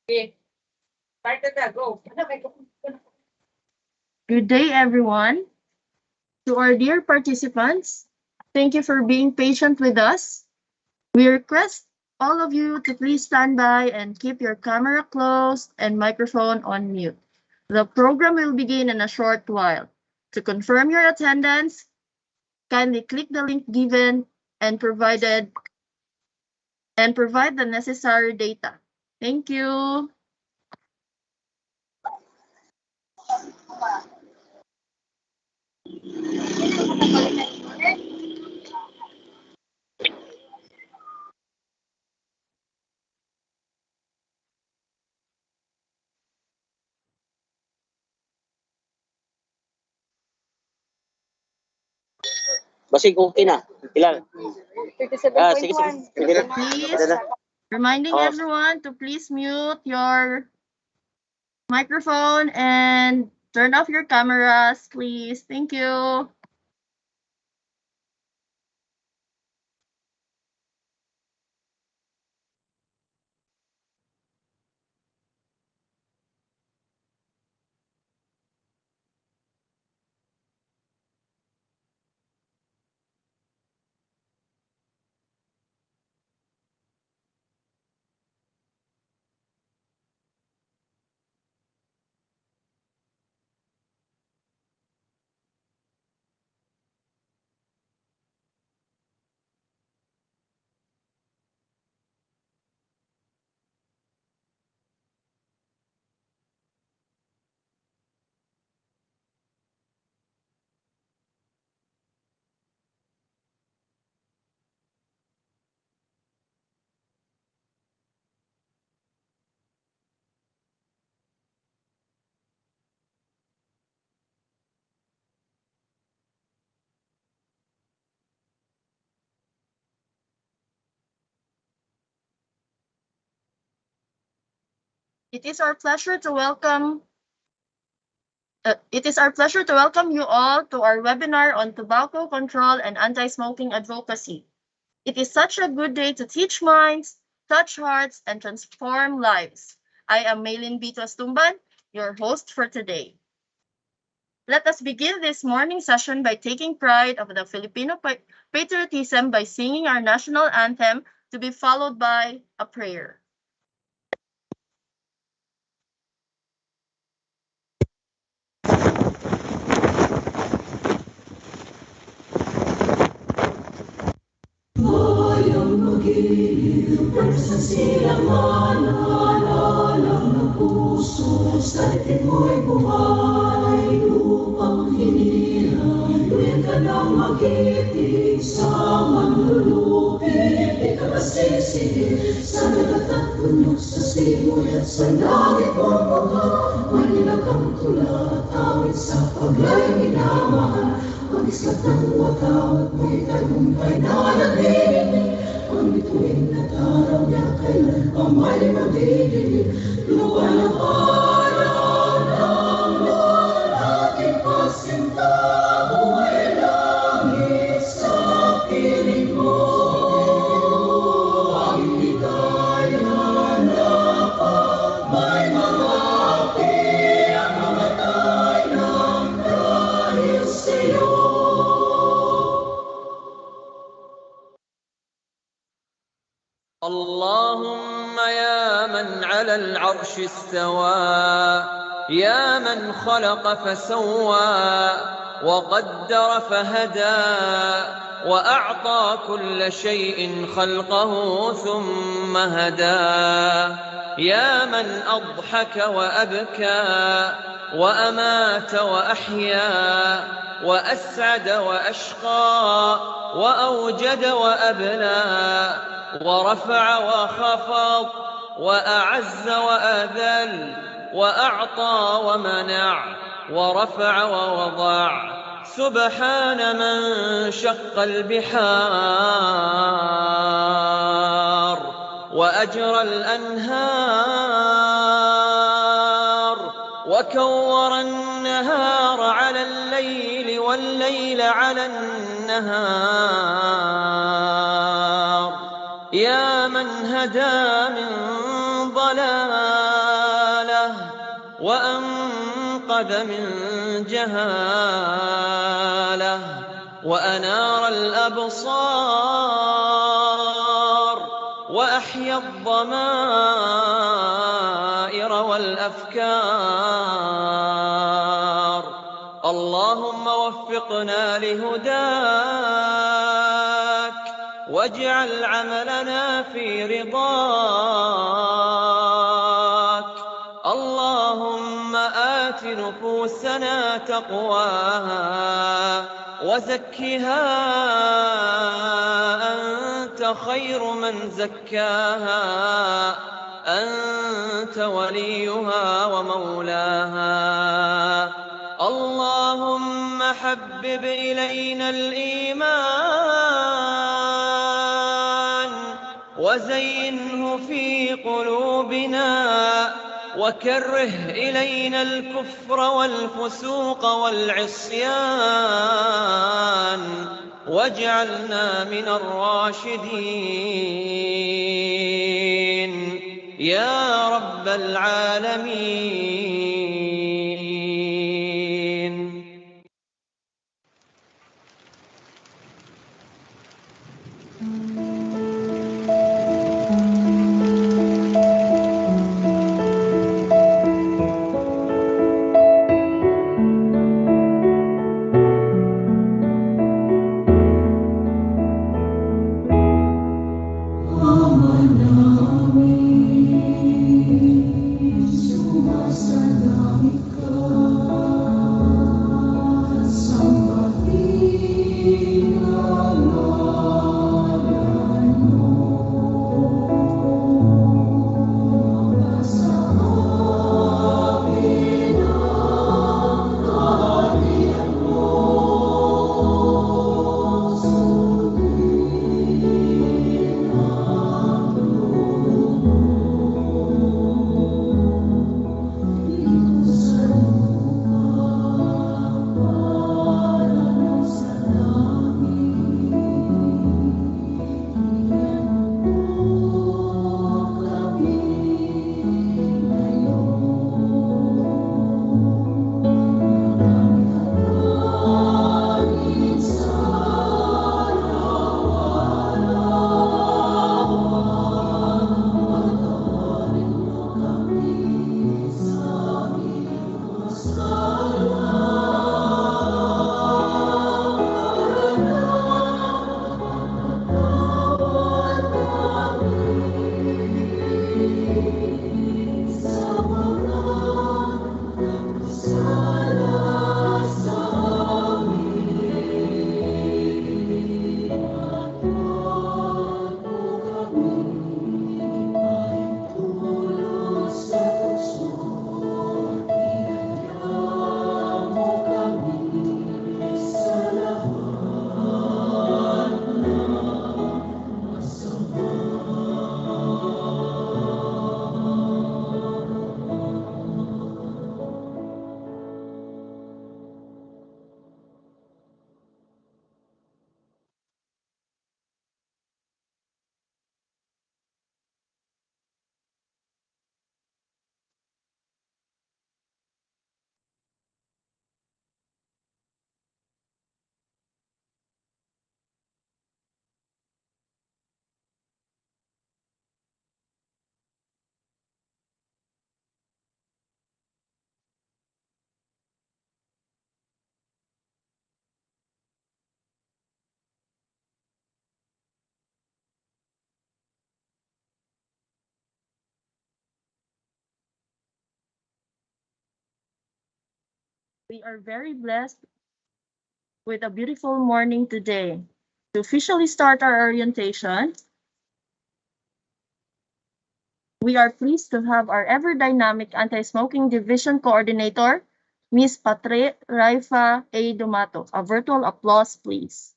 Okay. Started na, go. Good day, everyone. To our dear participants, thank you for being patient with us. We request all of you to please stand by and keep your camera closed and microphone on mute. The program will begin in a short while. To confirm your attendance, kindly click the link given and provide the necessary data. Thank you. Basig okay na. Ilan? 37.1. Sige, sige. Sige na. Please, reminding everyone to please mute your microphone and turn off your cameras, please. Thank you. It is our pleasure to welcome you all to our webinar on tobacco control and anti-smoking advocacy. It is such a good day to teach minds, touch hearts, and transform lives. I am Maylin Bitos Tumban, your host for today. Let us begin this morning session by taking pride of the Filipino patriotism by singing our national anthem, to be followed by a prayer. Bayang mag-ilim sa silangan, naalala ng puso, sa litin mo'y buhay, lupang hinirang, tuwing ka nang mag-ibig sa manlulupin, di ka masisingil, sa dagat at punyok, sa simoy at sa langit mong mukha, manilag ang tula, tawid sa paglay minamahal, mag-islat ng watawat mo'y tagumpay na nagdidinig, ang bituin at araw niya kailan pa may magdidinig, lupa ng araw ng ating pasinta, buhay langit sa piling mo, ang ligaya na pag may mga api, ang mamatay ng dahil sa'yo. اللهم يا من على العرش استوى، يا من خلق فسوى وقدر فهدى، وأعطى كل شيء خلقه ثم هدى، يا من أضحك وأبكى وأمات وأحيا وأسعد وأشقى وأوجد وأبلى ورفع وخفض وأعز وأذل وأعطى ومنع ورفع ووضع، سبحان من شق البحار وأجرى الأنهار وكور النهار على الليل والليل على النهار، يا من هدى من ضلال وأنقذ من جهالة وأنار الأبصار وأحيا الضمائر والأفكار. اللهم وفقنا لهداك واجعل عملنا في رضاك. اللهم آت نفوسنا تقواها وزكها أنت خير من زكاها أنت وليها ومولاها. اللهم حبب إلينا الإيمان وزينه في قلوبنا وكره إلينا الكفر والفسوق والعصيان واجعلنا من الراشدين يا رب العالمين. We are very blessed with a beautiful morning today. To officially start our orientation, we are pleased to have our ever-dynamic anti-smoking division coordinator, Ms. Patre Raifa A. Dumato. A virtual applause, please.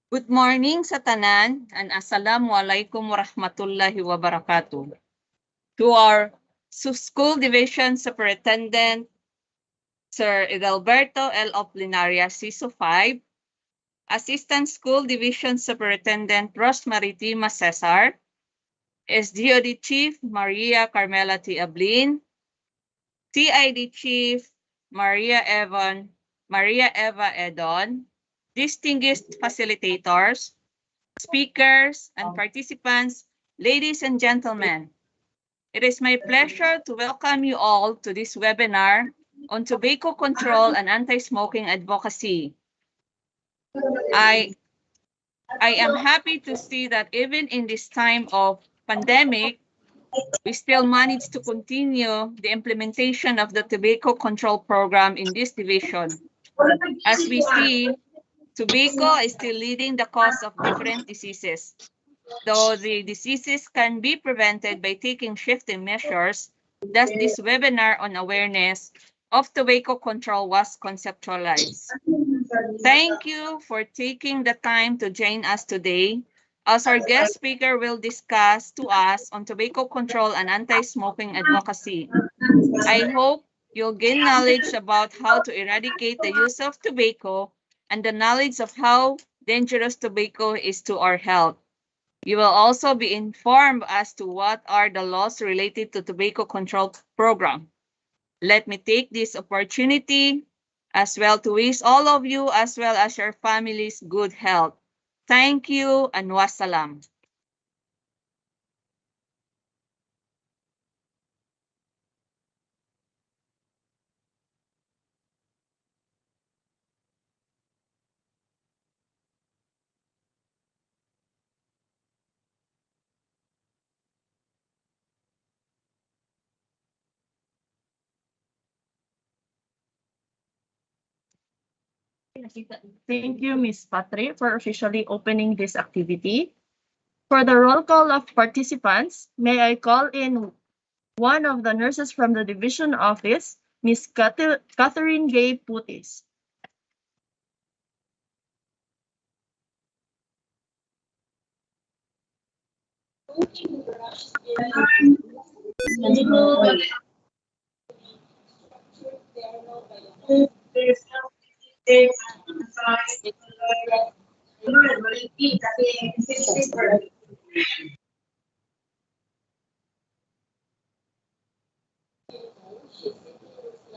Good morning sa tanan and assalamualaikum warahmatullahi wabarakatuh. To our school division superintendent, Sir Edalberto L. Oplinaria, CISO 5, Assistant School Division Superintendent Rosemary T. Cesar, SDOD Chief Maria Carmela T. Ablin, TID Chief Maria Eva Edon, distinguished facilitators, speakers, and participants, ladies and gentlemen. It is my pleasure to welcome you all to this webinar on tobacco control and anti-smoking advocacy. I am happy to see that even in this time of pandemic, we still managed to continue the implementation of the tobacco control program in this division. As we see, tobacco is still leading the cause of different diseases. Though the diseases can be prevented by taking shifting measures, thus this webinar on awareness of tobacco control was conceptualized. Thank you for taking the time to join us today, as our guest speaker will discuss to us on tobacco control and anti-smoking advocacy. I hope you'll gain knowledge about how to eradicate the use of tobacco and the knowledge of how dangerous tobacco is to our health. You will also be informed as to what are the laws related to tobacco control program. Let me take this opportunity as well to wish all of you as well as your families good health. Thank you and wassalam. Thank you, Ms. Patri, for officially opening this activity. For the roll call of participants, may I call in one of the nurses from the division office, Ms. Catherine Gay Putis.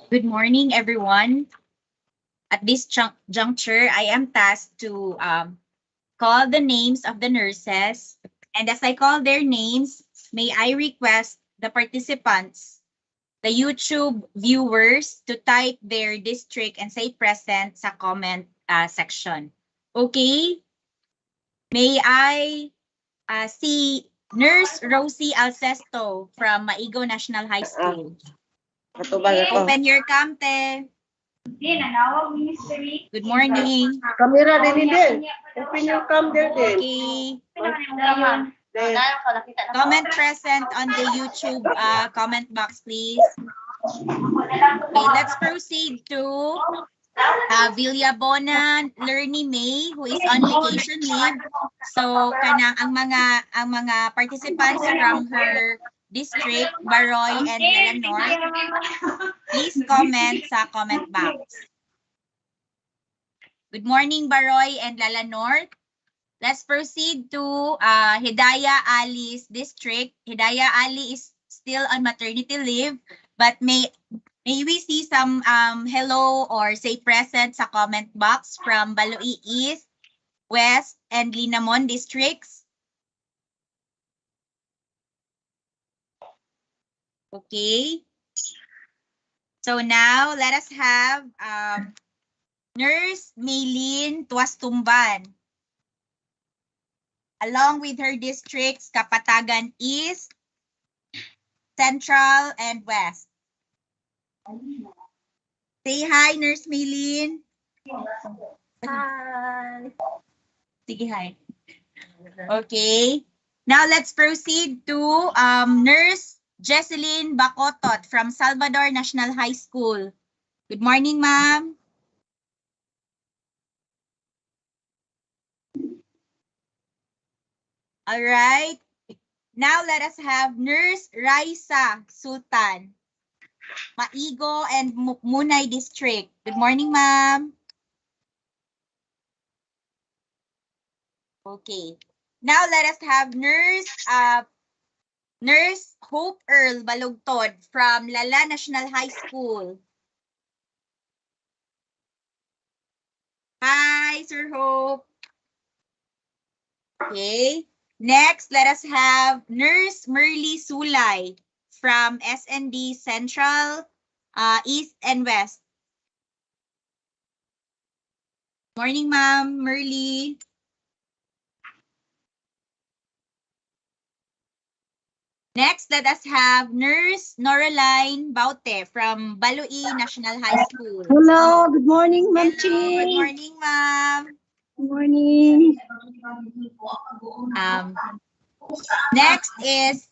Good morning, everyone. At this juncture, I am tasked to call the names of the nurses. And as I call their names, may I request the participants, the YouTube viewers, to type their district and say present sa comment section. Okay? May I see Nurse Rosie Alcesto from Maigo National High School. Open your camte. Good morning. Camera din din. Open your cam there din. Okay. Comment present on the YouTube comment box, please. Okay, let's proceed to Villabona Lerny May, who is on vacation leave. So kanang ang mga participants from her district, Baroy and Eleanor, please comment sa comment box. Good morning, Baroy and Lalanor. Let's proceed to Hidayah Ali's district. Hidayah Ali is still on maternity leave, but may we see some hello or say present sa comment box from Baloi East, West, and Linamon districts? Okay. So now let us have Nurse Maylene Tuastumban, along with her districts, Kapatagan East, Central, and West. Say hi, Nurse Maylene. Hi. Sige, hi. Okay. Now let's proceed to Nurse Jesseline Bacotot from Salvador National High School. Good morning, ma'am. All right. Now let us have Nurse Raisa Sultan, Maigo and Munay District. Good morning, ma'am. Okay. Now let us have Nurse Hope Earl Balugtod from Lala National High School. Hi, Sir Hope. Okay. Next, let us have Nurse Merly Sulay from SND Central, East and West. Morning, Ma'am Merly. Next, let us have Nurse Noraline Baute from Baloi National High School. Hello, good morning, Ma'am Hello, good Ching. morning, ma'am. Good morning. Next is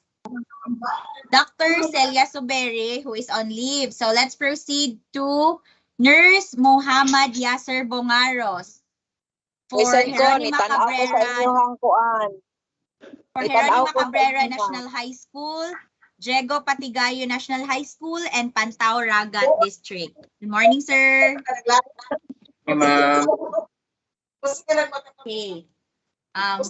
Dr. Celia Suberi, who is on leave. So let's proceed to Nurse Muhammad Yasser Bongaros for Jeronima Cabrera. For Jeronima Cabrera National High School, Diego Patigayo National High School, and Pantao Ragat District. Good morning, sir. Hey, ma'am. Okay.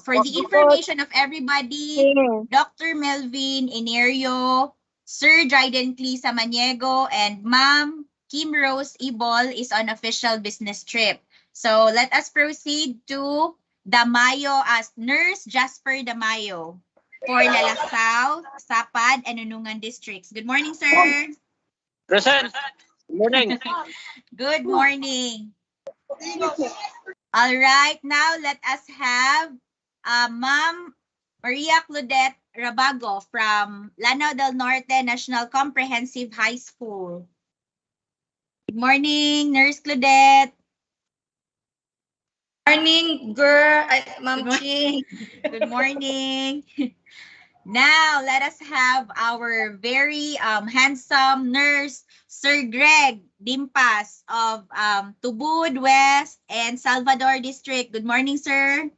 For the information of everybody, Dr. Melvin Inerio, Sir Dryden Clee Samaniego, and Ma'am Kim Rose Ibol is on official business trip. So let us proceed to Damayo as Nurse Jasper Damayo for Lalasao, Sapad, and Unungan districts. Good morning, sir. Present. Good morning. Good morning. All right, now let us have Ma'am Maria Claudette Rabago from Lanao del Norte National Comprehensive High School. Good morning, Nurse Claudette. Morning, girl. Ma'am Good Ching. Good morning. Now, let us have our very handsome nurse, Sir Greg Dimpas of Tubud West and Salvador District. Good morning, sir.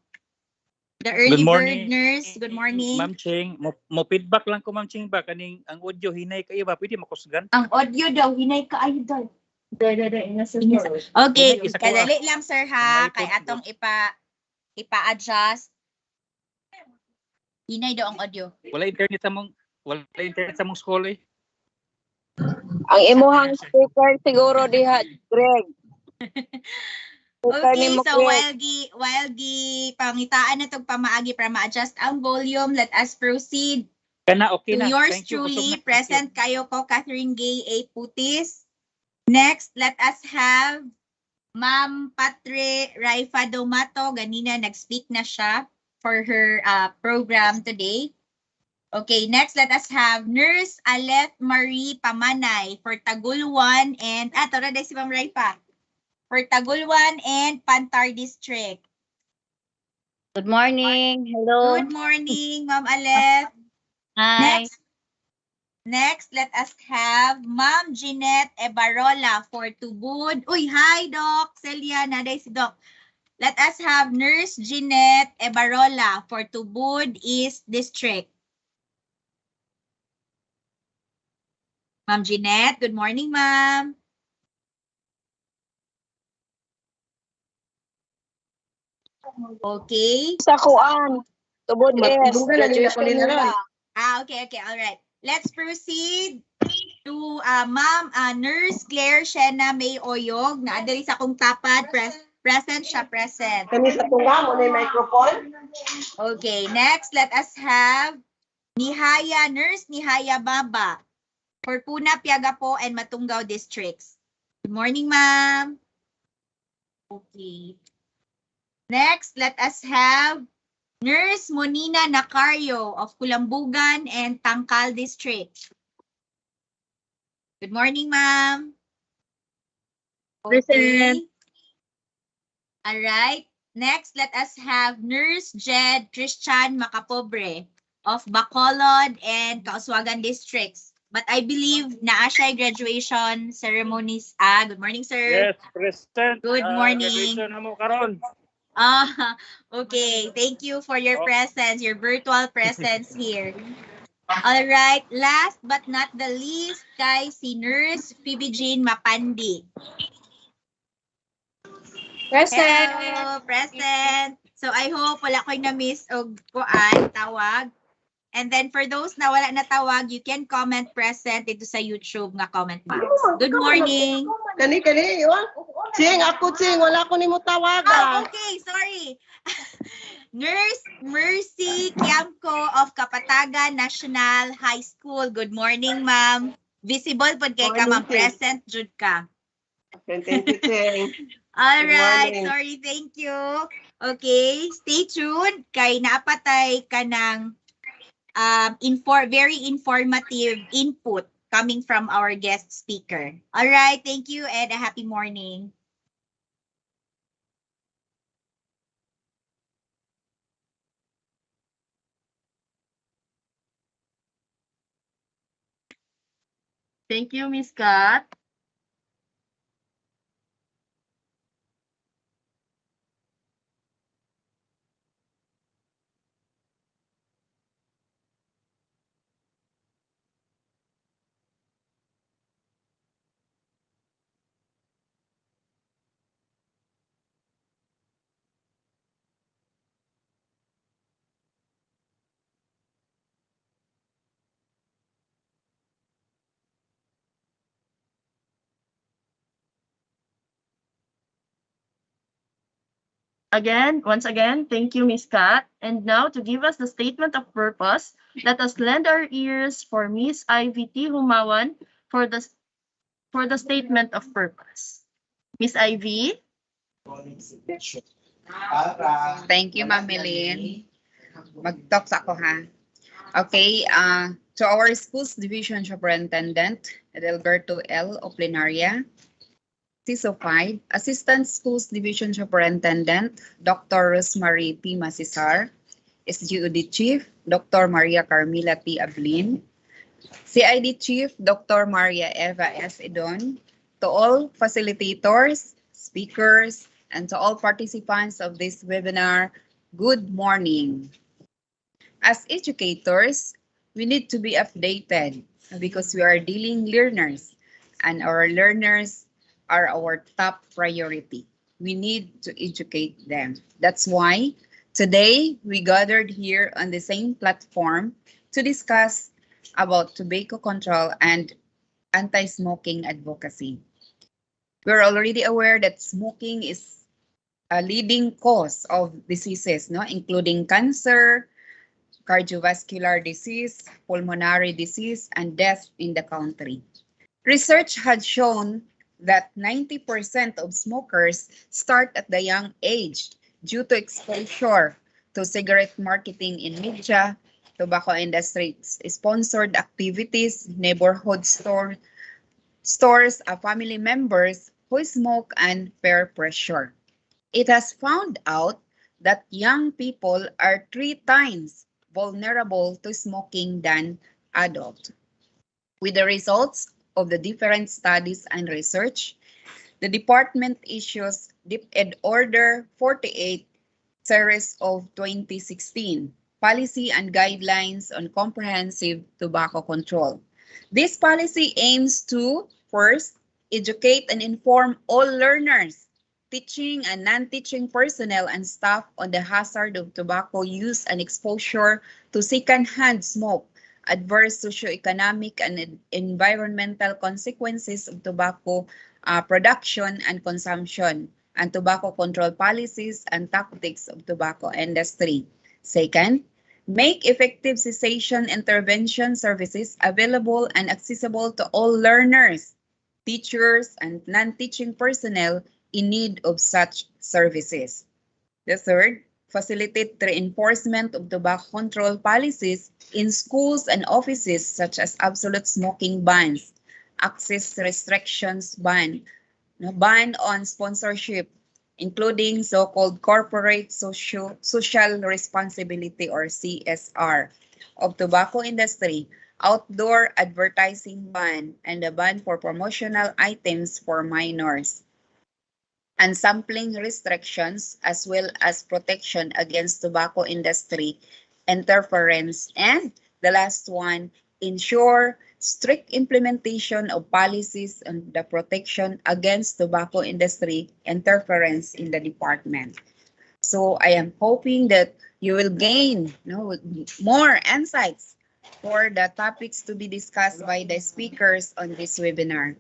The early bird nurse. Good morning. Ma'am Ching, mo feedback lang ko Ma'am Ching ba kaning ang audio hinay kayo ba pwede makusgan? Ang audio daw hinay kaayo daw. Okay, kadali lang sir ha, kay atong ipa-adjust. Hinay daw ang audio. Wala internet sa mong school eh. Ang imuhang speaker siguro diha, Greg. Okay, so while pangitaan na itong pamaagi para ma-adjust ang volume, let us proceed Kana okay to na. yours Thank you, truly, kusog na. present kayo ko, Catherine Gay A. Putis. Next, let us have Ma'am Patre Raifa Domato. Ganina nag-speak na siya for her program today. Okay, next let us have Nurse Alet Marie Pamanay for Taguluan and tara si Ma'am Raifa. For Taguluan and Pantar District. Good morning. Hello. Good morning, Ma'am Alet. Hi. Next, let us have Ma'am Jeanette Ebarola for Tubud. Uy, hi, Doc. Celia, naday si Doc. Let us have Nurse Jeanette Ebarola for Tubud East District. Ma'am Jeanette, good morning, ma'am. Okay. Sa kuan. Tubod is graduation nila. Okay, all right. Let's proceed to Ma'am Nurse Claire Shena May Oyog na adali sa akong tapad. Present siya, present. Kani sa tunga mo na microphone? Okay, next let us have Nurse Nihaya Baba for Puna, Piagapo, and Matunggaw districts. Good morning, ma'am. Okay. Next, let us have Nurse Monina Nacario of Kulambugan and Tangkal district. Good morning, ma'am. Okay. All right. Next, let us have Nurse Jed Christian Macapobre of Bacolod and Kauswagan districts. But I believe naa siya graduation ceremonies. Good morning, sir. Yes, present. Good morning. Graduation na mo karon. Okay. Thank you for your presence, your virtual presence here. All right. Last but not the least, kay si Nurse Phoebe Jean Mapandi. Present. Hello, present. So I hope wala ko'y na-miss og kuan, tawag. And then for those na wala na tawag, you can comment present dito sa YouTube nga comment box. Good morning. Kani, Ching, ako Ching, wala ko ni mo Oh, tawagan. okay, sorry. Nurse Mercy Kiamco of Kapatagan National High School. Good morning, ma'am. Visible pod kay ka, ma'am. Morning, Ching. Present jud ka. Okay, thank you, Ching. All Good right, morning. sorry, thank you. Okay, stay tuned kay napatay ka ng very informative input coming from our guest speaker. All right, thank you and a happy morning. Thank you, Miss Kat. Once again, thank you, Miss Kat. And now to give us the statement of purpose, let us lend our ears for Miss Ivy T. Humawan for the statement of purpose. Miss Ivy? Thank you, Ma'am Melin. Mag-talk sa ako, ha? Okay, to our Schools Division Superintendent, Adelberto L. Oplinaria, CISO 5, Assistant Schools Division Superintendent, Dr. Rosemary P. Masisar, SGUD Chief, Dr. Maria Carmila T. Ablin, CID Chief, Dr. Maria Eva S. Idon, to all facilitators, speakers, and to all participants of this webinar, good morning. As educators, we need to be updated because we are dealing learners and our learners are our top priority. We need to educate them. That's why today we gathered here on the same platform to discuss about tobacco control and anti-smoking advocacy. We're already aware that smoking is a leading cause of diseases, no, including cancer, cardiovascular disease, pulmonary disease, and death in the country. Research had shown that 90% of smokers start at the young age due to exposure to cigarette marketing in media, tobacco industry sponsored activities, neighborhood stores, family members who smoke, and peer pressure. It has found out that young people are 3 times vulnerable to smoking than adults. With the results of the different studies and research, the department issues DIP Ed Order 48 series of 2016, Policy and Guidelines on Comprehensive Tobacco Control. This policy aims to, first, educate and inform all learners, teaching and non-teaching personnel and staff on the hazard of tobacco use and exposure to secondhand smoke, adverse socioeconomic and environmental consequences of tobacco production and consumption, and tobacco control policies and tactics of tobacco industry. Second, make effective cessation intervention services available and accessible to all learners, teachers, and non-teaching personnel in need of such services. The third, facilitate the reinforcement of tobacco control policies in schools and offices such as absolute smoking bans, access restrictions ban, ban on sponsorship, including so-called corporate social responsibility or CSR of tobacco industry, outdoor advertising ban, and the ban for promotional items for minors, and sampling restrictions, as well as protection against tobacco industry interference. And the last one, ensure strict implementation of policies on the protection against tobacco industry interference in the department. So I am hoping that you will gain more insights for the topics to be discussed by the speakers on this webinar.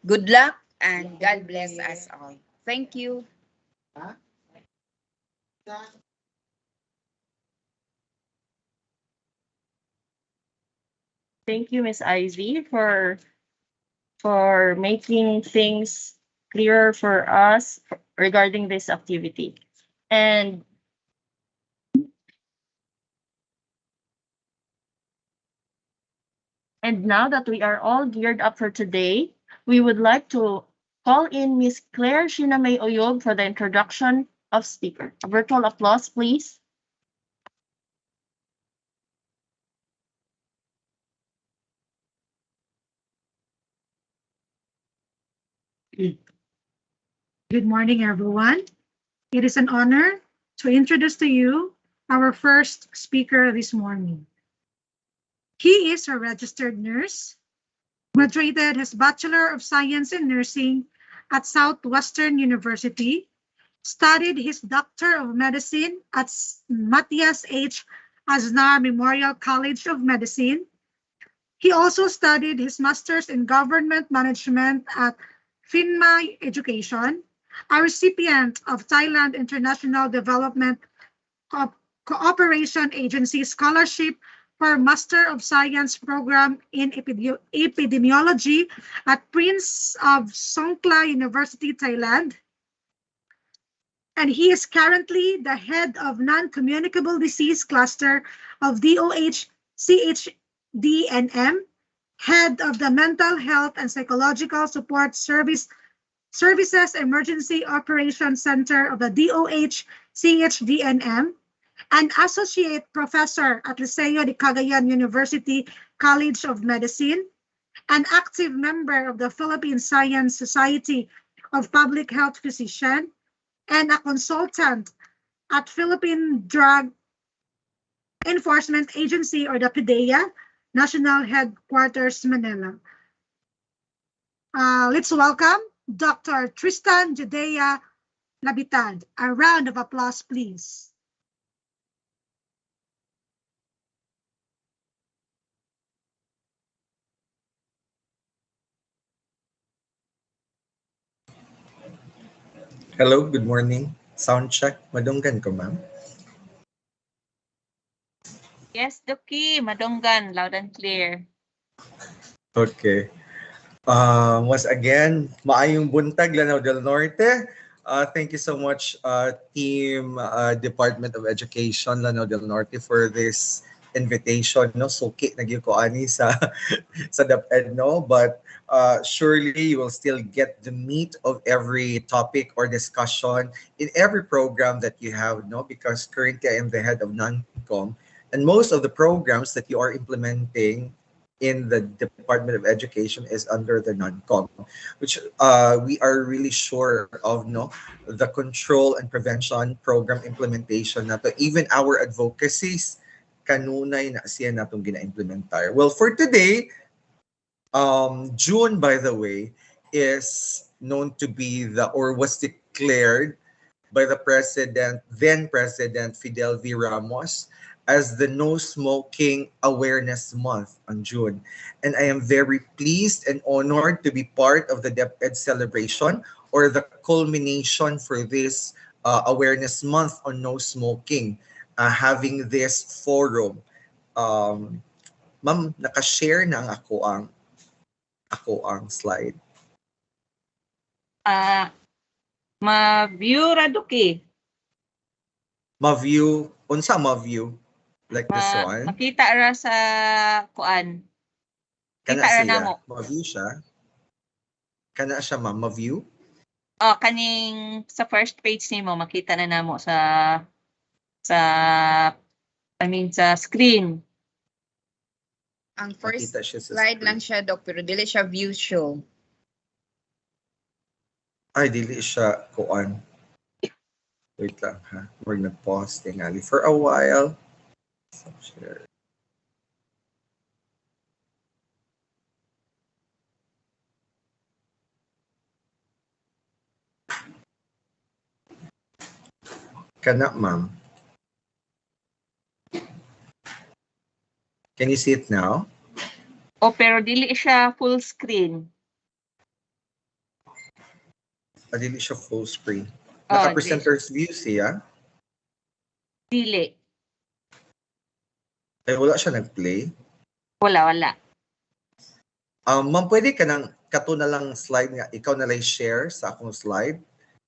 Good luck and God bless us all. Thank you. Thank you, Miss Ivy, for making things clearer for us regarding this activity. And now that we are all geared up for today, we would like to call in Miss Claire Shinamay Oyog for the introduction of speaker. A virtual applause, please. Good morning, everyone. It is an honor to introduce to you our first speaker this morning. He is a registered nurse, graduated his Bachelor of Science in Nursing at Southwestern University, studied his Doctor of Medicine at Matthias H. Aznar Memorial College of Medicine. He also studied his Master's in Government Management at FINMA Education, a recipient of Thailand International Development Cooperation Agency Scholarship for Master of Science Program in Epidemiology at Prince of Songkla University, Thailand. And he is currently the head of non-communicable disease cluster of DOH CHDNM, head of the Mental Health and Psychological Support Services Emergency Operations Center of the DOH CHDNM, an associate professor at Liceo de Cagayan University College of Medicine, an active member of the Philippine Science Society of Public Health Physician, and a consultant at Philippine Drug Enforcement Agency, or the PDEA, National Headquarters, Manila. Let's welcome Dr. Tristan Judea Labitad. A round of applause, please. Hello, good morning. Sound check. Madunggan ko, ma'am. Yes, Doki, madunggan, loud and clear. Okay. Once again, maayong buntag, Lanao del Norte. Thank you so much, team Department of Education, Lanao del Norte, for this invitation. No, suki nagyo ko ani sa sa DepEd, no, but surely you will still get the meat of every topic or discussion in every program that you have, no, because currently I am the head of non-com, and most of the programs that you are implementing in the Department of Education is under the non-com, which we are really sure of, no, the control and prevention program implementation na to. Even our advocacies, kanunay na siya natong gina-implementar. Well, for today, June, by the way, is known to be was declared by the then President Fidel V. Ramos, as the No Smoking Awareness Month on June. And I am very pleased and honored to be part of the DepEd celebration, or the culmination for this Awareness Month on No Smoking, having this forum. Ma'am, nakashare na ang ako ang slide. Ma-view ra, Doki. Ma-view, unsa ma-view? Like this one? Makita ra sa kuan. Kana Kita ra siya. namo. Ma-view siya? Kana siya, ma'am, ma-view? Oh, kaning sa first page nimo makita na namo sa sa screen. Ang first Makita siya sa slide screen. lang siya, Doc, pero dili siya view show. Ay, dili siya kuan. Wait lang, ha? We're nag-pause tingali for a while. So, share. Kana, ma'am. Can you see it now? O pero dili siya full screen. Dili siya full screen. Oh, Naka-presenter's view siya. Dili. Ay, wala siya nag-play. Wala. Ma'am, pwede ka nang kato na lang slide nga. Ikaw na lang share sa akong slide.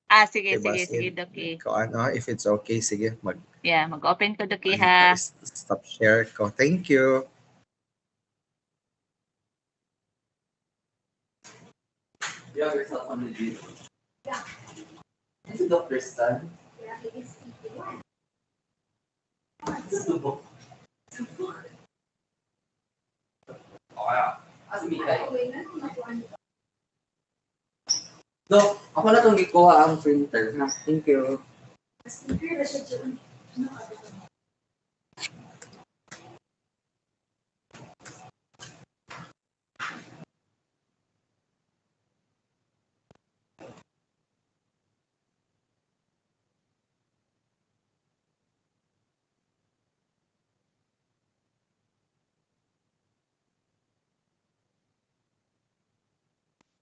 Sige, Diba, sige, Doki. If it's okay, sige. Mag-open ko, Doki, ha? Stop share ko. Thank you. You have yourself on the video. Yeah. Is it Dr. Stan? Yeah, it is. It's the book. Oh, yeah. Dok, ako na itong gikuha ang printer. Thank you.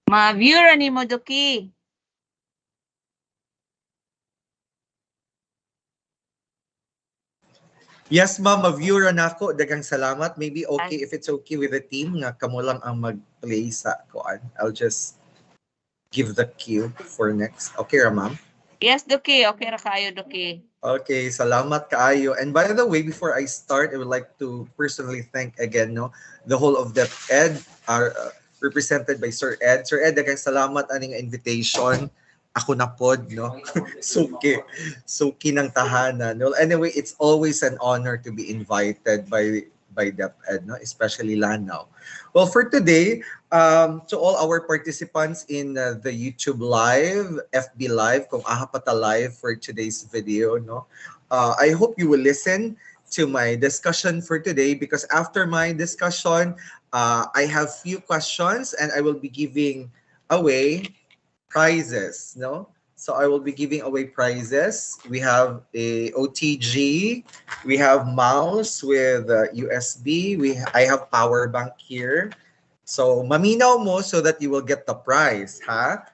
Ma-viewer ni mo, Doki. Yes, ma'am, ma-viewer na ako. Dagang salamat. Maybe okay if it's okay with the team nga kamo lang ang mag-play sa kuan. I'll just give the cue for next. Okay ra, ma'am? Yes, Doki. Okay ra kayo, Doki. Okay, salamat kaayo. And by the way, before I start, I would like to personally thank again the whole of DepEd are represented by Sir Ed. Sir Ed, dagang salamat aning invitation. Ako na pod, no? Suki ng tahanan. No? Anyway, it's always an honor to be invited by DepEd, no? Especially Lanao. Well, for today, to all our participants in the YouTube Live, FB Live, kung aha pa ta live for today's video, no? I hope you will listen to my discussion for today because after my discussion, I have few questions and I will be giving away prizes, no? So I will be giving away prizes. We have a OTG, we have mouse with USB, I have power bank here. So maminaw mo so that you will get the prize, ha?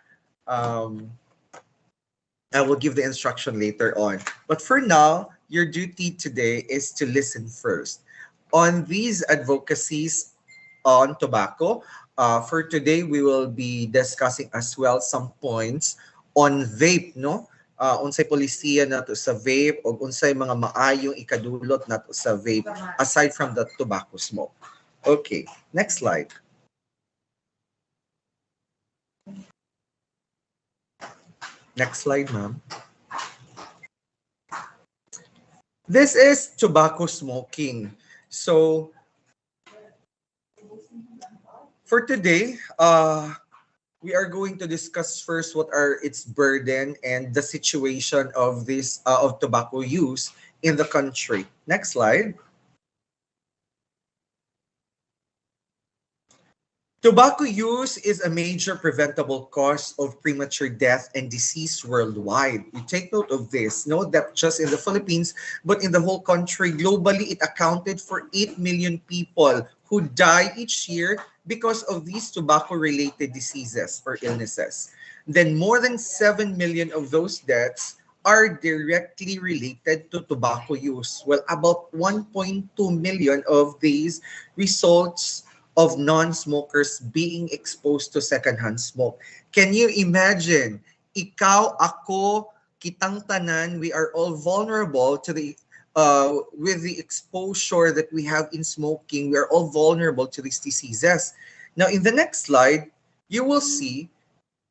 I will give the instruction later on. But for now, your duty today is to listen first. On these advocacies on tobacco, for today, we will be discussing as well some points on vape, no? Unsay polisiya nato sa vape o unsay mga maayong ikadulot nato sa vape aside from the tobacco smoke. Okay, next slide. Next slide, ma'am. This is tobacco smoking. So, for today, we are going to discuss first what are its burden and the situation of this of tobacco use in the country. Next slide. Tobacco use is a major preventable cause of premature death and disease worldwide. You take note of this. Note that just in the Philippines, but in the whole country, globally, it accounted for 8 million people who die each year because of these tobacco-related diseases or illnesses. Then more than 7 million of those deaths are directly related to tobacco use. Well, about 1.2 million of these results of non-smokers being exposed to secondhand smoke. Can you imagine? Ikaw, ako, kitang tanan, we are all vulnerable to the with the exposure that we have in smoking. We are all vulnerable to these diseases. Now, in the next slide, you will see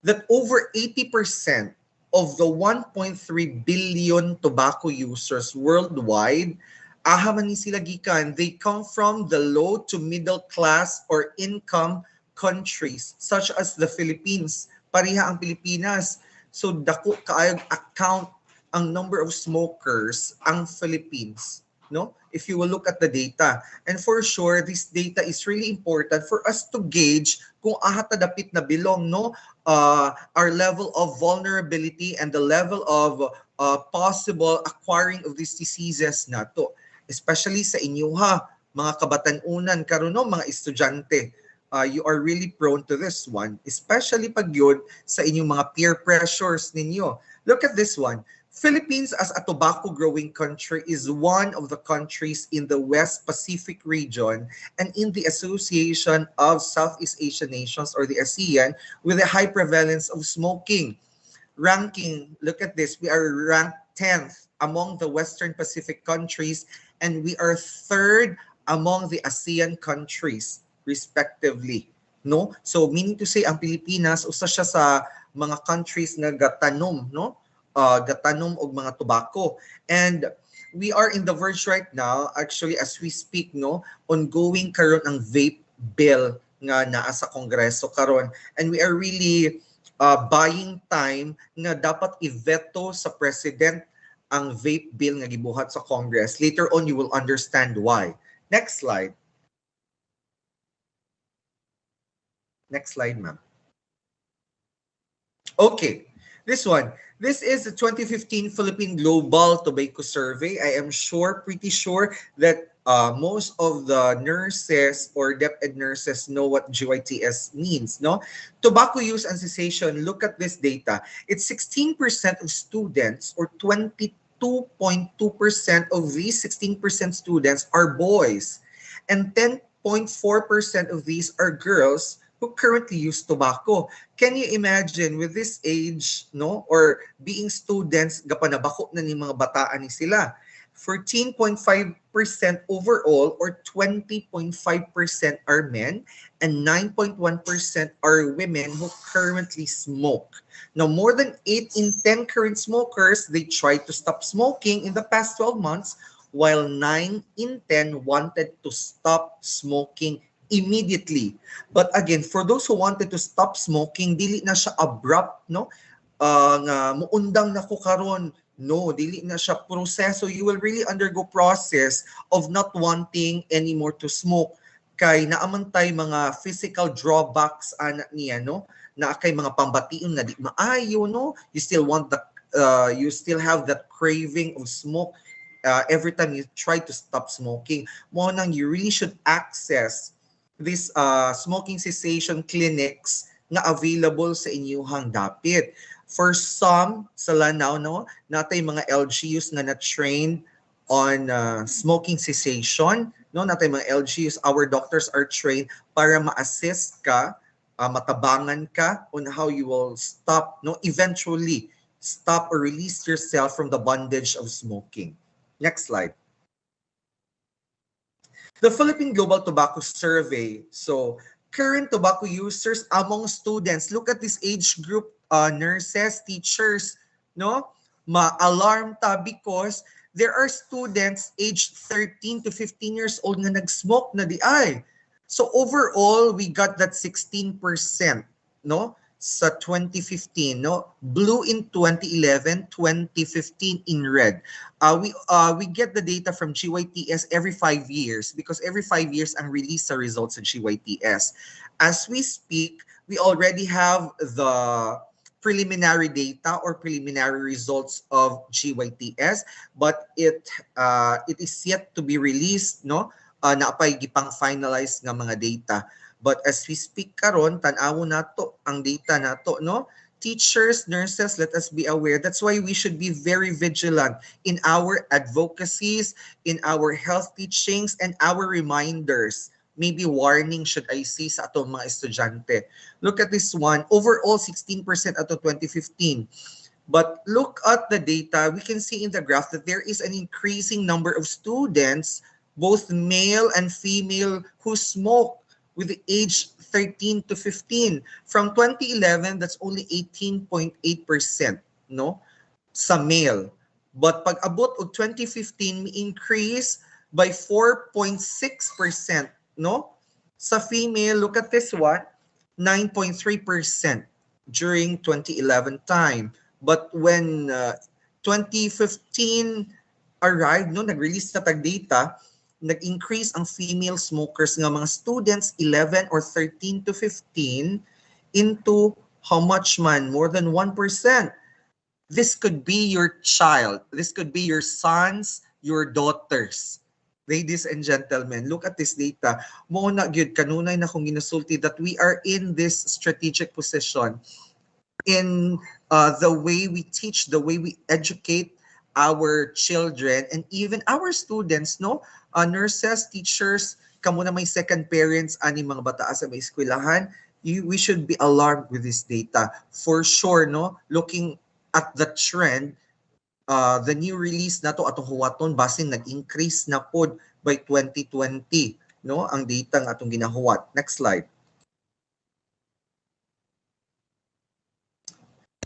that over 80% of the 1.3 billion tobacco users worldwide man ni sila gikan, they come from the low to middle class or income countries such as the Philippines. Pareha ang Pilipinas. So dako kaayog account ang number of smokers ang Philippines, no? If you will look at the data. And for sure, this data is really important for us to gauge kung aha ta dapit na bilong, no? Our level of vulnerability and the level of possible acquiring of these diseases nato, especially sa inyo ha, mga kabatanunan karon no, mga estudyante. You are really prone to this one, especially pag yun sa inyong mga peer pressures ninyo. Look at this one. Philippines as a tobacco growing country is one of the countries in the West Pacific region and in the Association of Southeast Asian Nations or the ASEAN with a high prevalence of smoking. Ranking, look at this, we are ranked 10th among the Western Pacific countries and we are 3rd among the ASEAN countries respectively. No? So meaning to say ang Pilipinas usa siya sa mga countries nga gatanom, no? Gatanom og mga tobacco. And we are in the verge right now, actually as we speak, no, ongoing karon ang vape bill nga naa sa Kongreso karon, and we are really buying time nga dapat i-veto sa president ang vape bill nga gibuhat sa Congress. Later on you will understand why. Next slide. Next slide, ma'am. Okay, this one. This is the 2015 Philippine Global Tobacco Survey. I am pretty sure that most of the nurses or DepEd nurses know what GYTS means, no? Tobacco use and cessation, look at this data. It's 16% of students or 22.2% of these 16% students are boys. And 10.4% of these are girls who currently use tobacco. Can you imagine with this age, no, or being students, gapanabako na ni mga bataan ni sila. 14.5% overall or 20.5% are men and 9.1% are women who currently smoke. Now, more than 8 in 10 current smokers, they tried to stop smoking in the past 12 months, while 9 in 10 wanted to stop smoking immediately. But again, for those who wanted to stop smoking, dili na siya abrupt, no? Nga muundang na ko karon. No, dili na siya proseso. You will really undergo process of not wanting anymore to smoke. Kay naamantay mga physical drawbacks ana niya, no? Na kay mga pambation na di maayo, no? You still want the you still have that craving of smoke every time you try to stop smoking. Mo nang you really should access these smoking cessation clinics na available sa inyong dapit. For some sa Lanao, no, natay mga LGUs nga na-trained on smoking cessation, no, natay mga LGUs, our doctors are trained para ma-assist ka, matabangan ka on how you will stop, no, eventually stop or release yourself from the bondage of smoking. Next slide. The Philippine Global Tobacco Survey. So, current tobacco users among students. Look at this age group, nurses, teachers, no? Ma-alarm ta because there are students aged 13 to 15 years old na nag-smoke na di ay. So, overall, we got that 16%, no? Sa 2015, no? Blue in 2011, 2015 in red. We get the data from GYTS every 5 years because every 5 years ang release sa results of GYTS. As we speak, we already have the preliminary data or preliminary results of GYTS, but it is yet to be released, no? Naapay gipang finalize nga mga data. But as we speak karon, tan-awo nato ang data nato, no? Teachers, nurses, let us be aware. That's why we should be very vigilant in our advocacies, in our health teachings, and our reminders. Maybe warning should I say sa atong mga estudyante. Look at this one. Overall, 16% ato 2015. But look at the data. We can see in the graph that there is an increasing number of students, both male and female, who smoke with the age 13 to 15. From 2011, that's only 18.8%, no? Sa male. But pag abot og 2015, may increase by 4.6%, no? Sa female, look at this one, 9.3% during 2011 time. But when 2015 arrived, no, nag-release na tag data, nag-increase ang female smokers nga mga students 11 or 13 to 15 into how much man? More than 1%. This could be your child. This could be your sons, your daughters. Ladies and gentlemen, look at this data. Mo na gyud kanunay na kung ginasulti that we are in this strategic position in the way we teach, the way we educate our children and even our students, no? Nurses, teachers, kamo na may second parents, ani mga bata sa may eskwelahan, we should be alarmed with this data. For sure, no? Looking at the trend, the new release na to atong huwaton basin nag-increase na pod by 2020, no? Ang data nga atong ginahuwat. Next slide.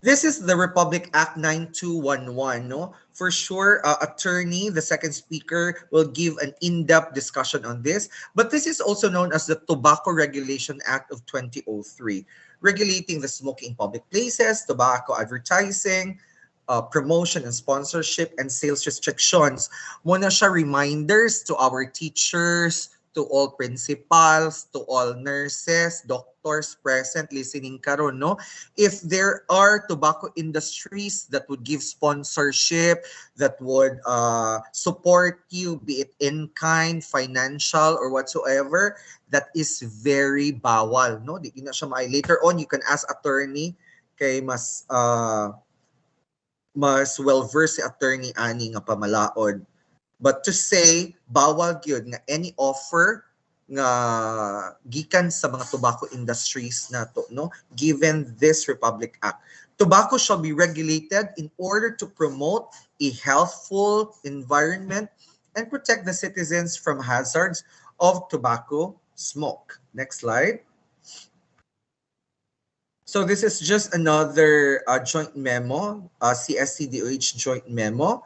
This is the Republic Act 9211, no? For sure, attorney, the second speaker, will give an in-depth discussion on this. But this is also known as the Tobacco Regulation Act of 2003, regulating the smoking in public places, tobacco advertising, promotion and sponsorship, and sales restrictions. Muna siya reminders to our teachers, to all principals, to all nurses, doctors present listening karon, no? If there are tobacco industries that would give sponsorship, that would support you, be it in kind, financial, or whatsoever, that is very bawal, no? Di na siya maay. Later on, you can ask attorney kay mas well-versed si attorney ani nga pamalaod. But to say, bawal gyud nga any offer nga gikan sa mga tobacco industries nato, no? Given this Republic Act. Tobacco shall be regulated in order to promote a healthful environment and protect the citizens from hazards of tobacco smoke. Next slide. So this is just another joint memo, CSCDOH joint memo.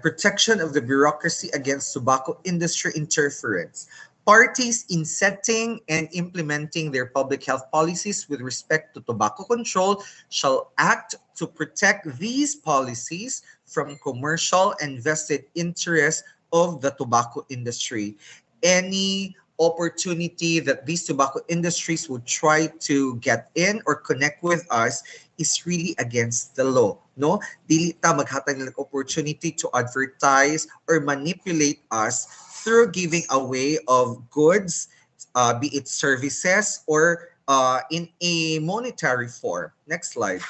Protection of the bureaucracy against tobacco industry interference. Parties in setting and implementing their public health policies with respect to tobacco control shall act to protect these policies from commercial and vested interests of the tobacco industry. Any opportunity that these tobacco industries would try to get in or connect with us is really against the law, no? Dili ta maghatag ng opportunity to advertise or manipulate us through giving away of goods, be it services or in a monetary form. Next slide.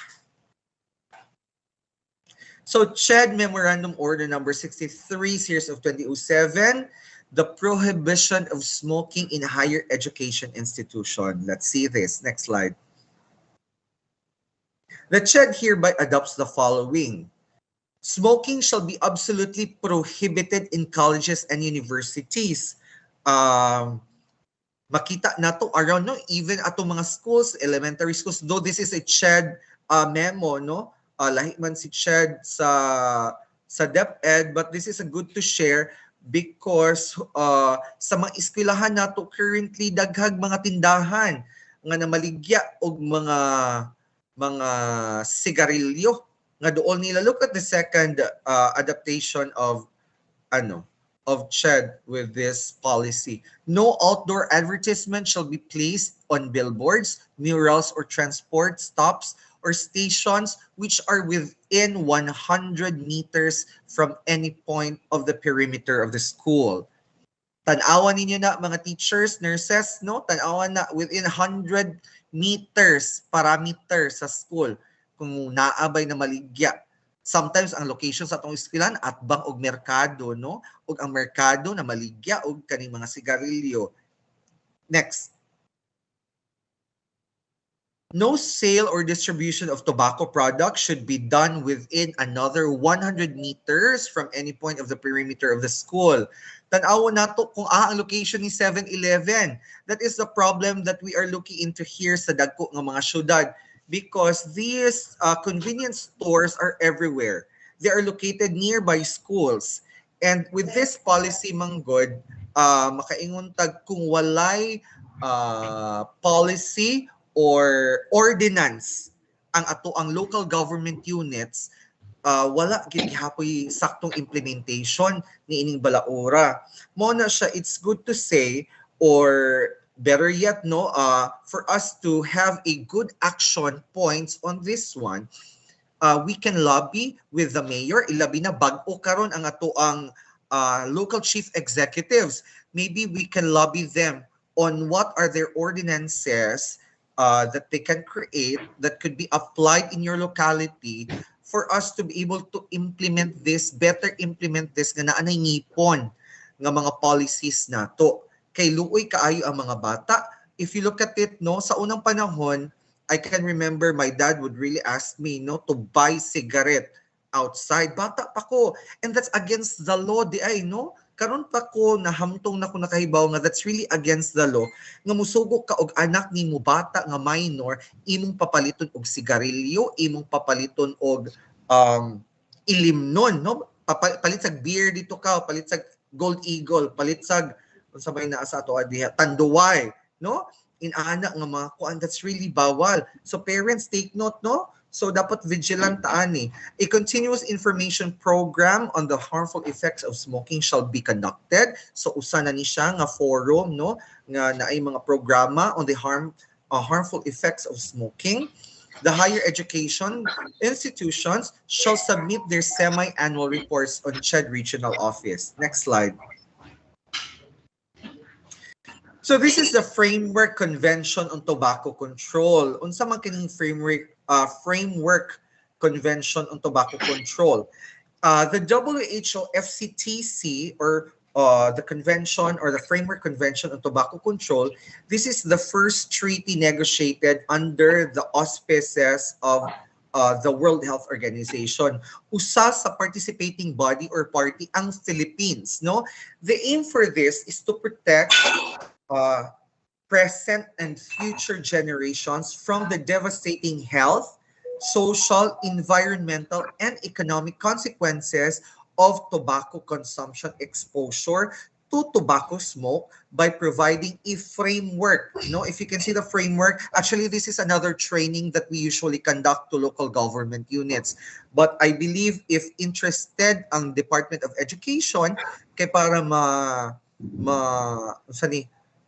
So CHED Memorandum Order number 63, series of 2007, the prohibition of smoking in higher education institution. Let's see this. Next slide. The CHED hereby adopts the following. Smoking shall be absolutely prohibited in colleges and universities. Makita na to around, no? Even ato mga schools, elementary schools, though this is a CHED memo, no? Lahi man si CHED sa DepEd, but this is a good to share because sa mga eskwelahan nato currently daghag mga tindahan nga namaligya og mga sigarilyo nga doon nila. Look at the second adaptation of CHED with this policy. No outdoor advertisement shall be placed on billboards, murals, or transport stops or stations which are within 100 meters from any point of the perimeter of the school. Tanawan ninyo na mga teachers, nurses, no? Tanawan na within 100 meters, parameter sa school kung naabay na maligya. Sometimes ang location sa atong eskwelahan atbang og merkado, no? Og ang merkado na maligya og kaning mga sigarilyo. Next. No sale or distribution of tobacco products should be done within another 100 meters from any point of the perimeter of the school. Tanaw nato kung ang location ni 7-Eleven. That is the problem that we are looking into here sa dagko nga mga syudad, because these convenience stores are everywhere. They are located nearby schools. And with this policy, manggod, makaingon tag kung walay policy or ordinance ang local government units, wala gihapoy saktong implementation ni ining balaura. Mo na siya, it's good to say, or better yet, no, for us to have a good action points on this one. we can lobby with the mayor. Ilabi na bag-o karon ang ato ang local chief executives. Maybe we can lobby them on what are their ordinances that they can create that could be applied in your locality for us to be able to implement this, better implement this nga naanay ngipon nga mga policies nato. Kay luoy kaayo ang mga bata. If you look at it, no, sa unang panahon, I can remember my dad would really ask me, no, to buy cigarette outside. Bata pa ko. And that's against the law, di ay, no? Karon pa ko, nahamtong na ko nakahibaw nga that's really against the law. Nga musugo ka og anak ni mo bata nga minor, imong papaliton og sigarilyo, imong papaliton og ilimnon, no? Palit sag beer dito ka, palit sag Gold Eagle, palit sag sabay na sa ato diha tanduway, no? Inaana nga mga kuan, that's really bawal. So parents, take note, no? So dapat vigilant ani. A continuous information program on the harmful effects of smoking shall be conducted. So usa na ni siya nga forum, no, nga naay mga programa on the harmful effects of smoking. The higher education institutions shall submit their semi-annual reports on CHED Regional Office. Next slide. So this is the Framework Convention on Tobacco Control. Unsa man kining Framework Convention on Tobacco Control? The WHO FCTC, or the convention or the Framework Convention on Tobacco Control, this is the first treaty negotiated under the auspices of the World Health Organization. Usa sa participating body or party ang Philippines, no? The aim for this is to protect present and future generations from the devastating health, social, environmental, and economic consequences of tobacco consumption exposure to tobacco smoke by providing a framework. No, if you can see the framework, actually this is another training that we usually conduct to local government units. But I believe if interested ang Department of Education kay para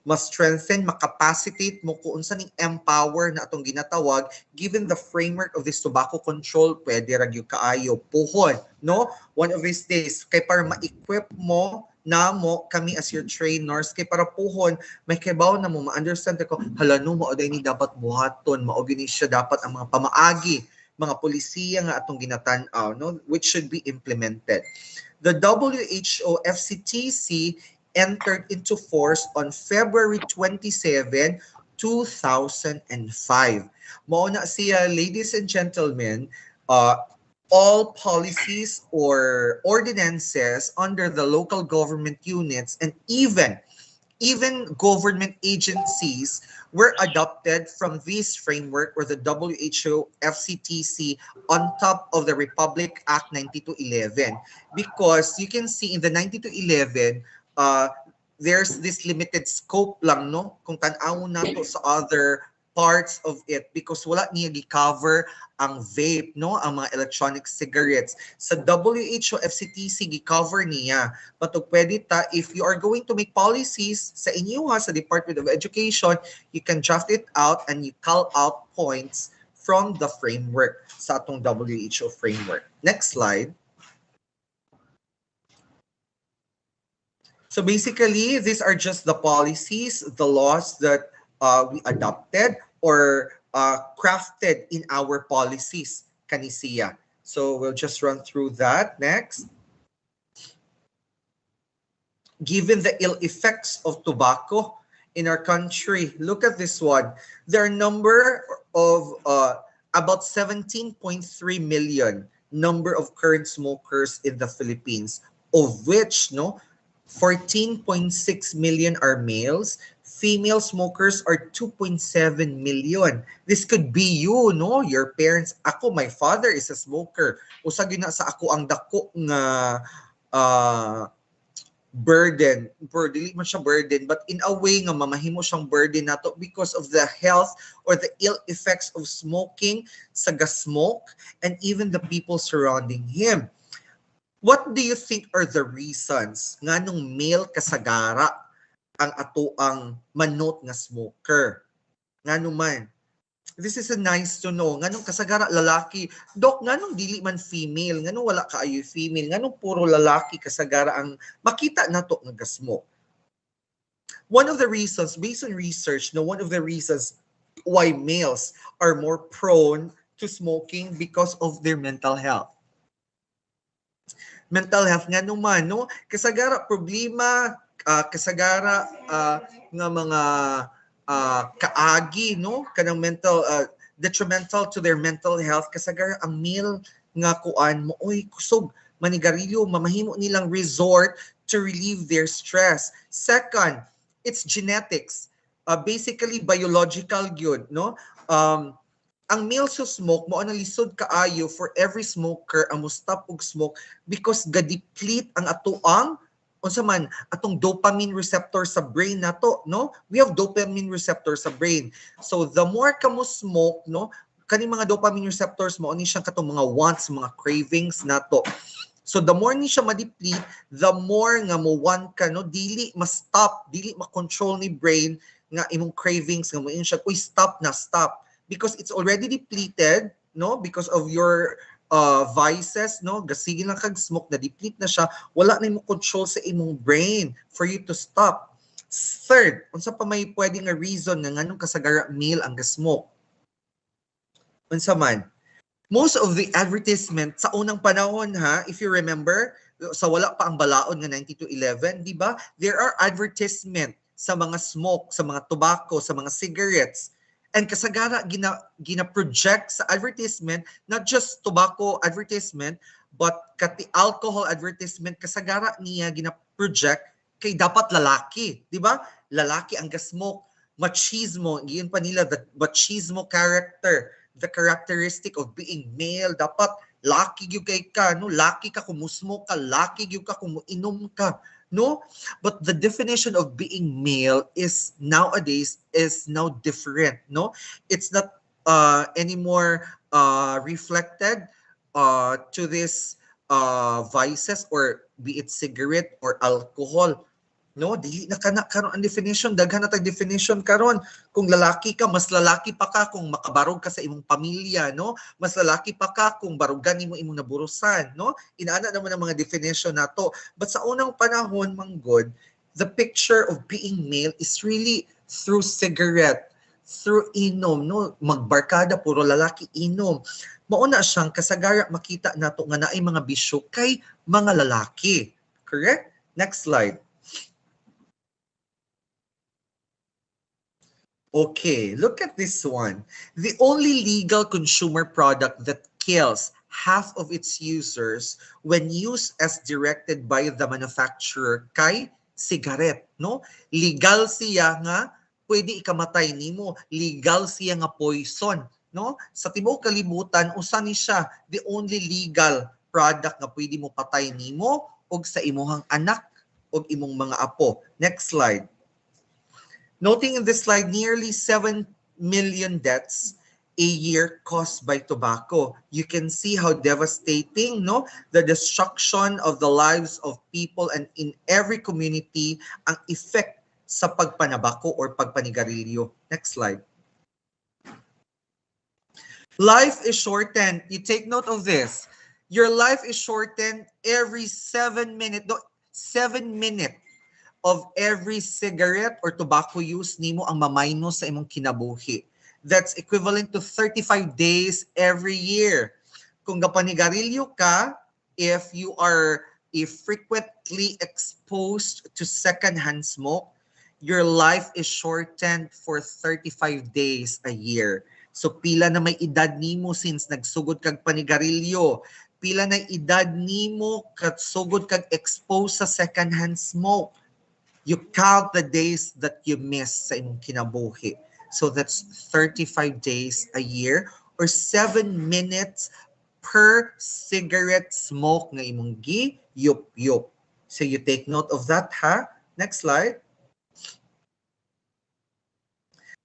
ma-strengthen, ma-capacitate mo kung unsa ning empower na atong ginatawag, given the framework of this tobacco control, pwede ra gyud kaayo puhon, no? One of these days, kay para ma-equip mo na mo kami as your trainers, kay para puhon, may kibaw na mo, ma-understand ko, hala no, maoday ni dapat buhaton, maogini siya dapat ang mga pamaagi, mga polisiya nga atong ginatan-aw, no? Which should be implemented. The WHO FCTC entered into force on February 27, 2005. Mauna siya, ladies and gentlemen, all policies or ordinances under the local government units and even government agencies were adopted from this framework or the WHO FCTC on top of the Republic Act 9211. Because you can see in the 9211, there's this limited scope lang, no? Kung tan-aw na to sa other parts of it, because wala niya gi-cover ang vape, no? Ang mga electronic cigarettes. Sa WHO FCTC gi-cover niya. But pwede ta, if you are going to make policies sa inyo ha, sa Department of Education, you can draft it out and you call out points from the framework, sa atong WHO framework. Next slide. So basically, these are just the policies, the laws that we adopted or crafted in our policies, kanisiya. So we'll just run through that. Next. Given the ill effects of tobacco in our country, look at this one. There are a number of about 17.3 million number of current smokers in the Philippines, of which, no, 14.6 million are males. Female smokers are 2.7 million. This could be you, no? Your parents. Ako, my father is a smoker. Usag yun na sa ako ang dako nga burden. Dili man siya burden, but in a way nga mamahimo siyang burden nato because of the health or the ill effects of smoking, sa gasmoke, and even the people surrounding him. What do you think are the reasons nga nung male kasagara ang ato ang manot nga smoker? Nga naman, This is a nice to know. Nganong kasagara lalaki, dok nganong dili man female, nganong wala kaayo female, nganong puro lalaki kasagara ang makita nato nga gasmo. One of the reasons, based on research, no, one of the reasons why males are more prone to smoking because of their mental health. Mental health nga naman, no? Kasagara problema, kasagara nga mga kaagi, no? Kanang mental, detrimental to their mental health. Kasagara ang male nga kuan mo, oy, kusog, manigarilyo, mamahimo nilang resort to relieve their stress. Second, it's genetics. Basically, biological good, no? Ang male so smoke mo ang lisod kaayo for every smoker ang mo stop og smoke because ga-deplete ang atoang unsa man atong dopamine receptor sa brain nato, no? We have dopamine receptor sa brain. So the more ka mo smoke, no, kani mga dopamine receptors mo ani siyang katong mga wants, mga cravings nato. So the more ni siya ma-deplete, the more nga mo want ka, no, dili ma-stop, dili ma-control ni brain nga imong cravings nga mo siya, uy, stop na, stop. Because it's already depleted, no? Because of your vices, no? Gasige lang kag smoke, na deplete na siya, wala na imong control sa imong brain for you to stop. Third, unsa pa may pwedeng nga reason nga nganong kasagara male ang gasmoke? Unsa man? Most of the advertisement sa unang panahon, ha, if you remember, sa wala pa ang balaod nga 9211, di ba? There are advertisement sa mga smoke, sa mga tobacco, sa mga cigarettes. And kasagara gina-project sa advertisement, not just tobacco advertisement, but kati alcohol advertisement, kasagara niya gina-project kay dapat lalaki, di ba? Lalaki ang gasmoke, machismo, iyon pa nila, the machismo character, the characteristic of being male, dapat laki gyud kay ka, no? Laki ka kung musmoke ka, laki gyud ka kung inom ka, no? But the definition of being male is nowadays is now different, no? It's not anymore reflected to this vices, or be it cigarette or alcohol, no? Dili na kana karon ang definition, daghan na tag definition karon. Kung lalaki ka, mas lalaki pa ka kung makabarog ka sa imong pamilya, no? Mas lalaki pa ka kung barugan nimo imong naburusan, no? Inaana naman ang mga definition nato. But sa unang panahon, manggod, the picture of being male is really through cigarette, through inom, no? Magbarkada, puro lalaki inom. Mauna siyang kasagara makita nato nga naay mga bisyo kay mga lalaki. Correct? Next slide. Okay, look at this one. The only legal consumer product that kills half of its users when used as directed by the manufacturer kay cigarette, no? Legal siya nga pwede ikamatay nimo, legal siya nga poison, no? Sa tibuok kalibutan usa ni siya the only legal product nga pwede mo patay nimo og sa imuhang anak og imong mga apo. Next slide. Noting in this slide, nearly 7 million deaths a year caused by tobacco. You can see how devastating, no, the destruction of the lives of people and in every community ang effect sa pagpanabako or pagpanigarilyo. Next slide. Life is shortened. You take note of this. Your life is shortened every 7 minutes. 7 minutes of every cigarette or tobacco use nimo ang maminus sa imong kinabuhi. That's equivalent to 35 days every year. Kung gapanigarilyo ka, if you are frequently exposed to secondhand smoke, your life is shortened for 35 days a year. So pila na may edad nimo since nagsugod kag panigarilyo, pila na edad nimo kat sugod kag exposed sa secondhand smoke. You count the days that you miss sa imong kinabuhi. So that's 35 days a year or 7 minutes per cigarette smoke nga imong gi-yup-yup. So you take note of that, ha? Next slide.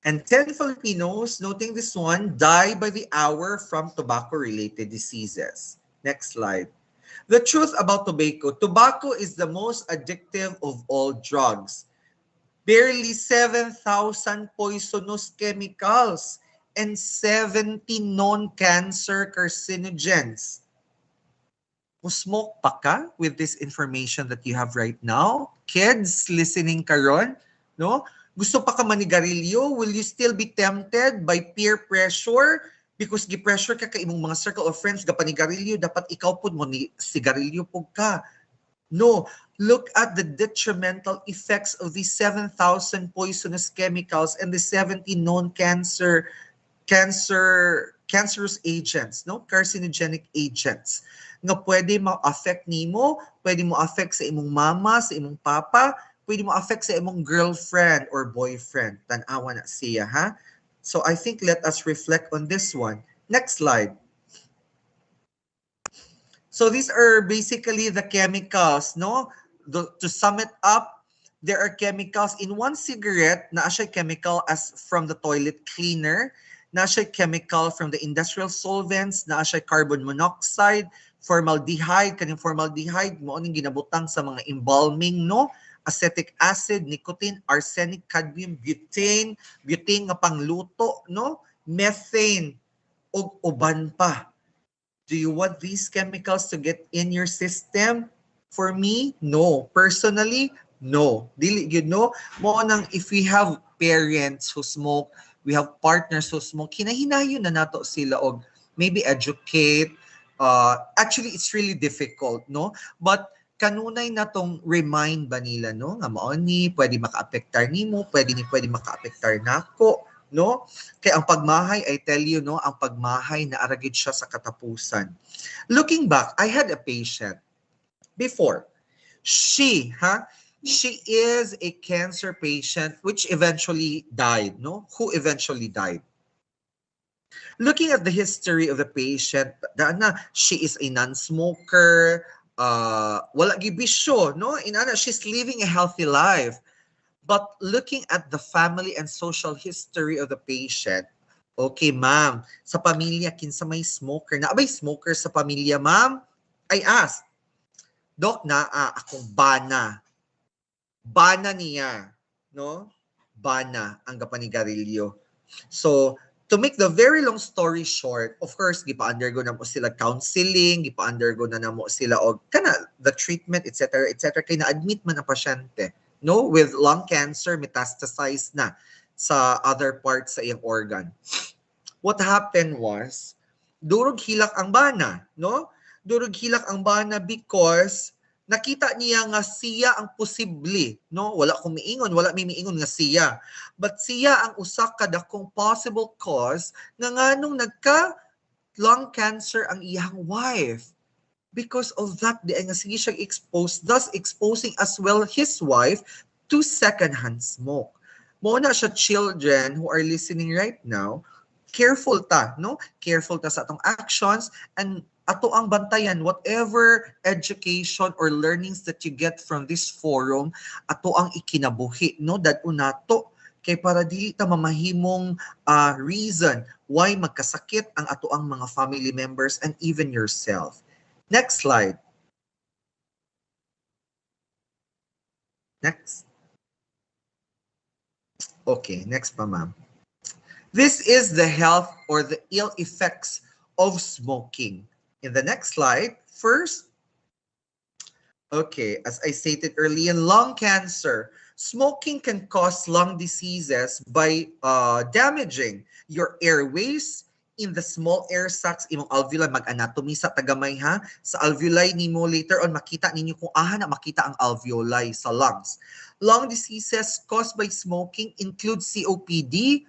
And 10 Filipinos, noting this one, die by the hour from tobacco-related diseases. Next slide. The truth about tobacco is the most addictive of all drugs. Barely 7,000 poisonous chemicals and 70 non-cancer carcinogens. Smoke pa ka with this information that you have right now? Kids listening karon, no? Gusto pa ka manigarilyo? Will you still be tempted by peer pressure? Because gi-pressure ka imong mga circle of friends gapanigarilyo, dapat ikaw pud mo ni sigarilyo pug ka. No, look at the detrimental effects of these 7,000 poisonous chemicals and the 70 known cancerous agents, no? Carcinogenic agents nga pwede ma-affect nimo, pwede mo affect sa imong mama, sa imong papa, pwede mo affect sa imong girlfriend or boyfriend. Tan-awa na siya, ha? So I think let us reflect on this one. Next slide. So these are basically the chemicals, no? To sum it up, there are chemicals in one cigarette, na siya chemical as from the toilet cleaner, na siya chemical from the industrial solvents, na siya carbon monoxide, formaldehyde, kaning formaldehyde mo ning ginabutang sa mga embalming, no? Acetic acid, nicotine, arsenic, cadmium, butane nga pangluto, no? Methane, ug uban pa. Do you want these chemicals to get in your system? For me, no. Personally, no. Dili you know, mo nang if we have parents who smoke, we have partners who smoke, hinahinayon na nato sila og maybe educate. Actually, it's really difficult, no? But kanunay na tong remind ba nila, no? Nga mao ni pwede maka-apektar nimo, pwede maka-apektar nako, no? Kaya ang pagmahay, I tell you, no, ang pagmahay na aragid siya sa katapusan. Looking back, I had a patient before. She is a cancer patient which eventually died, no? Who eventually died. Looking at the history of the patient, she is a non-smoker, wala gibisyo, no? She's living a healthy life. But looking at the family and social history of the patient, okay, ma'am, sa pamilya, kinsa may smoker na? Abay, smoker sa pamilya, ma'am? I asked, Dok, akong bana. Bana niya, no? Bana ang kapanigarilyo. So, to make the very long story short, of course, gipa-undergo na mo sila counseling, gipa-undergo na mo sila og the treatment, etc., etc. Kaya na-admit man ang pasyente, no, with lung cancer, metastasized na sa other parts sa iyang organ. What happened was, durog hilak ang bana, no? Durog hilak ang bana because nakita niya nga siya ang posible, no? Wala may miingon nga siya. But siya ang usa ka dakong possible cause nga nganong nagka lung cancer ang iyang wife. Because of that, di nga sige siya exposed, thus exposing as well his wife to secondhand smoke. Mo na siya, children who are listening right now, careful ta, no? Careful ta sa atong actions, and ato ang bantayan whatever education or learnings that you get from this forum, ato ang ikinabuhi, no? Dadto nato kay para dili ta mamahimong reason why magkasakit ang ato ang mga family members and even yourself. Next slide. Next. Okay, next pa, ma'am. This is the health or the ill effects of smoking. In the next slide, first, okay, as I stated earlier, lung cancer. Smoking can cause lung diseases by damaging your airways in the small air sacs, imong alveoli. Mag-anatomy sa tagamay, ha. Sa alveoli nimo later on makita ninyo kung na makita ang alveoli sa lungs. Lung diseases caused by smoking include COPD,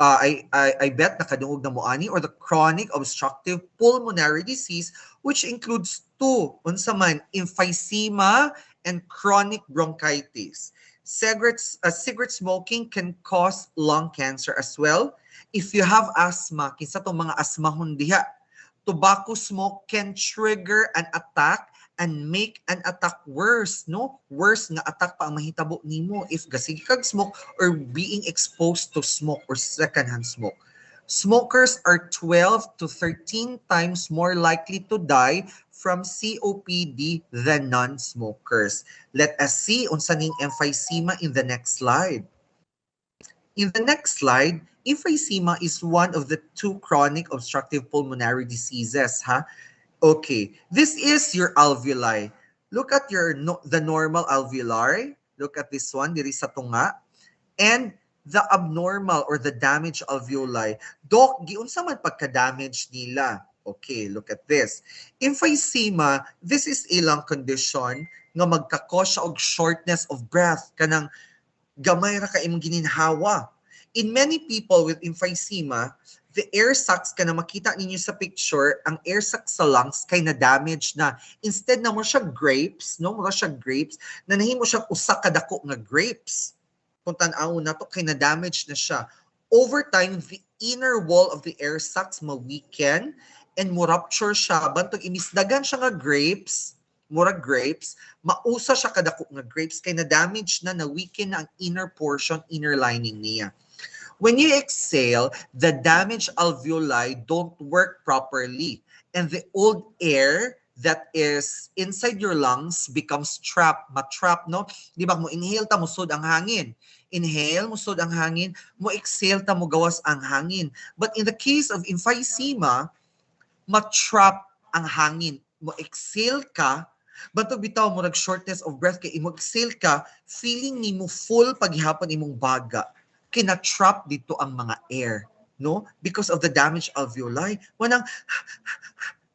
I bet nakadungog na mo ani, or the chronic obstructive pulmonary disease, which includes two, unsa man, emphysema and chronic bronchitis. Cigarette smoking can cause lung cancer as well. If you have asthma, kinsa tong mga asmahon diha, tobacco smoke can trigger an attack and make an attack worse, no? Worse nga attack pa ang mahitabo nimo if gasig kag smoke or being exposed to smoke or secondhand smoke. Smokers are 12 to 13 times more likely to die from COPD than non-smokers. Let us see unsa ning emphysema in the next slide. In the next slide, emphysema is one of the two chronic obstructive pulmonary diseases, ha? Okay, this is your alveoli. Look at the normal alveoli. Look at this one, diri sa tunga. And the abnormal or the damaged alveoli. Doc, giunsa man pagka-damage nila? Okay, look at this. Emphysema, this is ilang condition nga magkakos siya og shortness of breath, kanang gamay ra ka imong gininhawa. In many people with emphysema, the air sacs ka na makita ninyo sa picture, ang air sacs sa lungs kay na damage na. Instead na mo siya grapes, no? Mo siya grapes, na nahimo siya usa ka dako nga grapes. Kung tan-aw na to, kay na damage na siya. Over time, the inner wall of the air sacs ma-weaken and mo rupture siya. Bantog imisdagan siya nga grapes, murag grapes, mausa siya kadako nga grapes kay na damage na weaken na ang inner portion, inner lining niya. When you exhale, the damaged alveoli don't work properly and the old air that is inside your lungs becomes trapped, matrap, no? Di ba, mo inhale ta, musod ang hangin. Inhale, musod ang hangin. Mo exhale ta, mo gawas ang hangin. But in the case of emphysema, matrap ang hangin. Mo exhale ka, bantog bitaw mo shortness of breath kay imo exhale ka, feeling nimo full paghihapon imong baga. Kina-trap dito ang mga air, no? Because of the damaged alveoli. Wanang,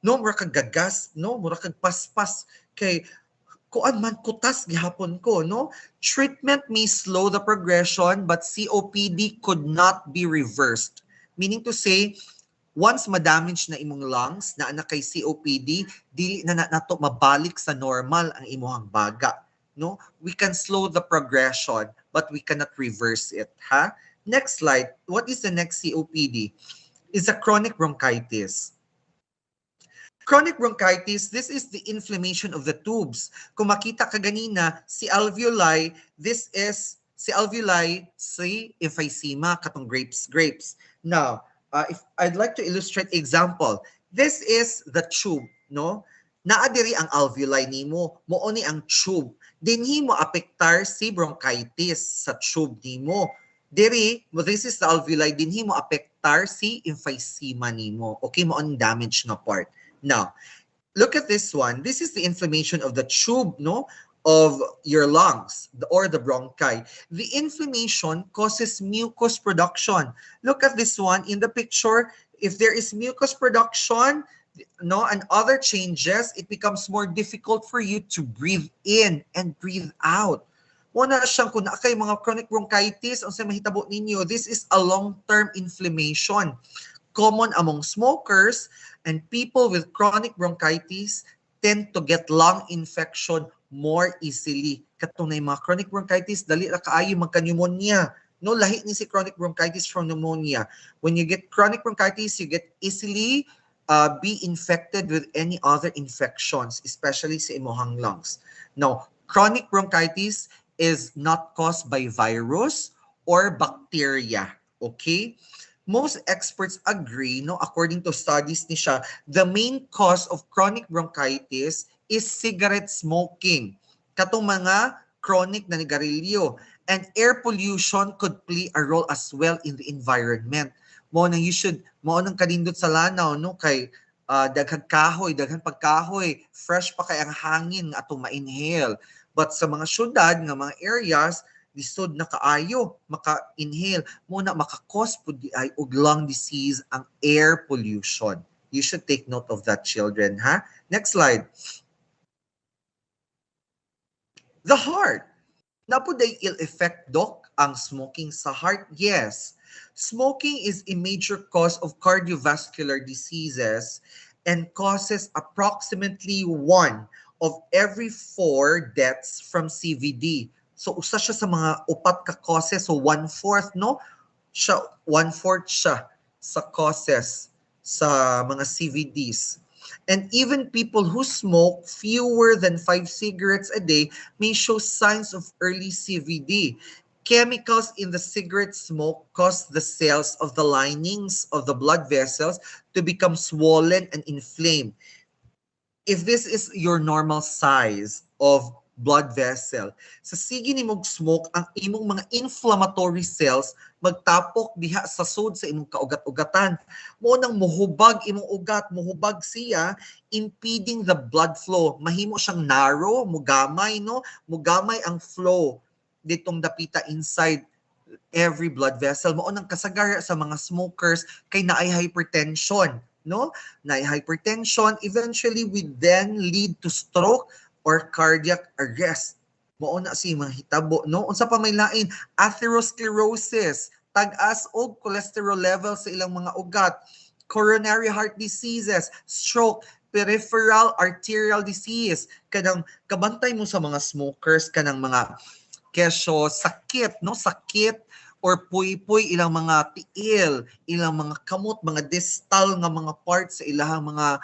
no, mura kag gagas, no? Mura kag paspas. Kay, kuan man kutas gihapon ko, no? Treatment may slow the progression, but COPD could not be reversed. Meaning to say, once ma-damage na imong lungs, na anak kay COPD, dili na nato mabalik sa normal ang imong baga. No, we can slow the progression, but we cannot reverse it. Ha? Next slide. What is the next COPD? Is a chronic bronchitis. Chronic bronchitis, this is the inflammation of the tubes. Kung makita ka ganina, si alveoli, this is si alveoli, si emphysema, katong grapes. Now, if I'd like to illustrate example, this is the tube, no? Naa diri ang alveoli nimo, mao ni ang tube. Dinhi mo apektar si bronchitis sa tube nimo. Diri, this is the alveoli, dinhi mo apektar si emphysema nimo. Okay, mo ang damage na part. Now, look at this one. This is the inflammation of the tube, no, of your lungs or the bronchi. The inflammation causes mucus production. Look at this one in the picture. If there is mucus production, no, and other changes, it becomes more difficult for you to breathe in and breathe out. Muna siyang kung kay mga chronic bronchitis, ang sa mahitabo ninyo, this is a long-term inflammation. Common among smokers and people with chronic bronchitis tend to get lung infection more easily. Katong na mga chronic bronchitis, dali ra kaayo magka-pneumonia. No, lahi ni si chronic bronchitis from pneumonia. When you get chronic bronchitis, you get easily be infected with any other infections, especially sa imuhang lungs. Now, chronic bronchitis is not caused by virus or bacteria, okay? Most experts agree, no, according to studies ni siya, the main cause of chronic bronchitis is cigarette smoking. Katong mga chronic na nigarilyo. And air pollution could play a role as well in the environment. Mo nang kanindot sa lanaw, no, kay daghang kahoy, daghang pagkahoy, fresh pa kay ang hangin nga atong ma-inhale. But sa mga syudad nga mga areas, lisod na kaayo maka-inhale, mo na maka-cause pud di ay og lung disease ang air pollution. You should take note of that, children, ha? Next slide. The heart. Napuday ill effect, Doc, ang smoking sa heart? Yes. Smoking is a major cause of cardiovascular diseases and causes approximately 1 of every 4 deaths from CVD. So, usa siya sa mga upat ka causes. So, 1/4, no? 1/4 siya sa causes sa mga CVDs. And even people who smoke fewer than 5 cigarettes a day may show signs of early CVD. Chemicals in the cigarette smoke cause the cells of the linings of the blood vessels to become swollen and inflamed. If this is your normal size of blood vessel. Sa sige nimong smoke, ang imong mga inflammatory cells magtapok diha sa sud sa imong kaugat-ugatan. Mo nang muhubag imong ugat, muhubag siya, impeding the blood flow. Mahimo siyang narrow, mugamay, no? Mugamay ang flow ditong dapita inside every blood vessel. Mao nang kasagara sa mga smokers kay naay hypertension, no? Naay hypertension eventually would then lead to stroke or cardiac arrest. Mao na si mga hitabo, no? Unsa pa may lain? Atherosclerosis, tag-as og cholesterol level sa ilang mga ugat, coronary heart diseases, stroke, peripheral arterial disease. Kanang kabantay mo sa mga smokers kanang mga kesyo sakit, no? Sakit or puy-puy ilang mga tiil, ilang mga kamot, mga distal nga mga parts sa ilang mga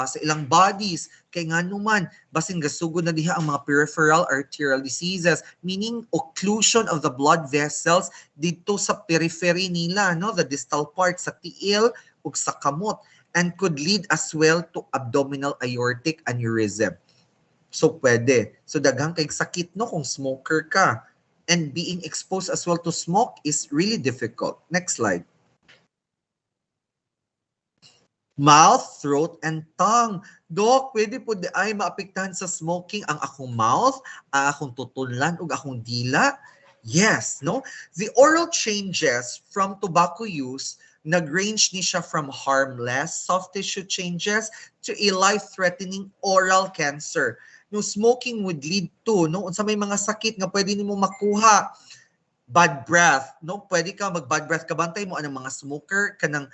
sa ilang bodies. Kay nga naman, basing gasugod na diha ang mga peripheral arterial diseases, meaning occlusion of the blood vessels dito sa periphery nila, no? The distal part sa tiil ug sa kamot, and could lead as well to abdominal aortic aneurysm. So pwede. So daghang kay sakit, no, kung smoker ka. And being exposed as well to smoke is really difficult. Next slide. Mouth, throat, and tongue. Dok, pwede po di ay maapektahan sa smoking ang akong mouth, ang akong tutulan, ug akong dila? Yes, no? The oral changes from tobacco use, nag-range ni siya from harmless soft tissue changes to a life-threatening oral cancer. No, smoking would lead to, no, unsa may mga sakit nga pwede nimo makuha. Bad breath, no? Pwede ka mag-bad breath, kabantay mo anang mga smoker, kanang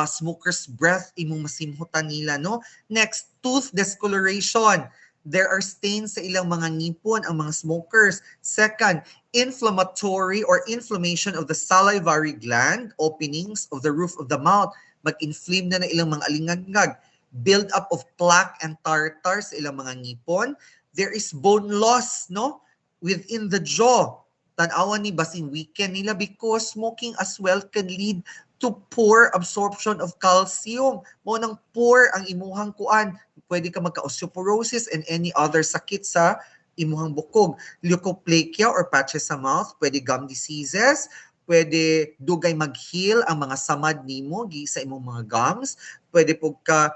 smoker's breath, imong masimhutan nila, no? Next, tooth discoloration. There are stains sa ilang mga ngipon ang mga smokers. Second, inflammatory or inflammation of the salivary gland, openings of the roof of the mouth. Mag-inflame na ilang mga alingagngag. Build up of plaque and tartar sa ilang mga ngipon. There is bone loss, no? Within the jaw. Tanawan ni basing weaken nila because smoking as well can lead to poor absorption of calcium. Mo nang poor ang imuhang kuan. Pwede ka magka-osteoporosis and any other sakit sa imuhang bukog. Leukoplakia or patches sa mouth, pwede gum diseases, pwede dugay mag-heal ang mga samad nimo gi sa imong mga gums, pwede pug ka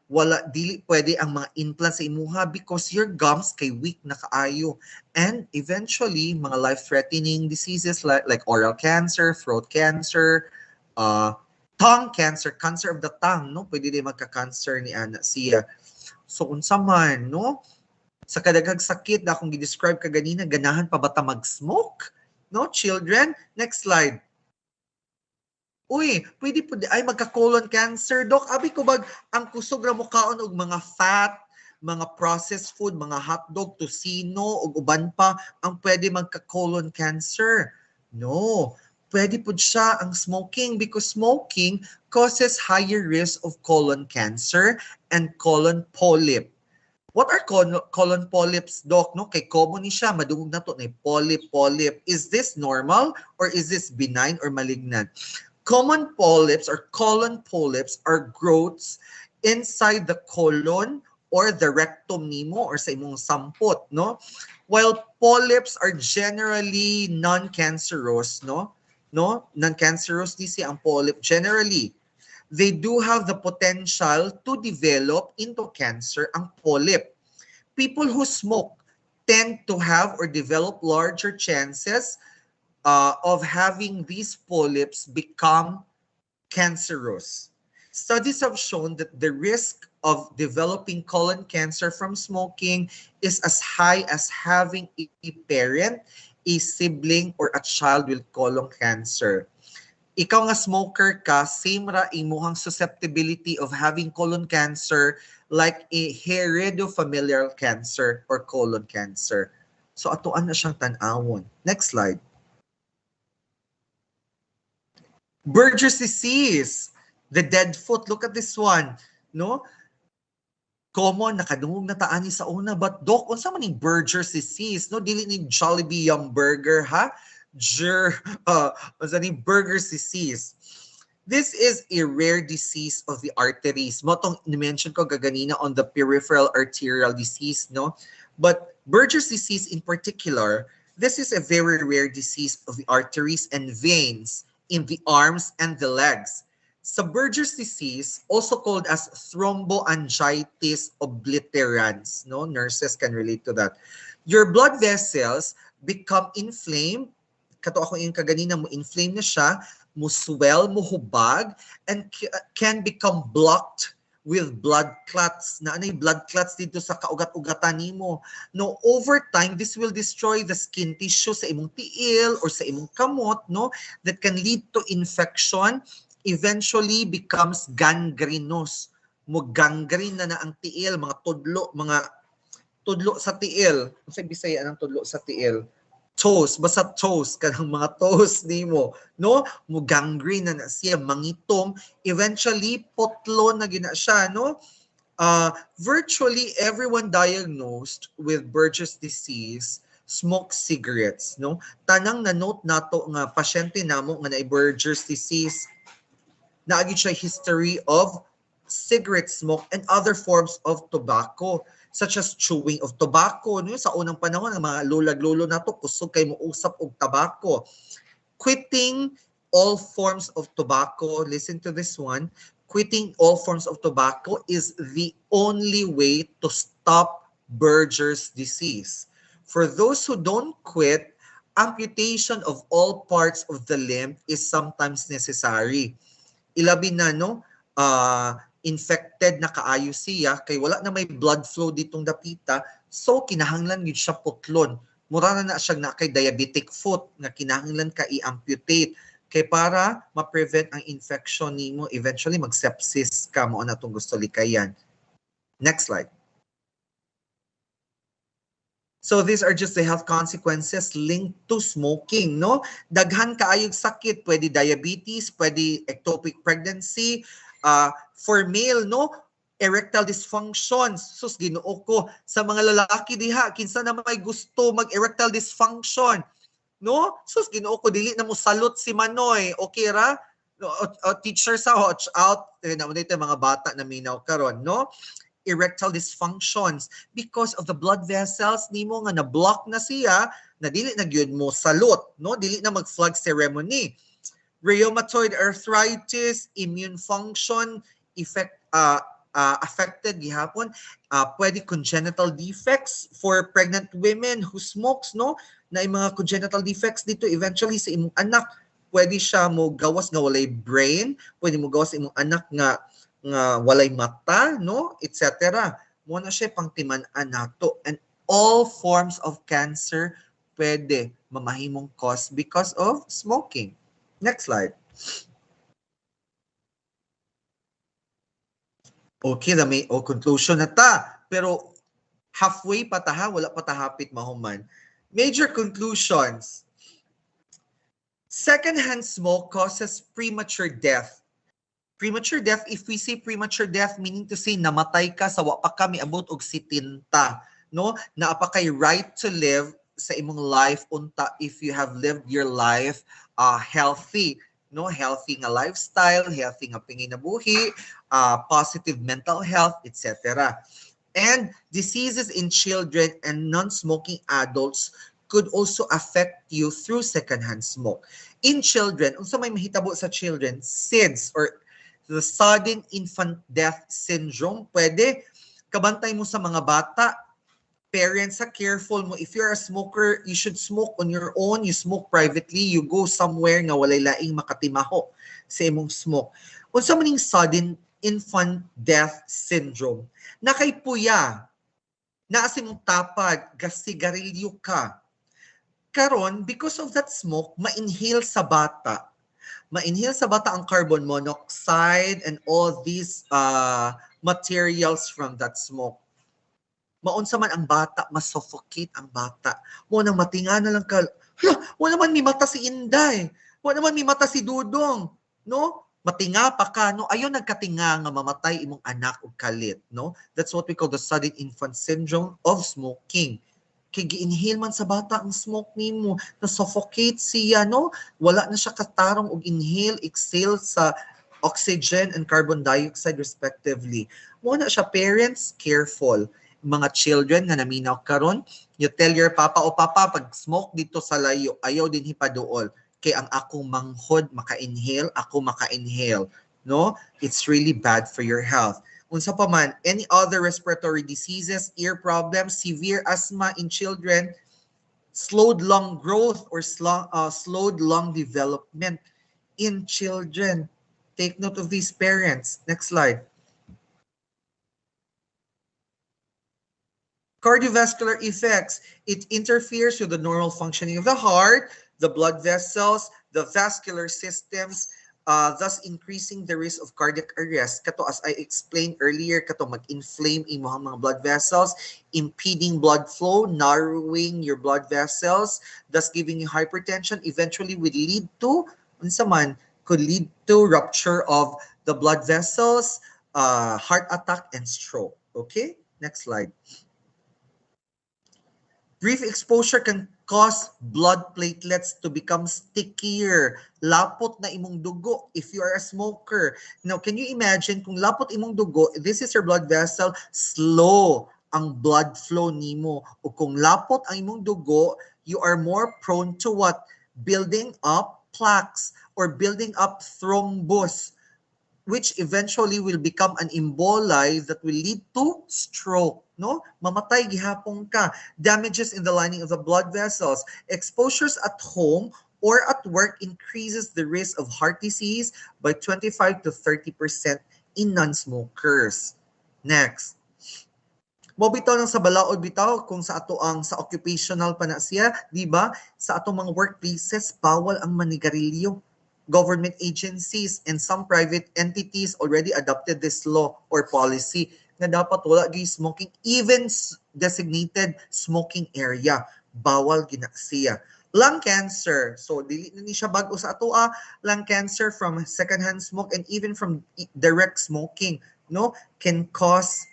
wala dili pwede ang mga implants sa imuha because your gums kay weak na kaayo, and eventually mga life-threatening diseases like oral cancer, throat cancer, tongue cancer, cancer of the tongue, no? Pwede din magka-cancer ni ana siya. So unsa man, no? Sa kadaghang sakit na akong gi-describe kaganina, ganahan pa bata mag-smoke, no, children? Next slide. Uy, pwede po ay magka-colon cancer, Dok. Abi ko bag ang kusog ra mo kaon og mga fat, mga processed food, mga hotdog, tocino ug uban pa ang pwede magka-colon cancer. No, pwede po siya ang smoking because smoking causes higher risk of colon cancer and colon polyp. What are colon polyps, Doc? No, kay common ni siya, madungog na to na polyp. Is this normal or is this benign or malignant? Common polyps or colon polyps are growths inside the colon or the rectum nimo or sa imong sampot, no? While polyps are generally non-cancerous, no? Non-cancerous di siya ang polyp generally. They do have the potential to develop into cancer ang polyp. People who smoke tend to have or develop larger chances of having these polyps become cancerous. Studies have shown that the risk of developing colon cancer from smoking is as high as having a parent, a sibling, or a child with colon cancer. Ikaw nga smoker ka, same ra imuhang susceptibility of having colon cancer like a heredofamilial cancer or colon cancer. So atuan na siyang tan-awon. Next slide. Berger's disease, the dead foot. Look at this one, no? Common, nakadungog na taani sa una, but Doc, unsa man ning Berger's disease, no? Dili ni Jollibee Yum Burger, ha? Unsa ning Berger's disease? This is a rare disease of the arteries. Mo tong ni-mention ko gaganina on the peripheral arterial disease, no? But Berger's disease in particular, this is a very rare disease of the arteries and veins in the arms and the legs. So Berger's disease, also called as thromboangiitis obliterans, no, nurses can relate to that. Your blood vessels become inflamed, kato ako yung kaganina mo, inflame na siya, mo swell, mo hubag, and can become blocked with blood clots. Na ano yung blood clots dito sa kaugat-ugatan nimo. No, over time, this will destroy the skin tissue sa imong tiil or sa imong kamot, no, that can lead to infection, eventually becomes gangrenous. Mo gangrene na ang tiil, mga tudlo sa tiil. Ano sa Bisaya ang tudlo sa tiil? Toes, basta toes, kanang mga toes nimo, no? Mo gangrene na siya, mangitom, eventually potlo na gina siya, no? Virtually everyone diagnosed with Berger's disease smokes cigarettes, no? Tanang na note nato nga pasyente namo nga na Berger's disease, naagi siya history of cigarette smoke and other forms of tobacco, such as chewing of tobacco. No? Sa unang panahon, ang mga lulag-lulo na to, kusog kay mo usap og tabako. Quitting all forms of tobacco, listen to this one, quitting all forms of tobacco is the only way to stop Berger's disease. For those who don't quit, amputation of all parts of the limb is sometimes necessary. Ilabi na, no? Infected na kaayo siya, kay wala na may blood flow ditong dapita, so kinahanglan yun siya putlon. Mura na siya na kay diabetic foot, nga kinahanglan ka i-amputate, kay para ma-prevent ang infection nimo, eventually mag-sepsis ka, mo na itong gusto likayan. Next slide. So these are just the health consequences linked to smoking, no? Daghan kaayog sakit, pwede diabetes, pwede ectopic pregnancy, for male, no, erectile dysfunction. Sus, Ginoo ko, sa mga lalaki diha, kinsa na may gusto mag-erectile dysfunction, no? Sus, Ginoo ko, dili na mo salot si Manoy, okay ra? Teacher sa watch out, dito mga bata na minaw karon, no? Erectile dysfunctions because of the blood vessels nimo nga na-block na siya, na dili na gyud mo salot, no? Dili na mag-flag ceremony. Rheumatoid arthritis, immune function affected gihapon, pwede congenital defects for pregnant women who smokes, no? Na yung mga congenital defects dito eventually sa imong anak, pwede siya mo gawas nga walay brain, pwede mo gawas sa imong anak nga walay mata, no, etc. Mo na siya pangtiman-an nato, and all forms of cancer pwede mamahimong cause because of smoking. Next slide. Okay, na may conclusion na ta, pero halfway pa ta, wala pa ta hapit mahuman. Major conclusions. Secondhand smoke causes premature death. Premature death, if we say premature death, meaning to say namatay ka sa wa pa kami abot og 70, no? Na pa kay right to live sa imong life unta if you have lived your life healthy, no? Healthy nga lifestyle, healthy nga panginabuhi, positive mental health, etc. And diseases in children and non-smoking adults could also affect you through secondhand smoke. In children, unsa may mahitabo sa children, SIDS or the sudden infant death syndrome, pwede kabantay mo sa mga bata, parents, careful mo. If you're a smoker, you should smoke on your own, you smoke privately, you go somewhere nga walay laing makatimaho sa imong smoke. Unsa maning sudden infant death syndrome, nakay puya, naasi mong tapad, gasigarilyo ka. Karon, because of that smoke, ma-inhale sa bata ang carbon monoxide and all these materials from that smoke. Maunsa man ang bata, masuffocate ang bata. Mo nang matinga na lang ka, wala naman may mata si Inday, wala naman may mata si Dudong, no? Matinga pa ka, no? Ayon nagkatinga nga mamatay imong anak og kalit, no? That's what we call the sudden infant syndrome of smoking. Kay gi-inhale man sa bata ang smoke nimo, na-suffocate siya, no? Wala na siya katarong og inhale, exhale sa oxygen and carbon dioxide respectively. Mo na siya, parents, careful. Mga children nga naminaw karon, you tell your papa o papa pag smoke dito sa layo, ayaw din hipaduol kay ang akong manghod maka-inhale, ako maka-inhale, no? It's really bad for your health. Unsa pa man, any other respiratory diseases, ear problems, severe asthma in children, slowed lung growth or slowed lung development in children. Take note of these parents. Next slide. Cardiovascular effects. It interferes with the normal functioning of the heart, the blood vessels, the vascular systems, thus increasing the risk of cardiac arrest. Kato, as I explained earlier, kato mag-inflame imong mga blood vessels, impeding blood flow, narrowing your blood vessels, thus giving you hypertension, eventually will lead to, unsa man, could lead to rupture of the blood vessels, heart attack, and stroke. Okay, next slide. Brief exposure can cause blood platelets to become stickier. Lapot na imong dugo if you are a smoker. Now, can you imagine kung lapot imong dugo, this is your blood vessel, slow ang blood flow nimo. O kung lapot ang imong dugo, you are more prone to what? Building up plaques or building up thrombus, which eventually will become an emboli that will lead to stroke, no? Mamatay gihapon ka. Damages in the lining of the blood vessels. Exposures at home or at work increases the risk of heart disease by 25 to 30% in non-smokers. Next. Mo bitaw nang sa balaod bitaw kung sa ato ang sa occupational pa na siya, di ba? Sa atong mga workplaces bawal ang manigarilyo. Government agencies and some private entities already adopted this law or policy na dapat wala gyud smoking, even designated smoking area bawal gina siya. Lung cancer, so dili na ni siya bag-o sa ato lung cancer from secondhand smoke and even from direct smoking, no, can cause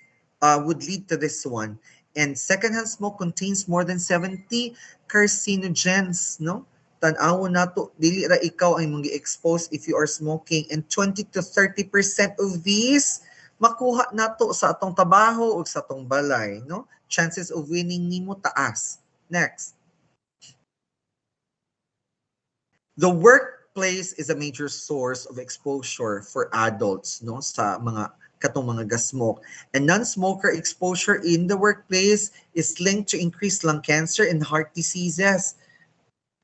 would lead to this one. And secondhand smoke contains more than 70 carcinogens, no? Tan-awo nato dili ra ikaw ay mong gi-expose if you are smoking, and 20 to 30% of these makuha nato sa atong trabaho o sa atong balay, no? Chances of winning nimo taas. Next. The workplace is a major source of exposure for adults, no, sa mga katong mga gasmoke. And non-smoker exposure in the workplace is linked to increased lung cancer and heart diseases.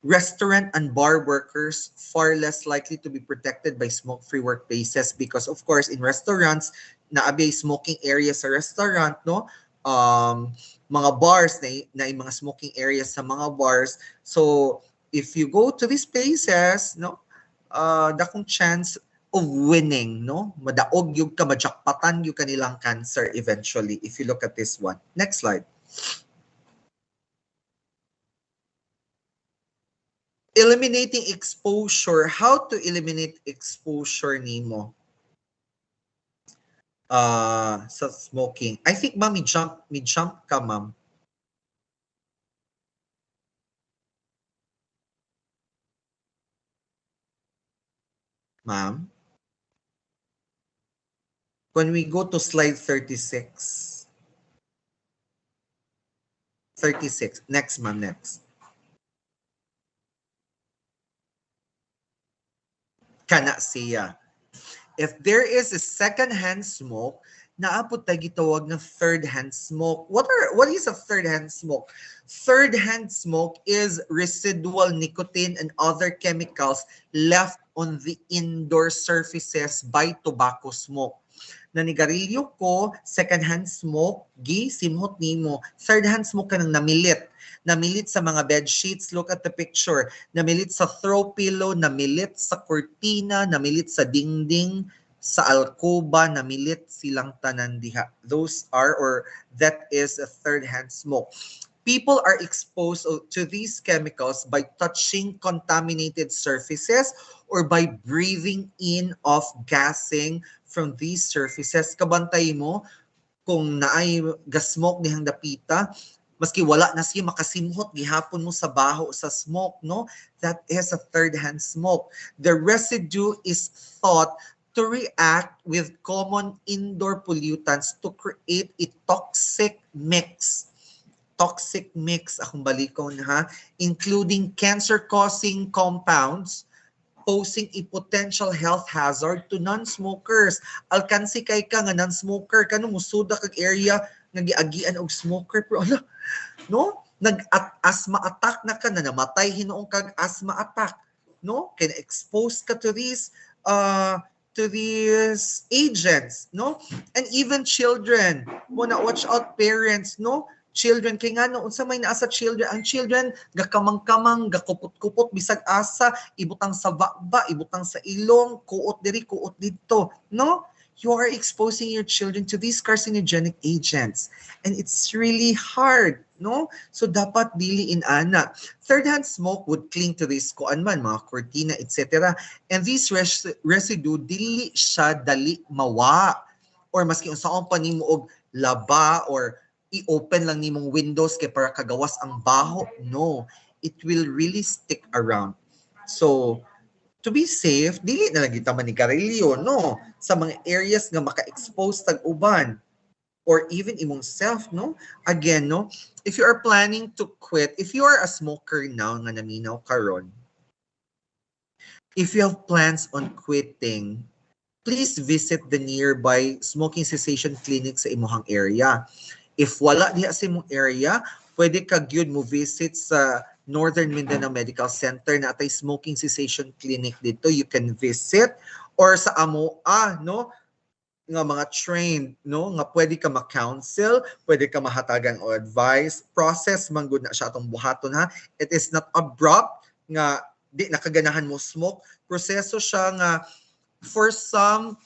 Restaurant and bar workers far less likely to be protected by smoke-free workplaces because, of course, in restaurants, naabi smoking areas sa restaurant, no? Mga bars na mga smoking areas sa mga bars. So, if you go to these places, no, dakong chance of winning, no? Madaog yung ka, majakpatan yung kanilang cancer eventually if you look at this one. Next slide. Eliminating exposure. How to eliminate exposure nimo sa smoking? I think ma'am, may jump ka ma'am. Ma'am, when we go to slide 36. 36. Next ma'am, next. Kana siya. If there is a second-hand smoke, naapot tayo gitawag ng third-hand smoke. What is a third-hand smoke? Third-hand smoke is residual nicotine and other chemicals left on the indoor surfaces by tobacco smoke. Nanigarilyo ko, second-hand smoke, simhot nimo. Third-hand smoke ka nang namilit. Namilit sa mga bed sheets, look at the picture. Namilit sa throw pillow, namilit sa kurtina, namilit sa dingding, sa alcoba, namilit silang tanan diha. Those are, or that is a third-hand smoke. People are exposed to these chemicals by touching contaminated surfaces or by breathing in of gassing from these surfaces. Kabantay mo, kung naay gasmoke nihang dapita, maski wala na siya makasimhot, gihapon mo sa baho sa smoke, no? That is a third-hand smoke. The residue is thought to react with common indoor pollutants to create a toxic mix. Toxic mix, akong balikon ha, including cancer-causing compounds, posing a potential health hazard to non-smokers. Alkansi kay ka nga non-smoker, kano musuda kag area nga giagian og smoker, pero ala, no? Nag-asthma attack na ka na, namatay hinuong kag asthma attack, no? Kaya expose ka to these agents, no? And even children, mo na watch out parents, no? Children kay nga no unsa may naa sa children, ang children gakamang-kamang gakupot-kupot bisag asa, ibutang sa baba, ibutang sa ilong, kuot diri kuot dito, no? You are exposing your children to these carcinogenic agents, and it's really hard, no? So dapat dili in ana. Third-hand smoke would cling to this kuan man, mga cortina, etc. And this residue dili siya dali mawa, or maski unsaon pa nimo og laba or i-open lang nimong windows kay para kagawas ang baho. No, it will really stick around. So, to be safe, dili na lang kita manigarilyo, no? Sa mga areas nga maka-expose tag uban or even imong self, no? Again, no? If you are planning to quit, if you are a smoker now nga naminaw karon, if you have plans on quitting, please visit the nearby smoking cessation clinic sa imong area. If wala diha sa imong area, pwede ka gyud mo visit sa Northern Mindanao Medical Center na atay smoking cessation clinic dito. You can visit, or sa AMOA, no, nga mga trained, no, nga pwede ka ma-counsel, pwede ka mahatagan o advice. Process man gud na siya atong buhaton ha. It is not abrupt nga di nakaganahan mo smoke. Proseso siya nga for some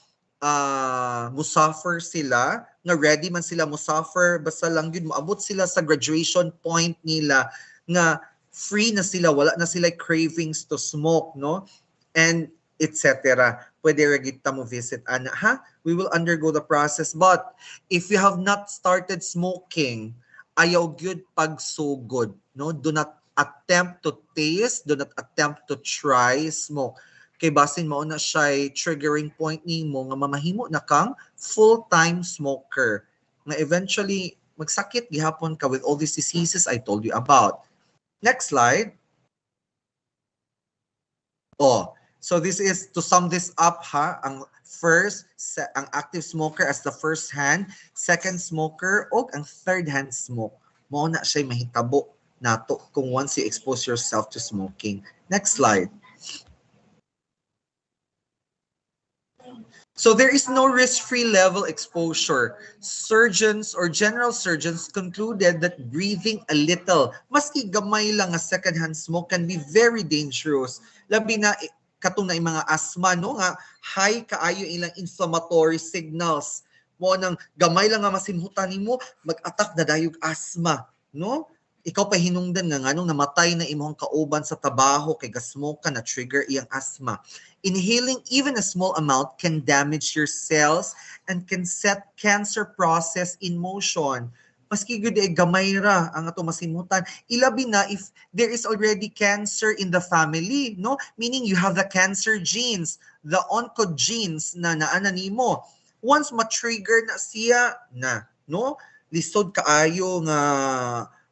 musafir sila, nga ready man sila musafir, basta lang yun, maabot sila sa graduation point nila, nga free na sila, wala na sila cravings to smoke, no? And etc. Pwede regita mo visit, ana, ha? We will undergo the process. But if you have not started smoking, ayaw gyud pagsugod, no? Do not attempt to taste, do not attempt to try smoke. Kay basin mao na siya triggering point nimo nga mamahimo na kang full-time smoker. Nga eventually magsakit gihapon ka with all these diseases I told you about. Next slide. Oh, so this is to sum this up ha, ang first ang active smoker as the first hand, second smoker o ang third hand smoke. Mao na siya mahitabo nato kung once you expose yourself to smoking. Next slide. So there is no risk-free level exposure. Surgeons or general surgeons concluded that breathing a little, maski gamay lang nga secondhand smoke, can be very dangerous. Labi na katong na mga asthma, no, nga high kaayo ilang inflammatory signals. Mo nang gamay lang nga masimhutan nimo, mag-attack na dayog asthma, no? Ikaw pa hinungdan nga nganong namatay na imong kauban sa trabaho kay gasmoke ka na trigger iyang asthma. Inhaling even a small amount can damage your cells and can set cancer process in motion. Maski gud gamay ra ang ato masimutan. Ilabi na if there is already cancer in the family, no? Meaning you have the cancer genes, the oncogenes na naana nimo. Once ma-trigger na siya na, no? Lisod kaayo nga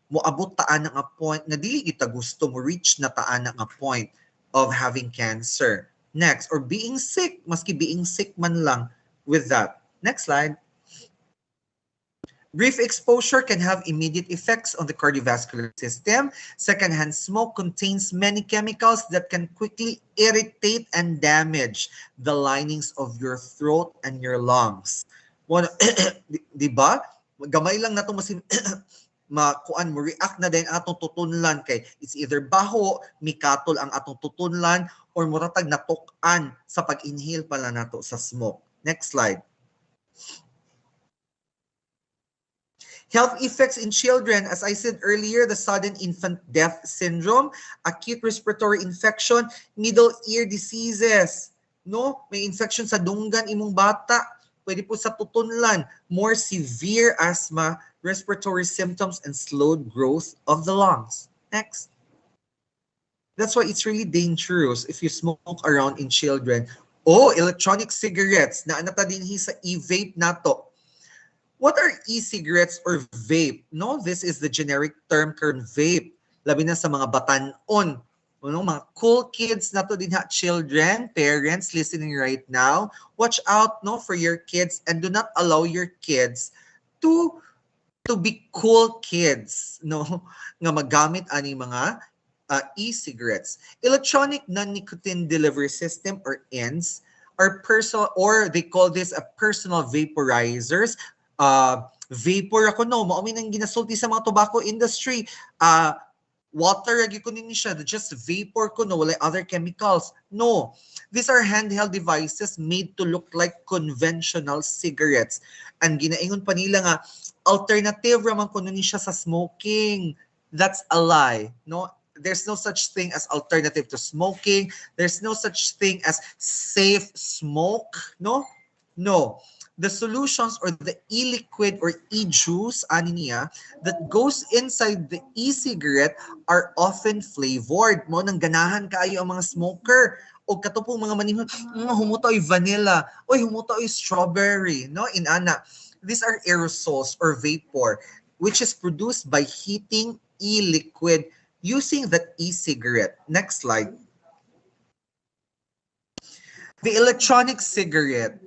moabot taan nga point na dili kita gusto mo reach na taan nga point of having cancer. Next, or being sick, maski being sick man lang with that. Next slide. Brief exposure can have immediate effects on the cardiovascular system. Secondhand smoke contains many chemicals that can quickly irritate and damage the linings of your throat and your lungs. Well, di ba? Gamay lang nato masin makuan mo react na din atong tutunlan kay it's either baho, mikatol ang atong tutunlan or muratag natuk-an sa pag-inhale pala nato sa smoke. Next slide. Health effects in children, as I said earlier, the sudden infant death syndrome, acute respiratory infection, middle ear diseases, no? May infection sa dunggan imong bata, pwede po sa tutunlan, more severe asthma, respiratory symptoms, and slowed growth of the lungs. Next. That's why it's really dangerous if you smoke around in children. Oh, electronic cigarettes. Naanata din sa e-vape nato. What are e-cigarettes or vape? No, this is the generic term current vape. Labi na sa mga batanon. Mga cool kids na to din ha, children, parents listening right now. Watch out no for your kids and do not allow your kids to be cool kids no nga magamit ani mga e-cigarettes. Electronic non-nicotine delivery system or ENDS are personal, or they call this a personal vaporizers. Vapor ako no, mao nang ginasulti sa mga tobacco industry. Water lagi ko nini siya, just vapor ko no, wala other chemicals. No, these are handheld devices made to look like conventional cigarettes. And ginaingon pa nila nga, alternative raman ko nini siya sa smoking. That's a lie. No, there's no such thing as alternative to smoking. There's no such thing as safe smoke. No, no. The solutions or the e-liquid or e-juice ani niya that goes inside the e-cigarette are often flavored. Mo nang ganahan kaayo ang mga smoker o katupong mga manimon, humuto ay vanilla, oy humuto ay strawberry, no? Inana. These are aerosols or vapor which is produced by heating e-liquid using that e-cigarette. Next slide. The electronic cigarette.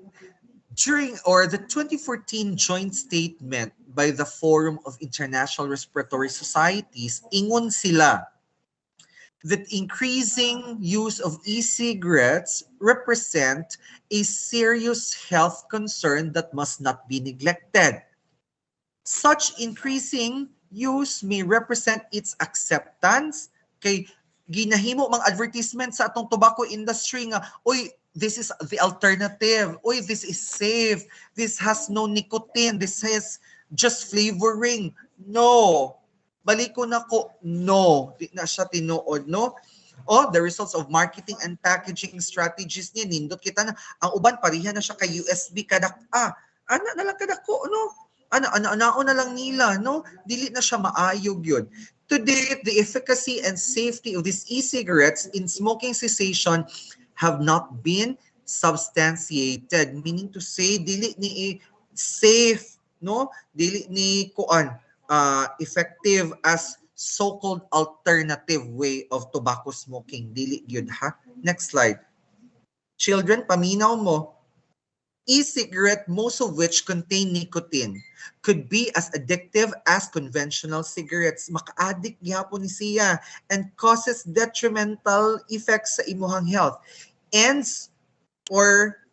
During the 2014 joint statement by the Forum of International Respiratory Societies, ingon sila that increasing use of e-cigarettes represent a serious health concern that must not be neglected. Such increasing use may represent its acceptance kay ginahimo mang advertisement sa atong tobacco industry nga, oy, this is the alternative. Oy, this is safe. This has no nicotine. This has just flavoring. No. Baliko na ko. No. Di na siya tinuod, no? The results of marketing and packaging strategies niya, nindot kita na, ang uban, parihan na siya kay USB kadak. Ana na lang kadak ko, no? Ana na lang nila, no? Dili na siya maayog yun. Today, the efficacy and safety of these e-cigarettes in smoking cessation have not been substantiated, meaning to say dili ni safe, no, dili ni kuan effective as so-called alternative way of tobacco smoking, dili gyud ha. Next slide. Children, paminaw mo, e-cigarette, most of which contain nicotine, could be as addictive as conventional cigarettes. Maka-addict gyapon ni siya and causes detrimental effects sa imuhang health. Ends or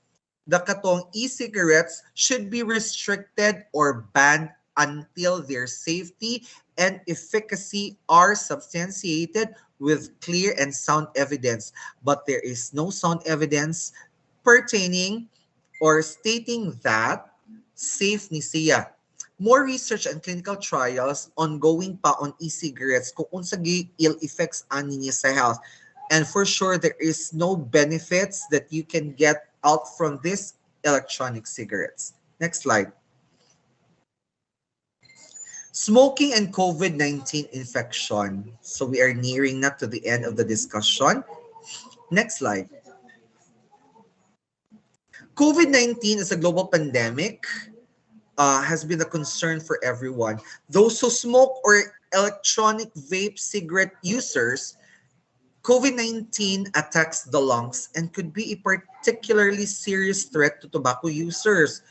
the katong e-cigarettes should be restricted or banned until their safety and efficacy are substantiated with clear and sound evidence. But there is no sound evidence pertaining or stating that safe ni siya. More research and clinical trials ongoing pa on e-cigarettes kung unsa gyud ill effects ani niya sa health. And for sure, there is no benefits that you can get out from these electronic cigarettes. Next slide. Smoking and COVID-19 infection. So we are nearing now to the end of the discussion. Next slide. COVID-19 is a global pandemic, has been a concern for everyone. Those who smoke or electronic vape cigarette users, COVID-19 attacks the lungs and could be a particularly serious threat to tobacco users.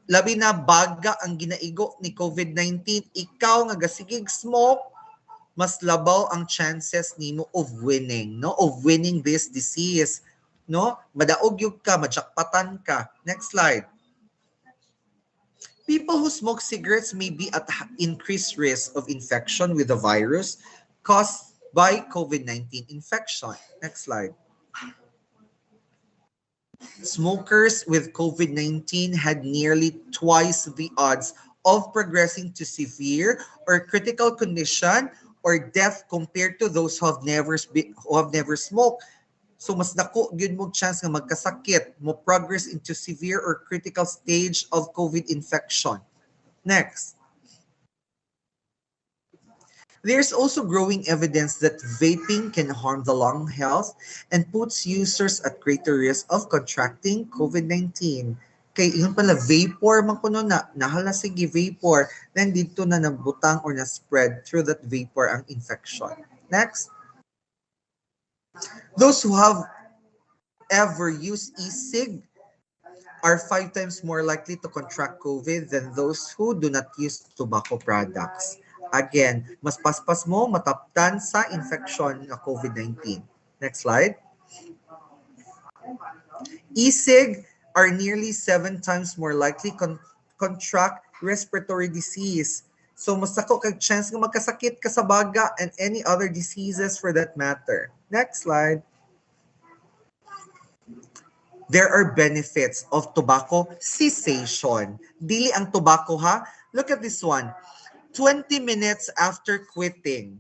Labi na baga ang ginaigo ni COVID-19, ikaw nga gasigig smoke, mas labaw ang chances nimo of winning, no? Of winning this disease, no? Madaog yug ka, majakpatan ka. Next slide. People who smoke cigarettes may be at increased risk of infection with the virus caused by COVID-19 infection. Next slide. Smokers with COVID-19 had nearly twice the odds of progressing to severe or critical condition or death compared to those who have never smoked. So mas dako gyud mo chance nga magkasakit, mo progress into severe or critical stage of COVID infection. Next. There's also growing evidence that vaping can harm the lung health and puts users at greater risk of contracting COVID-19. Kay yun pala, vapor man kuno na, nahala sige vapor, then dito na nagbutang or na-spread through that vapor ang infection. Next. Those who have ever used e-cig are 5 times more likely to contract COVID than those who do not use tobacco products. Again, mas paspas mo mataptan sa infection ng COVID-19. Next slide. E-cig are nearly 7 times more likely contract respiratory disease. So, mas ako kag chance nga magkasakit ka sa baga and any other diseases for that matter. Next slide. There are benefits of tobacco cessation. Dili ang tobacco ha. Look at this one. 20 minutes after quitting,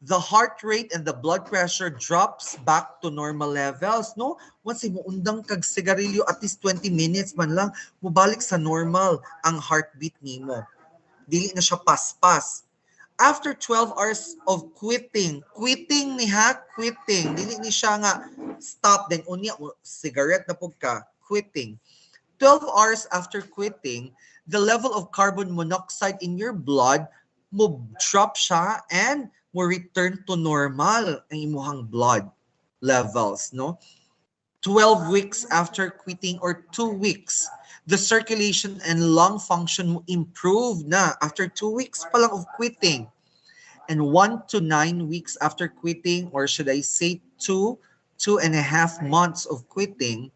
the heart rate and the blood pressure drops back to normal levels, no? Once mo undang kag sigarilyo, at least 20 minutes man lang, mubalik sa normal ang heartbeat nimo. Dili na siya paspas. After 12 hours of quitting ni ha, quitting, dili ni siya nga stop, then unya, cigarette na po ka, quitting. 12 hours after quitting, the level of carbon monoxide in your blood mo drop siya and mo return to normal ang imuhang blood levels, no? 12 weeks after quitting or 2 weeks, the circulation and lung function mo improve na after 2 weeks pa lang of quitting. And 1 to 9 weeks after quitting, or should I say 2.5 months of quitting,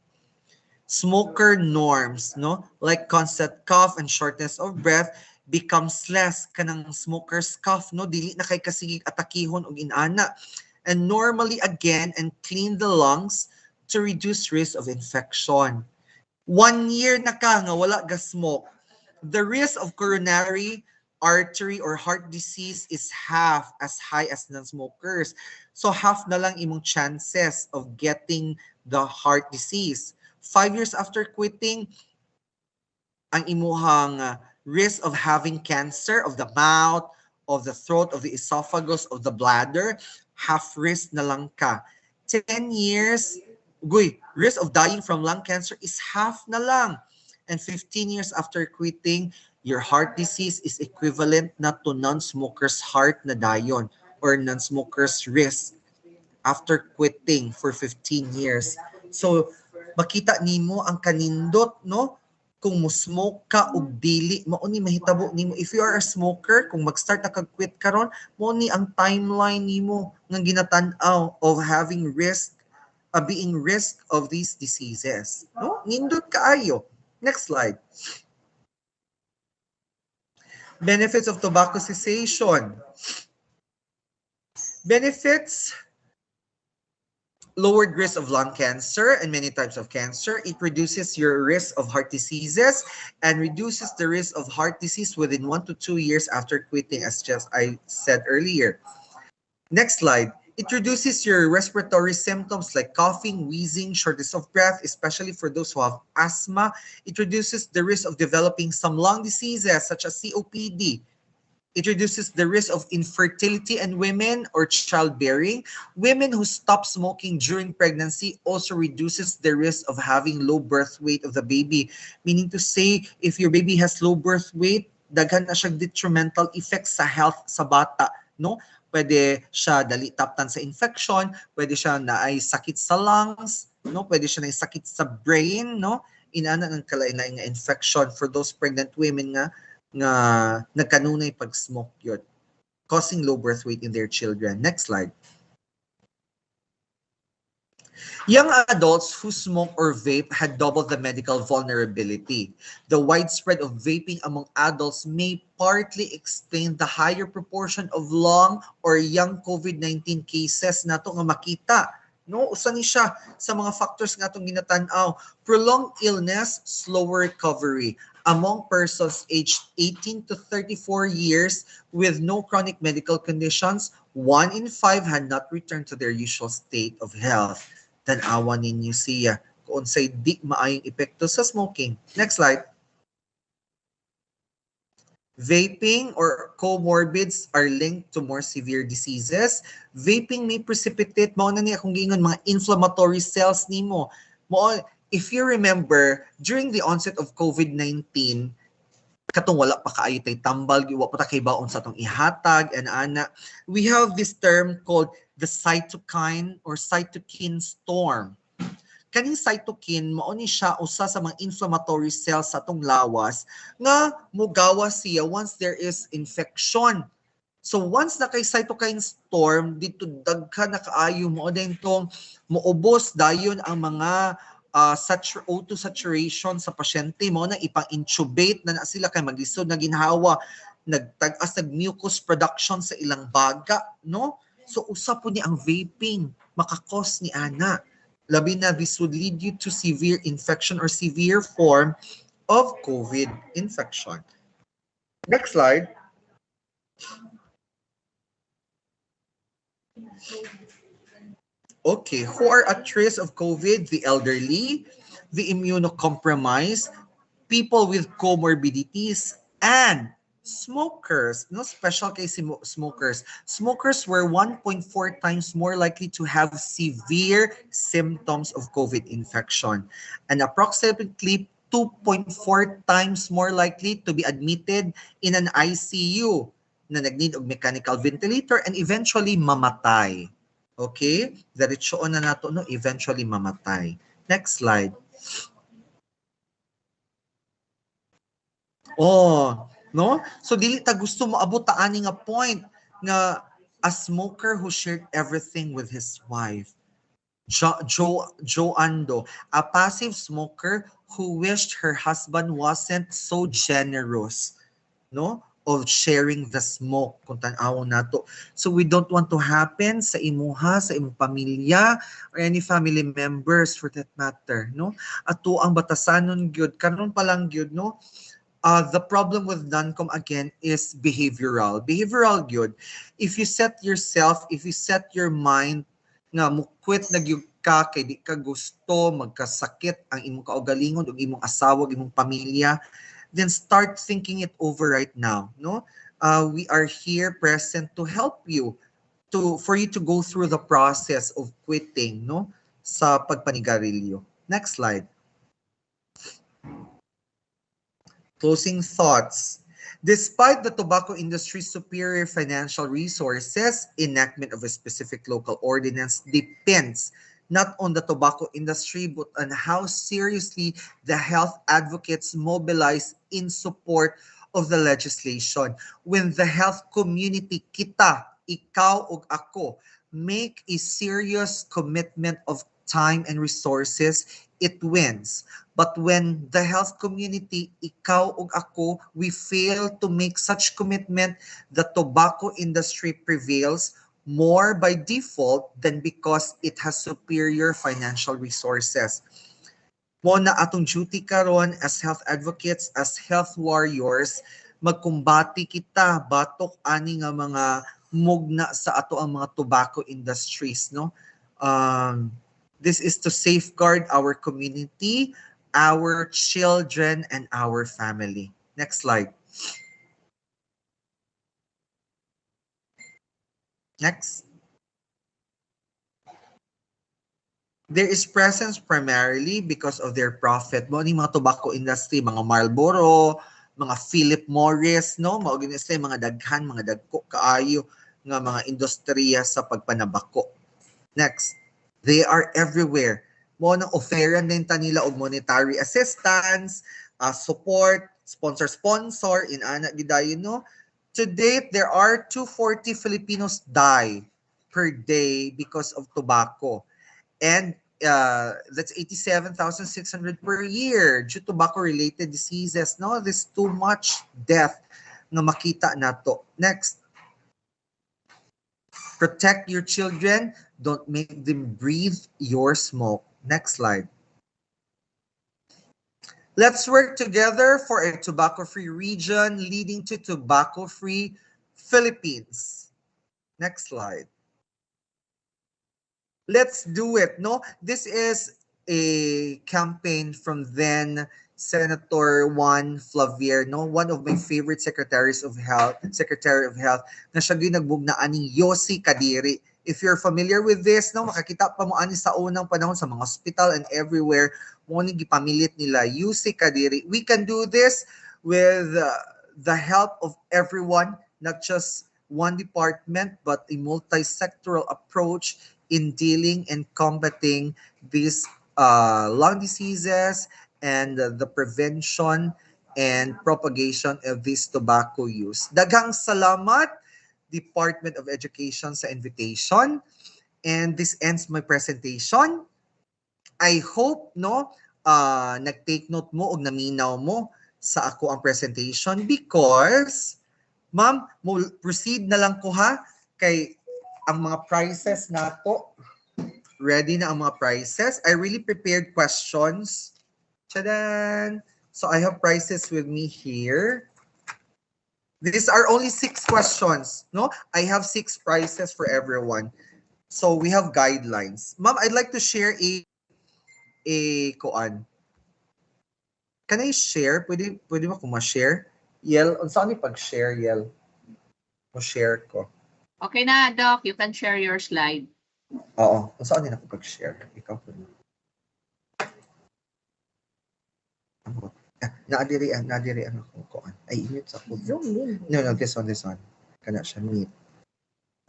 smoker norms, no, like constant cough and shortness of breath becomes less. Kanang smoker's cough, no, dili na kay kasigig atakihon og inana, and normally again and clean the lungs to reduce risk of infection. 1 year na ka nga wala ga smoke, the risk of coronary artery or heart disease is half as high as non-smokers. So half na lang imong chances of getting the heart disease. 5 years after quitting, ang imuhang risk of having cancer of the mouth, of the throat, of the esophagus, of the bladder, half risk na lang ka. 10 years, risk of dying from lung cancer is half na lang. And 15 years after quitting, your heart disease is equivalent na to non-smoker's heart na dayon or non-smoker's risk after quitting for 15 years. So, makita nimo ang kanindot, no? Kung mo smoke ka o dili, mao ni mahitabo nimo. If you are a smoker, kung mag-start na kag-quit karon, mao ni ang timeline nimo nga ginatan-aw of having risk, being risk of these diseases. No? Nindot kaayo. Next slide. Benefits of tobacco cessation. Benefits: lowered risk of lung cancer and many types of cancer. It reduces your risk of heart diseases and reduces the risk of heart disease within 1 to 2 years after quitting, as just I said earlier. Next slide. It reduces your respiratory symptoms like coughing, wheezing, shortness of breath, especially for those who have asthma. It reduces the risk of developing some lung diseases such as COPD. It reduces the risk of infertility in women or childbearing. Women who stop smoking during pregnancy also reduces the risk of having low birth weight of the baby. Meaning to say, if your baby has low birth weight, daghan na siyang detrimental effects sa health sa bata, no? Pwede siya dali taptan sa infection, pwede siya na ay sakit sa lungs, no? Pwede siya na ay sakit sa brain, no? Inana ng kalain-lain nga infection for those pregnant women nga nagkanunay pag-smoke yun, causing low birth weight in their children. Next slide. Young adults who smoke or vape had double the medical vulnerability. The widespread of vaping among adults may partly explain the higher proportion of long or young COVID-19 cases nato nga makita. No, usa ni siya sa mga factors nga atong ginatan-aw. Prolonged illness, slower recovery. Among persons aged 18 to 34 years with no chronic medical conditions, 1 in 5 had not returned to their usual state of health. Tan-awa ninyo siya kung unsay di maayong epekto sa smoking. Next slide. Vaping or comorbids are linked to more severe diseases. Vaping may precipitate, mao na niya kung gingon, mga inflammatory cells nimo. Mo, if you remember, during the onset of COVID-19, katong wala pa kaayo tay tambal, wa pa ta kay baon sa atong ihatag and ana, we have this term called the cytokine or cytokine storm. Kaning cytokine mao ni siya usa sa mga inflammatory cells sa atong lawas nga mogawas siya once there is infection. So once na kay cytokine storm, dito daghan na kaayo mo din tong moubos dayon ang mga O2 saturation sa pasyente mo na ipang-intubate na sila kay maglisod na ginhawa, nagtag-as mucus production sa ilang baga, no? So usa po ni ang vaping makakos ni ana. Labi na, this would lead you to severe infection or severe form of COVID infection. Next slide. Okay, who are at risk of COVID? The elderly, the immunocompromised, people with comorbidities, and smokers. No special case smokers. Smokers were 1.4 times more likely to have severe symptoms of COVID infection, and approximately 2.4 times more likely to be admitted in an ICU na nag-need og mechanical ventilator and eventually mamatay. Okay? Diretsoon na nato, no? Eventually mamatay. Next slide. Oh, no? So dili ta gusto mo abot ta ani nga point nga a smoker who shared everything with his wife. Joe Ando, a passive smoker who wished her husband wasn't so generous, no? Of sharing the smoke kung tan-awon nato. So we don't want to happen sa imuha, sa imong pamilya or any family members for that matter, no? Ato ang batasanon gyud karon pa lang gyud, no? The problem with non-com again is behavioral. Behavioral gyud. If you set your mind nga mo quit na gyud ka kay di ka gusto magkasakit ang imong kaugalingon ug imong asawa ug imong pamilya, then start thinking it over right now, no? We are here present to help you, for you to go through the process of quitting, no? Sa pagpanigarilyo. Next slide. Closing thoughts. Despite the tobacco industry's superior financial resources, enactment of a specific local ordinance depends not on the tobacco industry, but on how seriously the health advocates mobilize in support of the legislation. When the health community, kita, ikaw ug ako, make a serious commitment of time and resources, it wins. But when the health community, ikaw ug ako, we fail to make such commitment, the tobacco industry prevails more by default than because it has superior financial resources. Mo na atong duty karon as health advocates, as health warriors, magkumbati kita batok ani nga mga mugna sa ato ang mga tobacco industries, no? This is to safeguard our community, our children, and our family. Next slide. Next. There is presence primarily because of their profit. Mo ni mga tobacco industry, mga Marlboro, mga Philip Morris, no? Mao gini sila mga daghan, mga dagko kaayo nga mga industriya sa pagpanabako. Next. They are everywhere. Mo nang offeran din ta nila og monetary assistance, support, sponsor in ana gidayon, no? To date, there are 240 Filipinos die per day because of tobacco. And that's 87,600 per year due to tobacco-related diseases. No, there's too much death na makita nato. Next. Protect your children. Don't make them breathe your smoke. Next slide. Let's work together for a tobacco-free region leading to tobacco-free Philippines. Next slide. Let's do it, no? This is a campaign from then Senator Juan Flavier, no, one of my favorite Secretary of Health, na siya ginagbugna aning Yossi Kadiri. If you're familiar with this, no, makakita pa mo ani sa unang panahon sa mga hospital and everywhere, mo ni gipamilit nila Yossi Kadiri. We can do this with the help of everyone, not just one department, but a multi-sectoral approach in dealing and combating these lung diseases and the prevention and propagation of this tobacco use. Daghang salamat, Department of Education, sa invitation. And this ends my presentation. I hope, no, nag-take note mo o naminaw mo sa ako ang presentation because, ma'am, proceed na lang ko ha, kay ang mga prizes nato. Ready na ang mga prizes. I really prepared questions. Tadaan! So I have prizes with me here. These are only 6 questions, no? I have 6 prizes for everyone. So we have guidelines. Ma'am, I'd like to share a koan. Can I share? Pwede mo kung ma-share? Yel, saan ni pag-share, Yel? Mo-share ko. Okay na, Doc. You can share your slide. Oo. Saan din ako pag-share? Ikaw po. Naadiri ako koan. Ay, init sa ko. No, this one. Kana siya meet.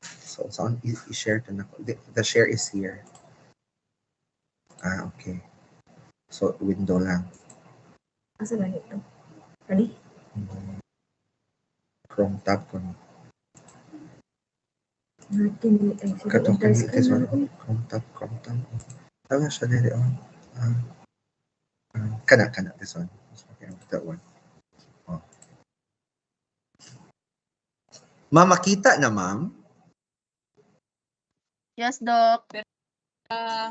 So, saan i-share to na ko? The share is here. Okay. So, window lang. Asa na ito? Ready? Chrome tab ko. Katong this one. Chrome tab. Tama siya dili on. Kana, this one. That one. Oh. Ma'am, makita na, ma'am? Yes, Doc.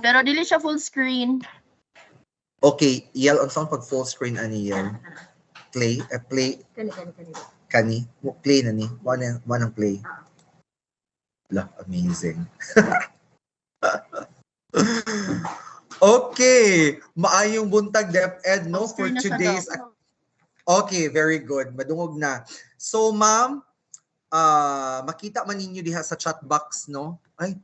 Pero dili siya full screen. Okay, Yel, on saan pag full screen ani Yel? Play. Kani. Play na ni. One ang play. Look, amazing. Okay, maayong buntag DepEd, no, for today's. Okay, very good. Madungog na. So, ma'am, makita man ninyo diha sa chat box, no? Ay,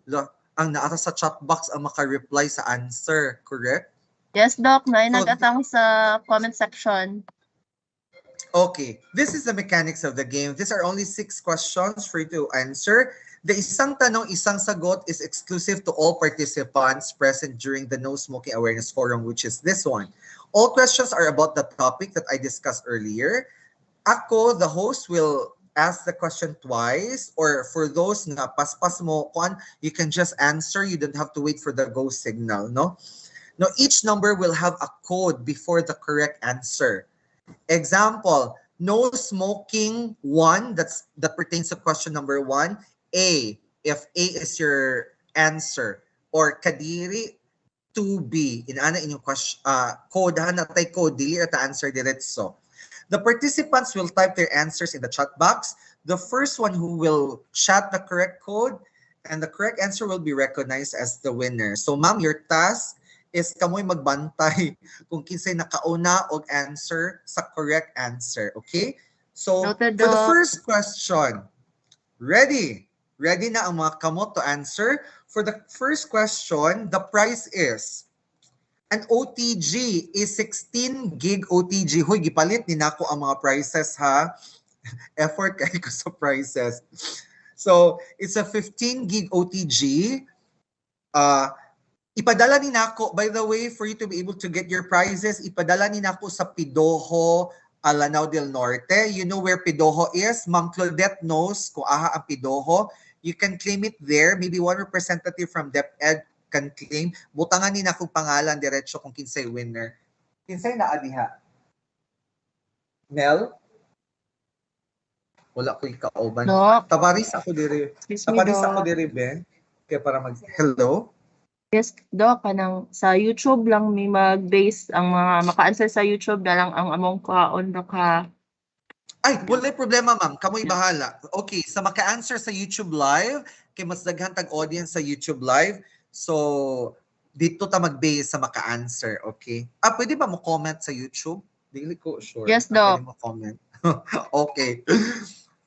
ang naata sa chat box ang maka-reply sa answer, correct? Yes, Doc. Nag-atang sa comment section. Okay, this is the mechanics of the game. These are only 6 questions for you to answer. The isang tanong, isang sagot is exclusive to all participants present during the No Smoking Awareness Forum, which is this one. All questions are about the topic that I discussed earlier. Ako, the host, will ask the question twice, or for those na paspas mo, you can just answer. You don't have to wait for the go signal, no? Now, each number will have a code before the correct answer. Example, no smoking 1, that pertains to question number 1. A, if A is your answer. Or kadiri 2B. Inaana inyong question, code, natay code, dili at answer diretso. The participants will type their answers in the chat box. The first one who will chat the correct code and the correct answer will be recognized as the winner. So, ma'am, your task is kamoy magbantay kung kinsay nakauna og answer sa correct answer. Okay? So, Noted, for the Doc. first question, ready? Ready na ang mga kamot to answer? For the first question, the price is an OTG is 16 gig OTG. Hoy, gipalit ni nako ang mga prices ha. Effort kay ko sa prices. So, it's a 15 gig OTG. Ipadala ni nako, by the way, for you to be able to get your prizes, ipadala ni nako sa Pidoho, Lanao del Norte. You know where Pidoho is? Ma'am Claudette knows kung aha ang Pidoho. You can claim it there. Maybe one representative from DepEd can claim. Butangan ni nako pangalan diretso kung kinsay winner. Kinsay na adiha? Mel? Wala ko ikauban. No. Tabaris ako diri. Tabaris ako diri, Ben. Kaya para hello? Yes, Doc, kanang sa YouTube lang may mag-base ang mga maka-answer sa YouTube na lang ang among kaon ka. Ay, wala problema, ma'am. Kamoy bahala. Okay, sa maka-answer sa YouTube Live, kay mas daghan tag audience sa YouTube Live. So, dito ta mag-base sa maka-answer, okay? Pwede ba mo comment sa YouTube? Dili ko sure. Yes, Pwede Doc. mo comment. Okay.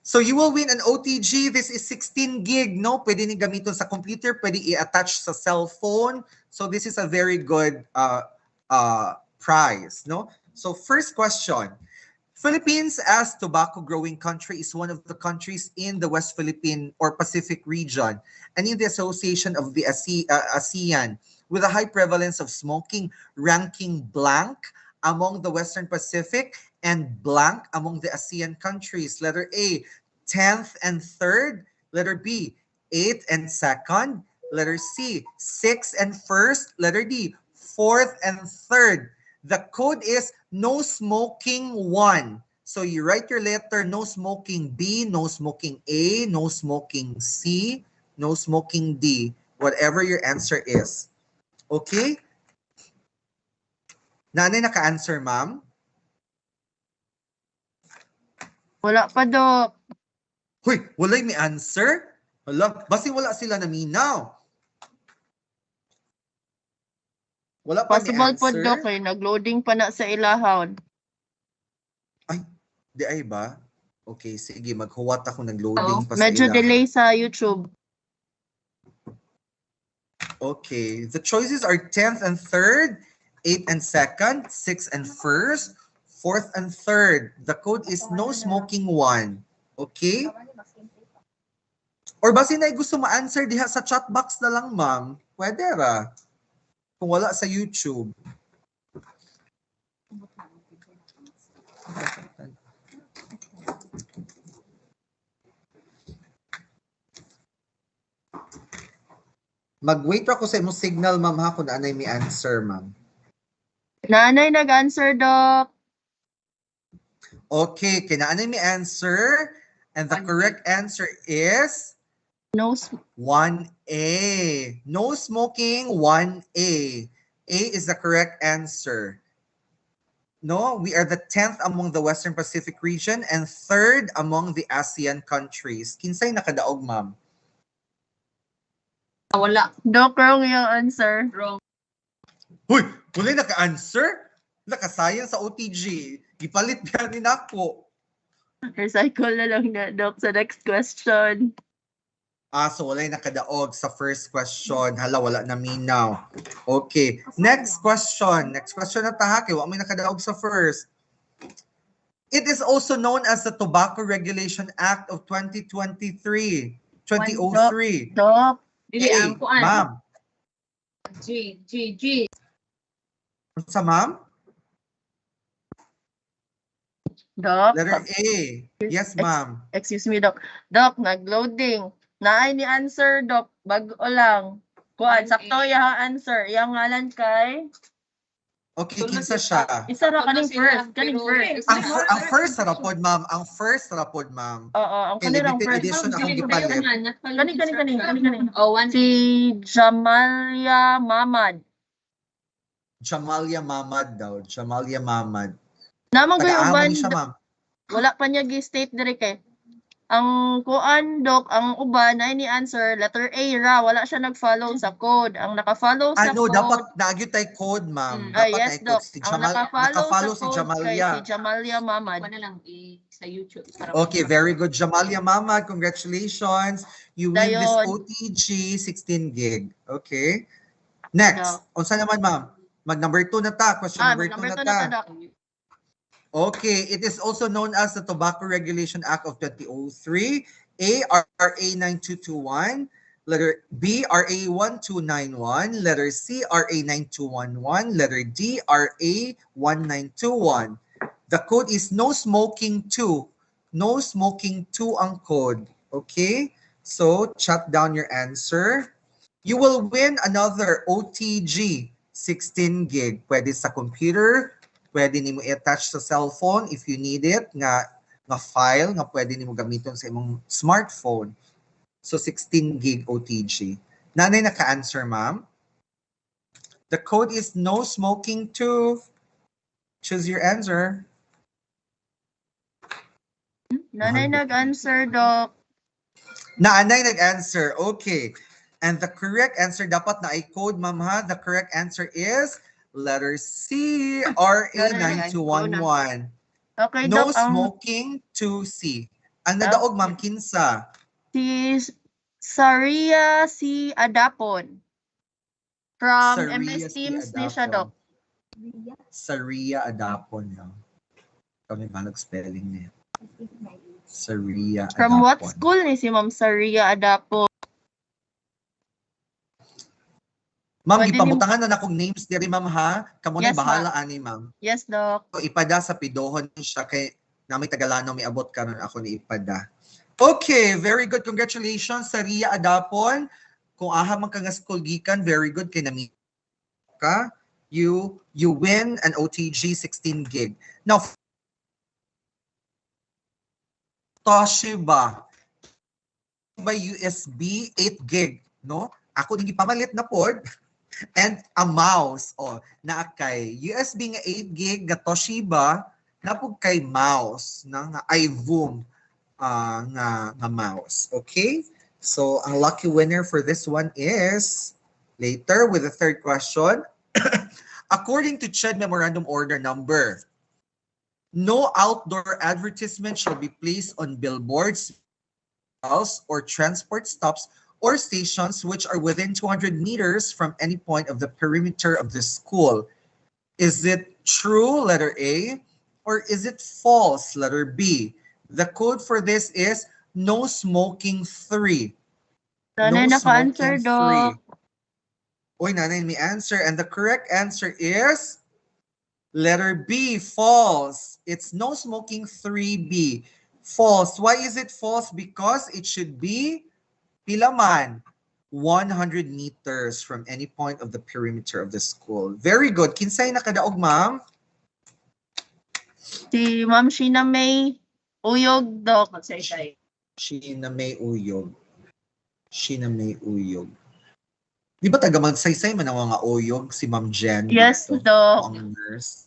So you will win an OTG. This is 16 gig, no? Pwede ni gamiton sa computer, pwede i-attach sa cellphone. So this is a very good prize, no? So first question. Philippines as tobacco growing country is one of the countries in the West Philippine or Pacific region and in the association of the ASEAN with a high prevalence of smoking, ranking blank among the Western Pacific and blank among the ASEAN countries. Letter A, 10th and 3rd. Letter B, 8th and 2nd. Letter C, 6th and 1st. Letter D, 4th and 3rd. The code is no smoking 1. So you write your letter no smoking B, no smoking A, no smoking C, no smoking D, whatever your answer is. Okay? Nanay naka-answer, ma'am? Wala pa, Doc. Hoy, walay may answer? Hala, basi wala sila naminaw. Wala pa may Possible po, answer? Doc, eh. Nag-loading pa na sa ilahon. Di ay ba? Okay, sige, maghuwat ako ng loading pa sa Medyo ilaha. delay sa YouTube. Okay, the choices are 10th and 3rd, 8th and 2nd, 6th and 1st, 4th and 3rd. The code is no smoking 1. Okay? Or basi na gusto ma-answer diha sa chat box na lang, ma'am. Pwede ra. Kung wala sa YouTube. Mag-wait ako sa imong signal, ma'am, ha, kung anay may answer, ma'am. Nanay nag-answer, Doc. Okay, kinaanay may answer. And the correct answer is... No 1A. No smoking, 1A. A is the correct answer. No, we are the 10th among the Western Pacific region and 3rd among the ASEAN countries. Kinsay nakadaog, ma'am? Wala. Doc, wrong yung answer. Wrong. Huy, wala naka-answer? Nakasayang sa OTG. Gipalit ka ni nako. Recycle na lang na, Doc, sa next question. So wala nakadaog sa first question. Hala, wala na minaw. Okay, next question. Next question na tahake. Wala may nakadaog sa first. It is also known as the Tobacco Regulation Act of 2023. 2003. Doc. Dili A, ang kuan. ma'am. G. Sa ma'am? Doc. Letter A. Yes, ma'am. Excuse me, Doc. Doc, nag-loading. Naay ni answer, Doc. Bago lang. Kuan, sakto ya answer. Yang ngalan kay... Okay, kinsa siya? Isa ra kaning first. Kaning first. Ang first rapod, ma'am. Ang first rapod, ma'am. Oo, ang Kay kanirang limited first. edition akong gipalit. Kani. Oh, one. Si Jamalia Mamad. Jamalia Mamad daw. Jamalia Mamad. Naman kayo Taga-amo uban. ni siya, ma'am. Wala pa niya gi-state direct eh. Ang kuan, Doc, ang uban ay ni answer, letter A ra, wala siya nag-follow sa code. Ang naka-follow sa Ano, code... dapat naagyo tayo code, ma'am. Ah, Dapat yes, na Doc. code. Si Ang Jamal, naka-follow si sa code Jamalia. kay si Jamalia Mamad. Kuan na lang sa YouTube. Okay, very good. Jamalia Mamad, congratulations. You win this Dayon. OTG 16 gig. Okay. Next. Unsa naman, ma'am? Mag number 2 na ta. Question number 2 number na 2 na ta. ta, Doc. Okay, it is also known as the Tobacco Regulation Act of 2003, A, RA 9221, letter B, RA 1291, letter C, RA 9211, letter D, RA 1921. The code is no smoking 2. No smoking 2 ang code. Okay? So, jot down your answer. You will win another OTG 16 gig. Pwede sa computer, pwede nimo i-attach sa cellphone if you need it, nga file nga pwede nimo gamiton sa imong smartphone. So 16 gig OTG. Nanay naka-answer, ma'am? The code is no smoking 2. Choose your answer. Nanay nag-answer, Doc. Nanay nag-answer. Okay. And the correct answer, dapat na i-code, ma'am ha. The correct answer is letter C, RA9211. Okay, No Doc, smoking to C. Ang nadaog, ma'am, kinsa? si Saria si Adapon. From Saria MS si Teams ni siya, Adapon. Doc. Saria Adapon. No? Kami ba spelling niya? Saria Adapon. From what school ni si Ma'am Saria Adapon? Ma'am, Pwede ipabutangan na akong names diri, ma'am ha. Kamo na Yes, bahala ani, ma'am. Yes, Doc. So, ipada sa pidohon siya kay namay Tagalano may abot karon ako ni ipada. Okay, very good. Congratulations sa Ria Adapon. Kung aha man ka nga school gikan, very good kay nami ka. You win an OTG 16 gig. Now, Toshiba by USB 8 gig, no? Ako dingi pamalit na pod. And a mouse, na kay USB nga 8 gig nga Toshiba, napog kay mouse nga iVoom nga mouse. Okay? So, ang lucky winner for this one is later with the third question. According to CHED Memorandum Order Number, no outdoor advertisement shall be placed on billboards or transport stops or stations which are within 200 meters from any point of the perimeter of the school. Is it true, letter A, or is it false, letter B? The code for this is no smoking 3. Nanay No naka-answer, smoking 3. Doc. Oy, nanay, may answer. And the correct answer is letter B, false. It's no smoking 3B. False. Why is it false? Because it should be pilaman 100 meters from any point of the perimeter of the school. Very good. Kinsay nakadaog, ma'am? Si Ma'am Sheena May Uyog, Doc. Sheena May Uyog. Sheena May Uyog. Di ba taga Magsaysay man ang mga uyog si Ma'am Jen? Yes, dito? Doc. Ang nurse.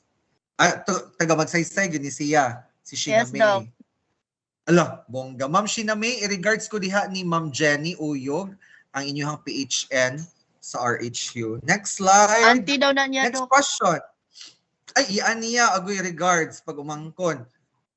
Taga Magsaysay, gini siya. Si Sheena Yes, May. Doc. Ala, bongga. Ma'am Sheena May, i-regards ko diha ni Ma'am Jenny Uyog, ang inyong PHN sa RHU. Next slide. Auntie daw na niya, Next Doc. question. Ay, iyan niya, agoy regards pag umangkon.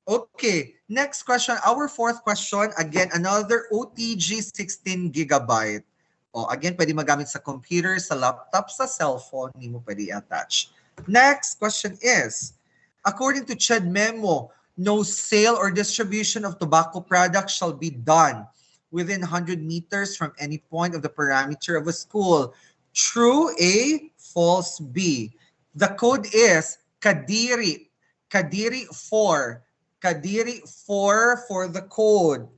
Okay, next question. Our fourth question, again, another OTG 16 gigabyte. Again, pwede magamit sa computer, sa laptop, sa cellphone, hindi mo pwede attach. Next question is, according to CHED memo, no sale or distribution of tobacco products shall be done within 100 meters from any point of the parameter of a school. True A, false B. The code is Kadiri. Kadiri 4. Kadiri 4 for the code.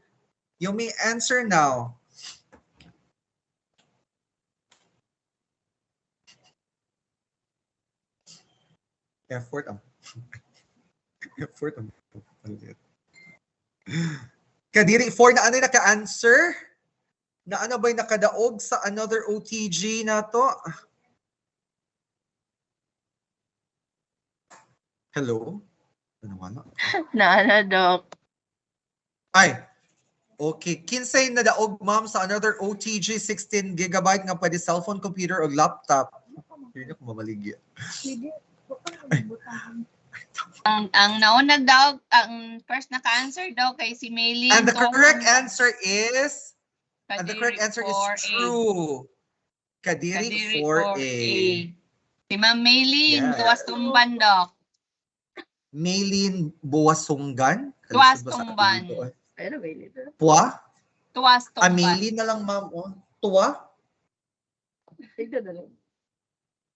You may answer now. Effort ang effort ang palit. Kadiri 4 na ano naka-answer? Na ano ba'y nakadaog sa another OTG na to? Hello? Ano wala? Na, Doc. Ay, okay. Kinsay na daog, ma'am, sa another OTG 16 gigabyte nga pwede cellphone, computer, o laptop. Hindi ako mamaligya. Ang nauna daw, ang first naka-answer daw kay si Maylin. And the correct answer is Kadiri true. Kadiri 4A. Si Ma'am Maylin, Yes. Tuwas Tumban daw. Maylin Buwasunggan. Tuwas Tumban. Pua? Tuwas Tumban. Maylin na lang, ma'am. Tuwa?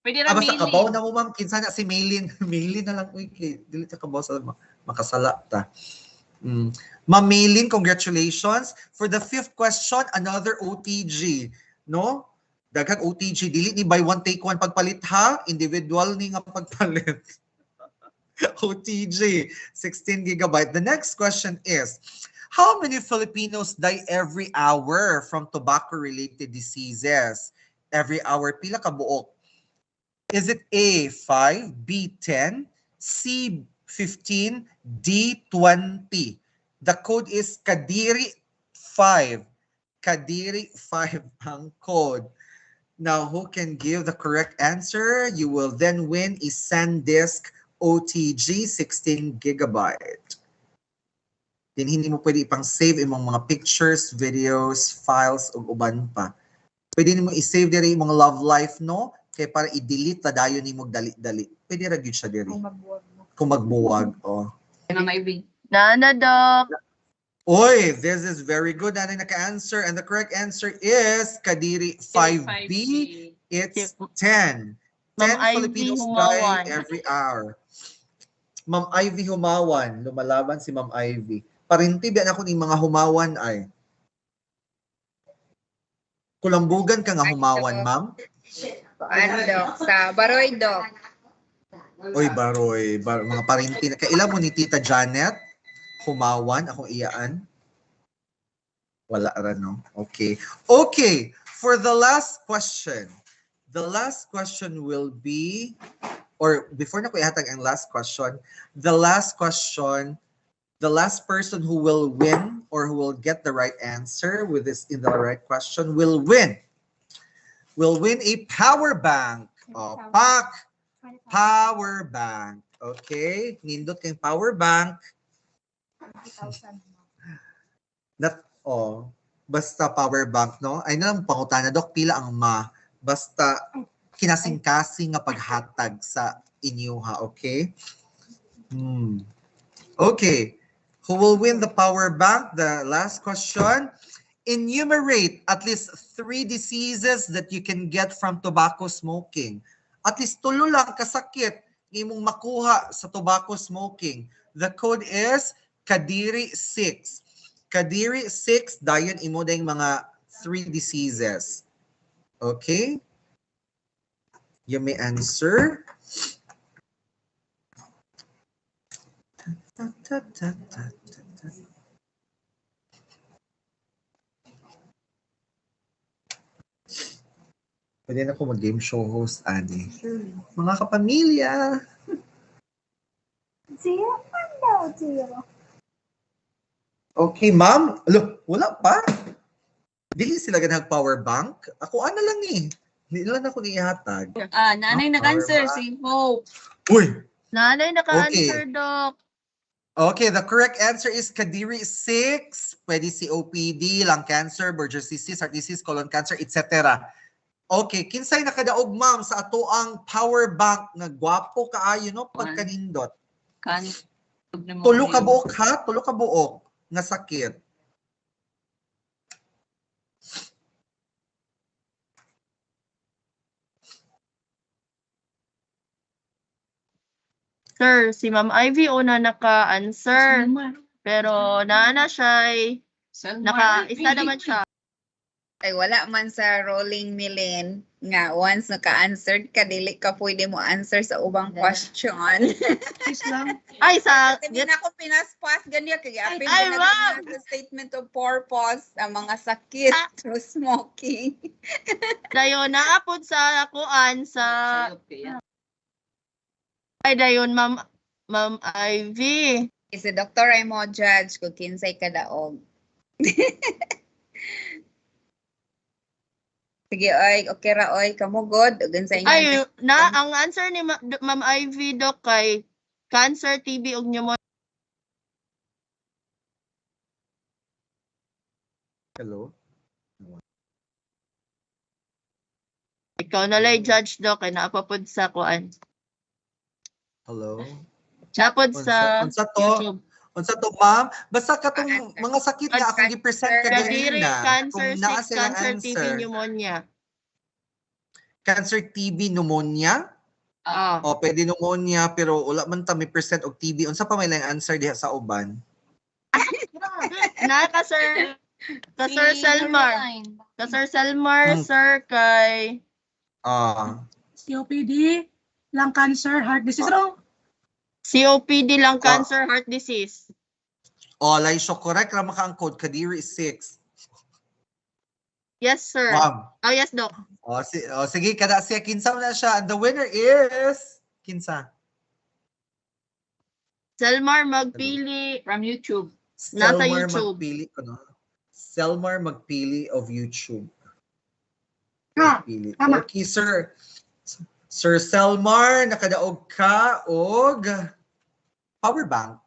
Pwede na Basta Maylin. kabaw na mo, ma'am. Kinsa na si Maylin. Maylin na lang. Uy, dili ta kabaw sa makasala ta. Ma'am Maylin, congratulations. For the fifth question, another OTG. No? Daghang OTG. Dili ni buy one take one pagpalit ha. Individual ni nga pagpalit. OTG, 16 gigabyte. The next question is, how many Filipinos die every hour from tobacco-related diseases? Every hour, pila ka buok? Is it A, 5, B, 10, C, 15, D, 20? The code is Kadiri 5. Kadiri 5 ang code. Now, who can give the correct answer? You will then win a SanDisk OTG 16 gigabyte. Then hindi mo pwede ipang save imong mga pictures, videos, files, ug uban pa. Pwede nimo i-save diri imong love life, no? Kay para i-delete ta dayon nimo dali-dali. Pwede ra gyud siya diri. Kung magbuwag, oh. Nana, Doc. Oy, this is very good. Nanay naka-answer. And the correct answer is Kadiri 5B. It's 10. 10 Ma'am Ivy Filipinos Humawan. die every hour. Ma'am Ivy Humawan. Lumalaban si Ma'am Ivy. Parintibian ako ni mga humawan ay. Kulambugan ka nga humawan, ma'am? Ano, Doc? Sa Baroy, Doc. Oy, baroy. Mga parinti. Kailan mo ni Tita Janet? Humawan, akong iyaan. Wala ra, no? Okay. Okay, for the last question. The last question will be, or before na ko ihatag ang last question, the last person who will win or who will get the right answer with this in the right question will win a power bank. Oh, power bank. Okay, nindot kayong power bank. Basta power bank, no? Ay na lang pangutana, Dok, pila ang basta kinasing-kasing nga paghatag sa inyo, ha, okay? Okay, who will win the power bank? The last question. Enumerate at least 3 diseases that you can get from tobacco smoking. At least tulo lang kasakit imong makuha sa tobacco smoking. The code is Kadiri 6. Kadiri 6, dayon imo dayong mga 3 diseases. Okay? You may answer. Pwede na ako mag-game show host, Ani. Mga kapamilya. Zero. Okay, ma'am. Alo, wala pa. Dili sila ganang power bank. Ako ano lang eh. Hindi lang ako nihatag. Nanay nag-answer, si Hope. Uy! Nanay naka-answer, Doc. Okay, the correct answer is Kadiri 6. Pwede COPD, lung cancer, Burgess disease, heart disease, colon cancer, etc. Okay, kinsay nakadaog, ma'am, sa ato ang power bank na gwapo kaayo, no? Pagkanindot. Tulo ka buok, ha? Tulo ka buok nga sakit. Sir, si Ma'am Ivy una naka-answer. Pero naana siya ay isa naman siya. Ay, wala man sa rolling milin nga once naka-answered ka, dili ka pwede mo answer sa ubang question. Ay, sa... Hindi na ako pinaspas ganyan. Kaya apin Ay, ma'am! sa statement of purpose ang mga sakit through smoking. Dayon, naapod sa kuan sa... Ay, dayon, Ma'am Ivy. Si Dr. ay mo judge kung kinsay ka daog. Sige, oy, okay ra, oy, kamugod. Ugan sa inyo. Ay, ang answer ni Ma'am Ivy, Doc, kay cancer, TB, ug pneumonia. Hello? Ikaw na lay judge, Doc, kay naapapod sa kuan. Hello? Napod sa Unsa to? Unsa to, ma'am? Basta katong mga sakit nga akong gi-present Kadiri, kanina. cancer, Kung naa 6, silang cancer, TB, answer. pneumonia. Cancer, TB, pneumonia? O, pwede pneumonia, pero wala man ta may percent og TB. Unsa pa may lang answer diha sa uban? Naka, sir. Sir Selmar. Sir Selmar, sir, kay... COPD, lung cancer, heart disease. COPD, lung cancer, heart disease. Laisyo, correct. Rama ka ang code. Kadiri is 6. Yes, sir. Ma'am. Oh, yes, Doc. Sige, kada siya. Kinsa na siya. And the winner is... Kinsa? Selmar magpili from YouTube. Nasa Selmar YouTube. magpili ko, no? Selmar magpili of YouTube. Ah, Pili. tama. Okay, sir. Sir Selmar, nakadaog ka og power bank,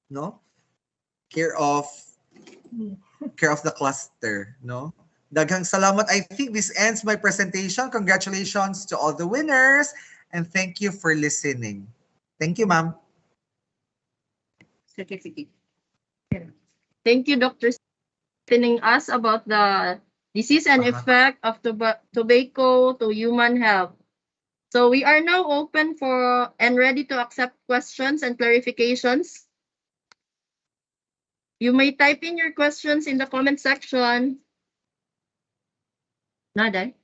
no? Care of the cluster, no? Daghang salamat. I think this ends my presentation. Congratulations to all the winners and thank you for listening. Thank you, ma'am. Certificate. Thank you, Dr. Telling us about the disease and effect of tobacco to human health. So we are now open for and ready to accept questions and clarifications. You may type in your questions in the comment section. Naday?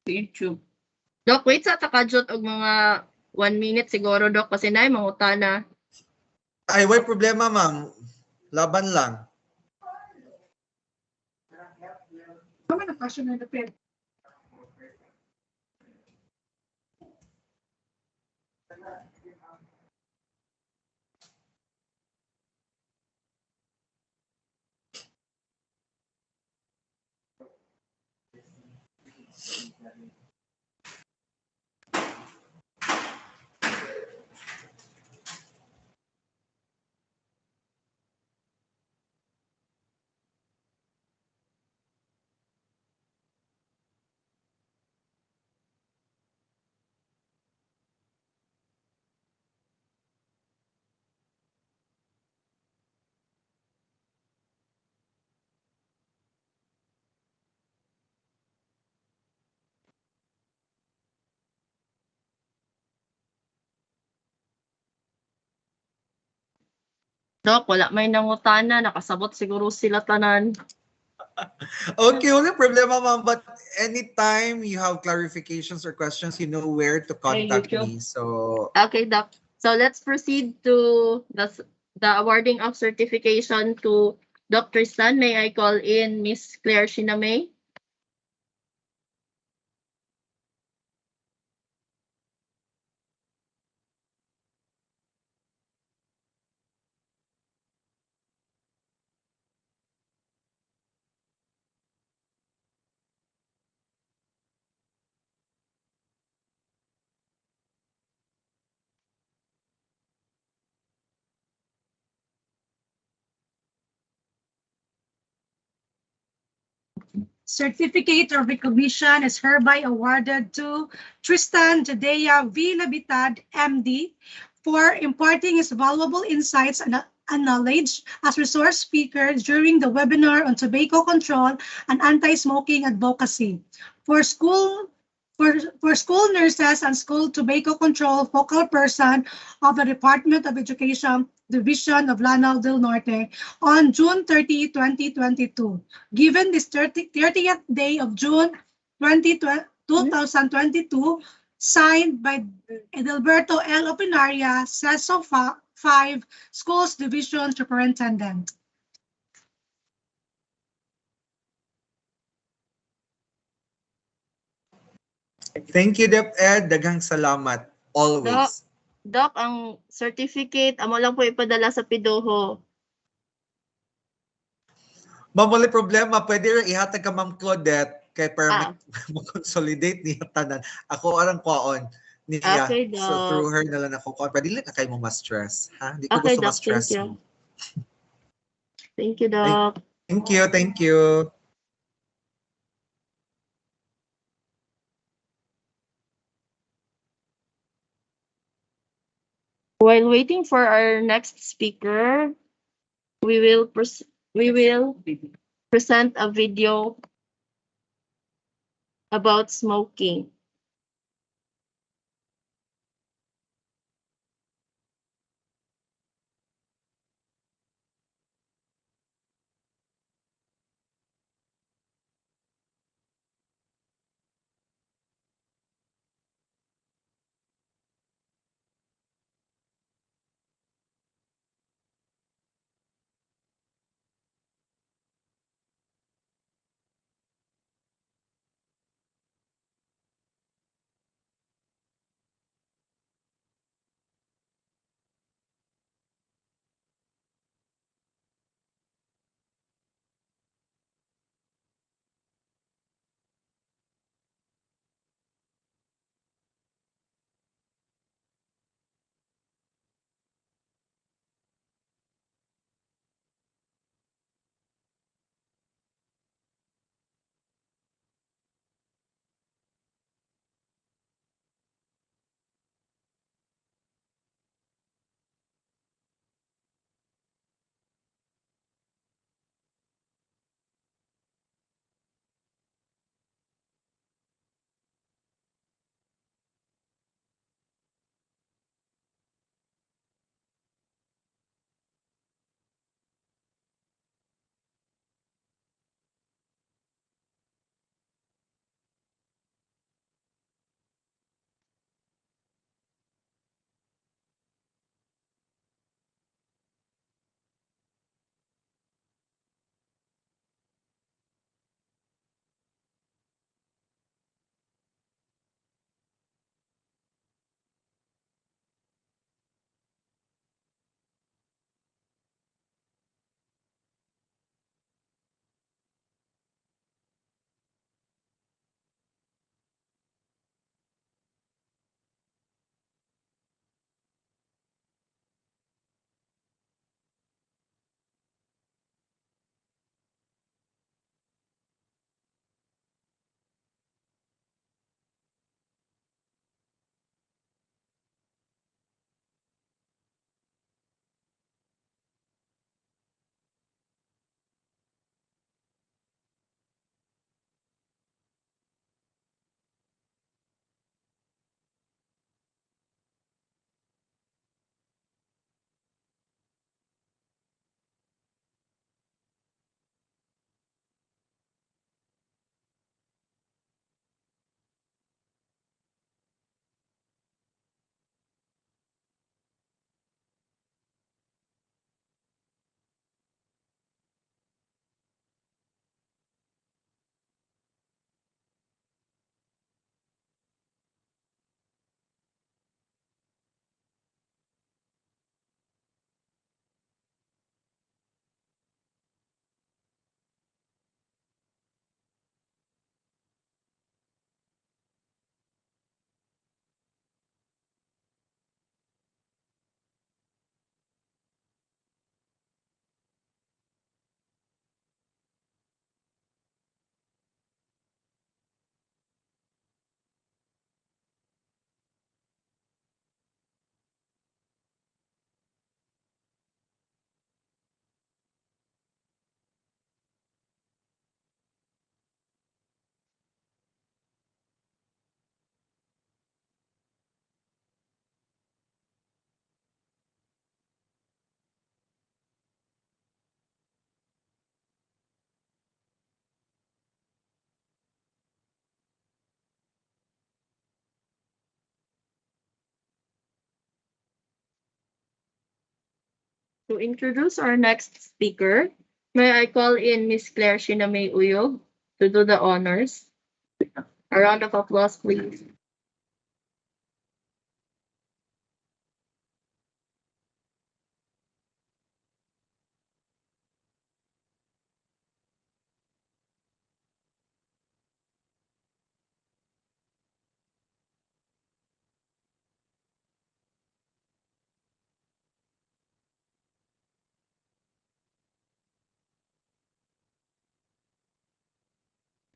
YouTube. Dok, wait sa takajot og mga 1 minute siguro, Dok, kasi na mangutana. Ay, why problema, ma'am? Laban lang. Tama na question na the Dok, wala may nangutana, nakasabot siguro sila tanan. Okay, wala problema, ma'am. But anytime you have clarifications or questions, you know where to contact me. So, Okay, Doc. So let's proceed to the awarding of certification to Dr. Stan. May I call in Miss Claire Shinamay? Certificate of recognition is hereby awarded to Tristan Jadea V. Labitad, MD, for imparting his valuable insights and knowledge as resource speaker during the webinar on tobacco control and anti-smoking advocacy. For school for school nurses and school tobacco control focal person of the Department of Education Division of Lanao del Norte on June 30, 2022. Given this 30th day of June 2022, signed by Edelberto L. Opinaria, CESO 5 Schools Division Superintendent. thank you, DepEd. Daghang salamat. Always. Doc, ang certificate, amo lang po ipadala sa pidoho. Ma'am, wala problema. Pwede rin ihatag ka, Ma'am Claudette, kay para mag-consolidate niya tanan. Ako arang kwaon niya. Okay, So Doc. through her na lang ako. Pwede lang na kayo mo ma-stress. Ha? Hindi ko Okay, gusto Doc. ma-stress Thank you. mo. Thank you, Doc. Thank you. Thank you. While waiting for our next speaker, we will present a video about smoking. To introduce our next speaker, may I call in Miss Claire Shinamay Uyog to do the honors. A round of applause, please.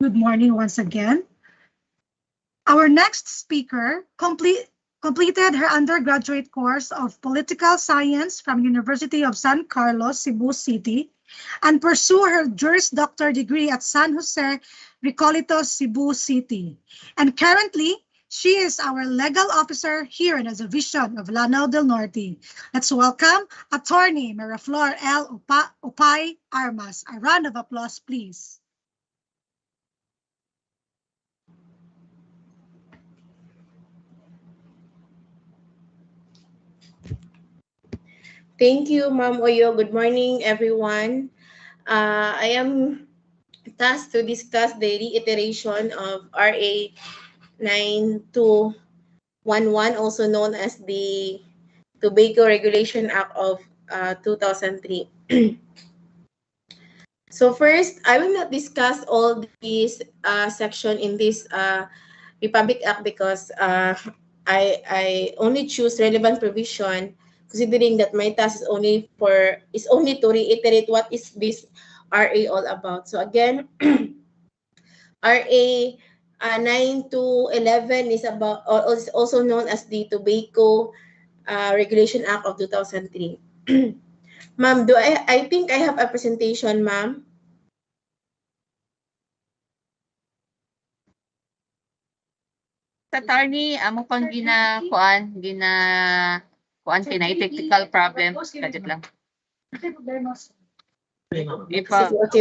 Good morning once again. Our next speaker completed her undergraduate course of political science from University of San Carlos, Cebu City, and pursued her Juris Doctor degree at San Jose, Recoleta, Cebu City. And currently, she is our legal officer here in the division of Lanao del Norte. Let's welcome Attorney Maraflor L. Upay Armas. A round of applause, please. Thank you, Ma'am Oyo. Good morning, everyone. I am tasked to discuss the reiteration of RA 9211, also known as the Tobacco Regulation Act of 2003. So first, I will not discuss all these section in this Republic Act because I only choose relevant provision, considering that my task is only to reiterate what is this RA all about. So again, RA 9 to 11 is about, or is also known as the Tobacco Regulation Act of 2003. Ma'am, I think I have a presentation, ma'am. Attorney, amo pang kuan kinay technical problems kadit lang. Okay,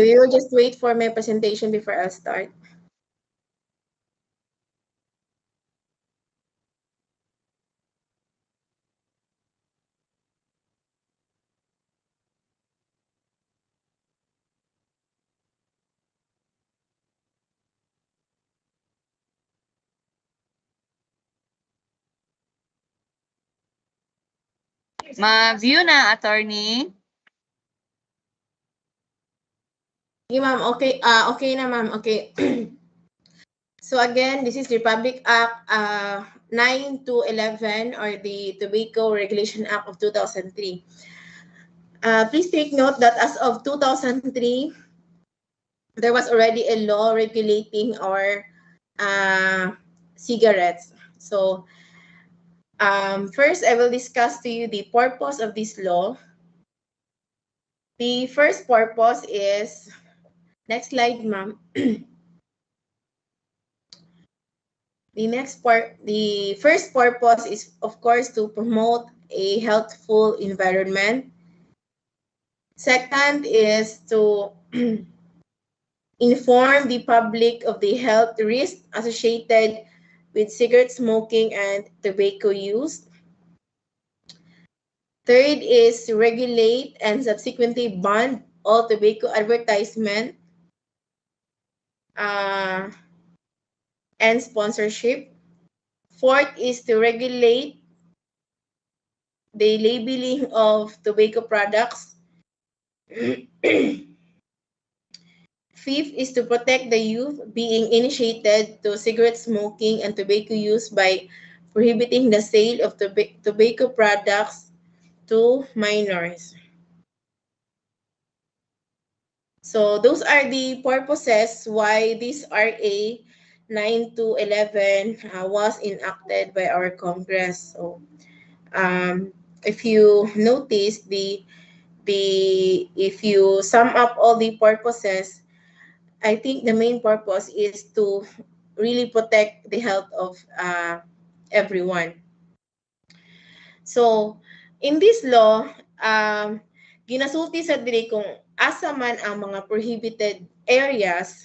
we will just wait for my presentation before I start. Ma-view na, attorney. Okay, ma'am. Okay. Okay na, ma'am. Okay. So again, this is Republic Act 9 to 11, or the Tobacco Regulation Act of 2003. Please take note that as of 2003, there was already a law regulating our cigarettes. So first, I will discuss to you the purpose of this law. The first purpose is, next slide, ma'am. The first purpose is, of course, to promote a healthful environment. Second is to inform the public of the health risks associated with cigarette smoking and tobacco use. Third is to regulate and subsequently ban all tobacco advertisement and sponsorship. Fourth is to regulate the labeling of tobacco products. Fifth is to protect the youth being initiated to cigarette smoking and tobacco use by prohibiting the sale of tobacco products to minors. So those are the purposes why this RA 9 to 11 was enacted by our Congress. So if you notice, if you sum up all the purposes, I think the main purpose is to really protect the health of everyone. So, in this law, ginasulti sa diri kung asa man ang mga prohibited areas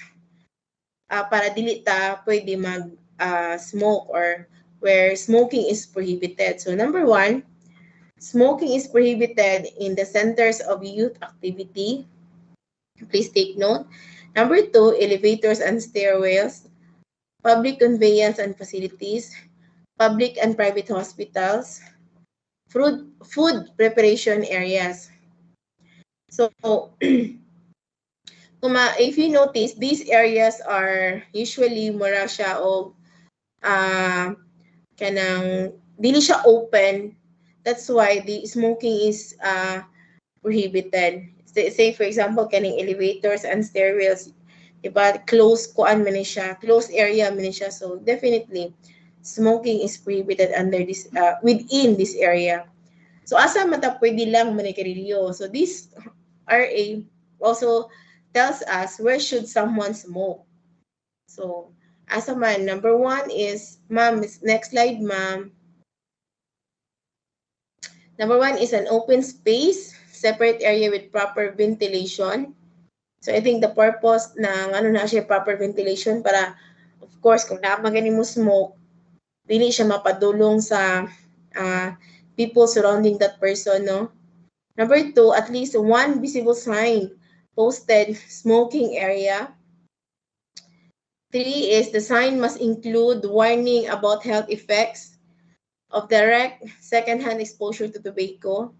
para dili ta pwede mag smoke, or where smoking is prohibited. So, number one, Smoking is prohibited in the centers of youth activity. Please take note. Number 2, elevators and stairwells, public conveyance and facilities, public and private hospitals, food preparation areas. So, if you notice, these areas are usually mura siya o kanang dili siya open. That's why the smoking is prohibited. Say for example, kaning elevators and stairwells, diba, closed kuan man ni siya, closed area man ni siya. So definitely, smoking is prohibited under this within this area. So asa mata pwede lang manigarilyo. So this RA also tells us where should someone smoke. So asa man, number 1 is, ma'am, next slide, ma'am. Number 1 is an open space, separate area with proper ventilation. So I think the purpose ng ano na siya, proper ventilation, para of course kung naamagani mo smoke, dili siya mapadulong sa people surrounding that person, no? Number 2, at least one visible sign posted smoking area. 3 is the sign must include warning about health effects of direct secondhand exposure to tobacco,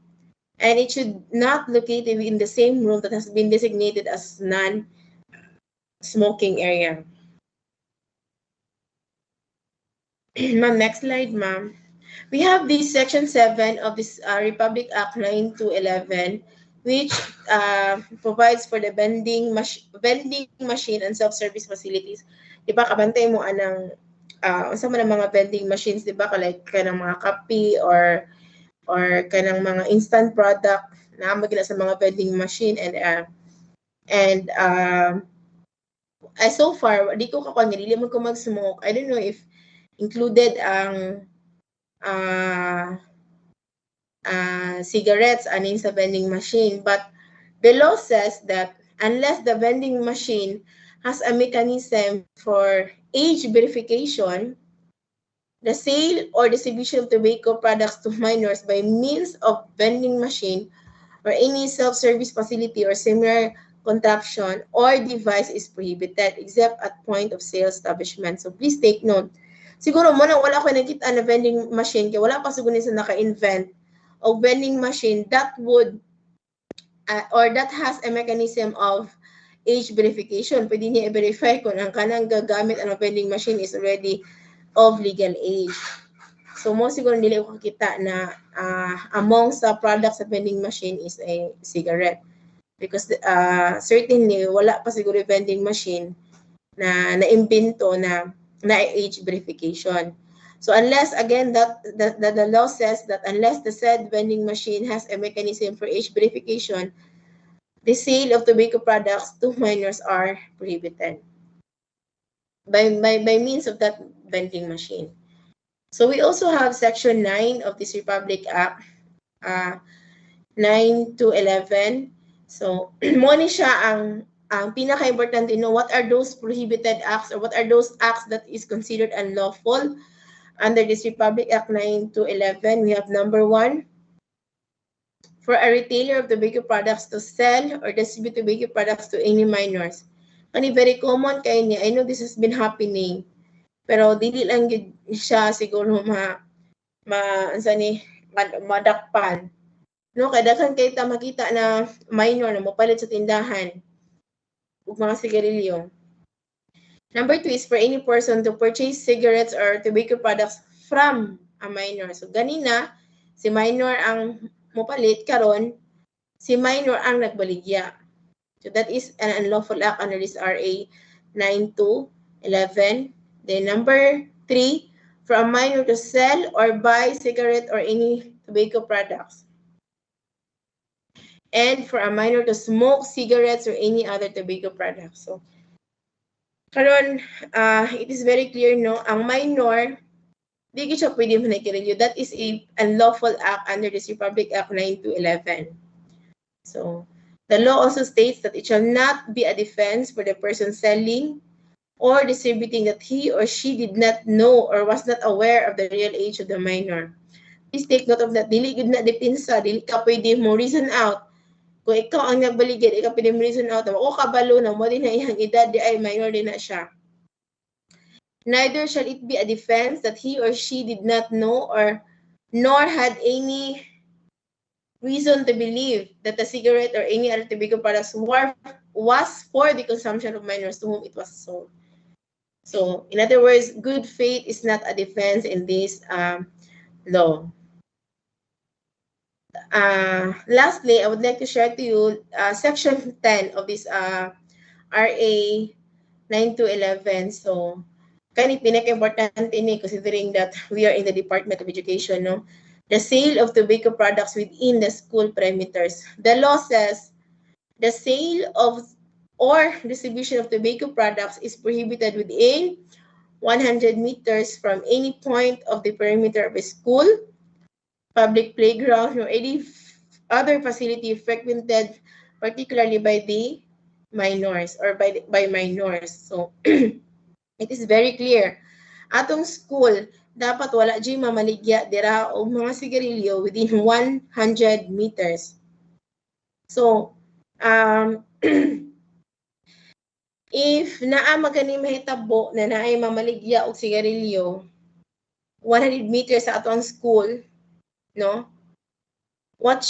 and it should not locate in the same room that has been designated as non-smoking area. Ma'am, next slide, ma'am. We have this section 7 of this Republic Act 9211, which provides for the vending machine and self-service facilities. Diba, kabantay mo anang unsa man ang mga vending machines, diba, like kanang mga kape or kanang mga instant product na magina sa mga vending machine, and so far di ko kakuan nga dili man ko mag-smoke. I don't know if included ang cigarettes aning sa vending machine, but the law says that unless the vending machine has a mechanism for age verification, the sale or distribution of tobacco products to minors by means of vending machine or any self-service facility or similar contraption or device is prohibited except at point of sale establishment. So please take note. Siguro mo nang wala ko nakita na vending machine, kaya wala pa siguro sa naka-invent of vending machine that would or that has a mechanism of age verification. Pwede niya i-verify kung ang kanang gagamit ang vending machine is already of legal age. So mo siguro nila ko kita na among sa products sa vending machine is a cigarette, because certainly wala pa siguro vending machine na naimbento na age verification. So unless, again, that the law says that unless the said vending machine has a mechanism for age verification, the sale of tobacco products to minors are prohibited by means of that vending machine. So we also have Section 9 of this Republic Act, 9 to 11. So mo ni siya ang pinaka-importante, what are those prohibited acts, or what are those acts that is considered unlawful under this Republic Act 9 to 11. We have number 1, for a retailer of tobacco products to sell or distribute tobacco products to any minors. Kani very common kay niya. I know this has been happening, pero dili lang siya siguro madakpan. No, kadaghan kay ta makita na minor na mopalit sa tindahan ug mga sigarilyo. Number 2 is for any person to purchase cigarettes or tobacco products from a minor. So ganina, si minor ang mopalit, karon si minor ang nagbaligya. So that is an unlawful act under this RA 9 to 11. Then number 3, for a minor to sell or buy cigarette or any tobacco products. And for a minor to smoke cigarettes or any other tobacco products. So karon it is very clear, no, ang minor di siya pwede manigarilyo. That is a unlawful act under this Republic Act 9 to 11. So the law also states that it shall not be a defense for the person selling or distributing that he or she did not know or was not aware of the real age of the minor. please take note of that. Dili gud na depensa, dili ka pwede mo reason out. Kung ikaw ang nagbaligid, ikaw pwede mo reason out. O kabalo na mo din na iyang edad, di ay minor din na siya. Neither shall it be a defense that he or she did not know or nor had any reason to believe that the cigarette or any other tobacco products was for the consumption of minors to whom it was sold. So, in other words, good faith is not a defense in this law. Lastly, I would like to share to you Section 10 of this RA 9211. So, kani pinaka-importante ni considering that we are in the Department of Education, no? The sale of tobacco products within the school perimeters. The law says the sale of or distribution of tobacco products is prohibited within 100 meters from any point of the perimeter of a school, public playground, or any other facility frequented particularly by the minors or by minors. So, it is very clear. Atong school, dapat wala dyan mamaligya dira o mga sigarilyo within 100 meters. So, if naa magani mahitabo na naay mamaligya og sigarilyo 100 meters sa atong school, no? What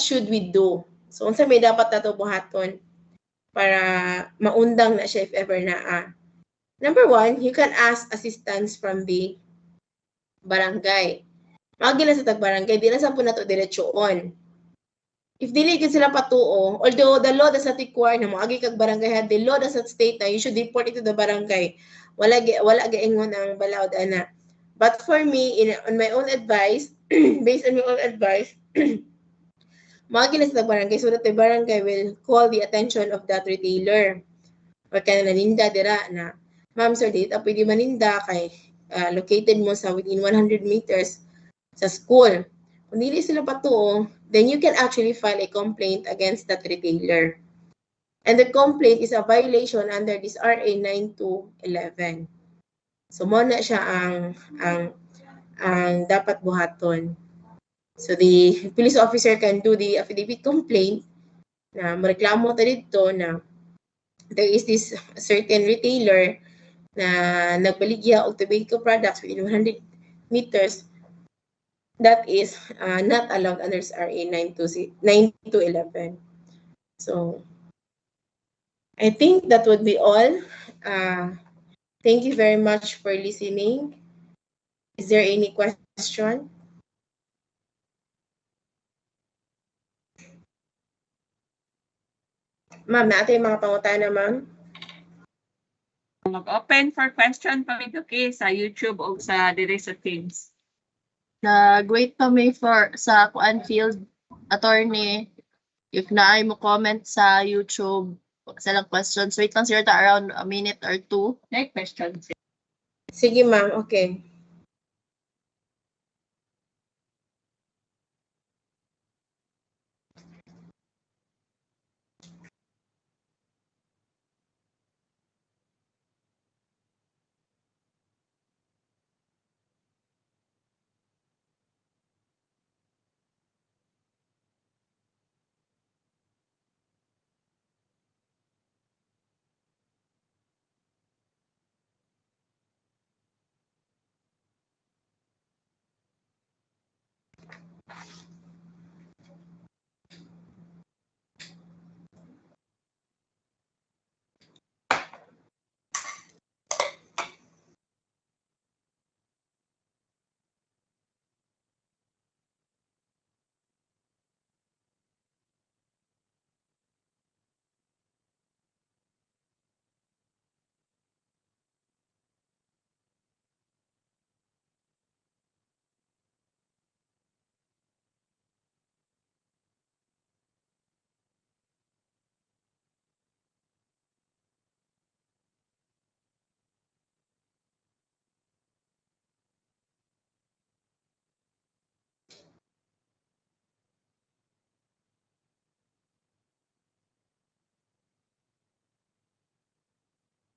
should we do? So, unsa may dapat nato buhaton para maundang na siya if ever naa? Number one, you can ask assistance from the barangay. Magi na sa tag-barangay, di na sa po na ito diretsyoon. If dili gid sila patuo, although the law does not require na moagi kag barangay, the law does not state na you should report it to the barangay. Wala gaingon ang balawd ana. But for me, on my own advice, based on my own advice, moagi na sa tag-barangay so that the barangay will call the attention of that retailer. Or kaya naninda dira na, ma'am sir, dito pwede maninda kay located mo sa within 100 meters sa school. Kung hindi sila patuo, then you can actually file a complaint against that retailer. And the complaint is a violation under this RA 9211. So mo na siya ang dapat buhaton. So the police officer can do the affidavit complaint na mareklamo ta dito na there is this certain retailer na nagbaligya og tobacco products within 100 meters that is not allowed under RA 9211. So, I think that would be all. Thank you very much for listening. Is there any question? Ma'am, natin yung mga pangutana, ma'am. Mag-open for question pa okay, sa YouTube o sa dire sa Teams. Nag-wait pa may for sa kuan field attorney if naay mo comment sa YouTube sa lang questions. Wait lang sir ta around a minute or two. May questions. Sige, ma'am. Okay.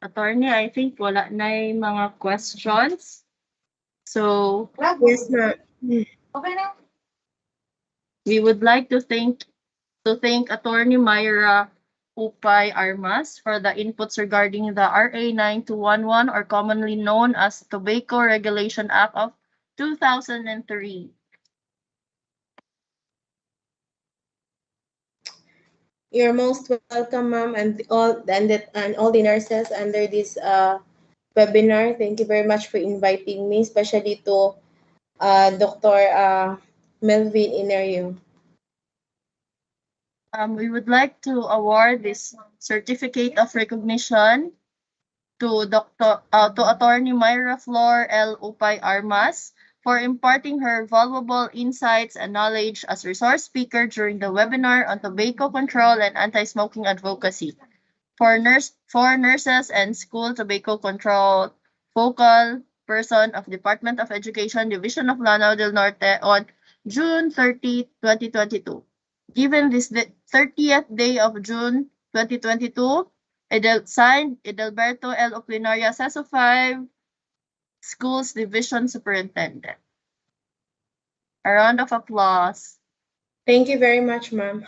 Attorney, I think wala na yung mga questions. So, yes, ma'am. We would like to thank Attorney Myra Upay Armas for the inputs regarding the RA 9211, or commonly known as Tobacco Regulation Act of 2003. You're most welcome, ma'am, and all the nurses under this webinar. Thank you very much for inviting me, especially to Dr. Melvin Inerio. We would like to award this certificate of recognition to Attorney Myra Flor L. Upay Armas for imparting her valuable insights and knowledge as resource speaker during the webinar on tobacco control and anti-smoking advocacy for nurses and school tobacco control focal person of Department of Education Division of Lanao del Norte on June 30, 2022. Given this 30th day of June 2022, signed Edelberto L. Oplinaria, CESO 5, Schools Division Superintendent. A round of applause. Thank you very much, ma'am.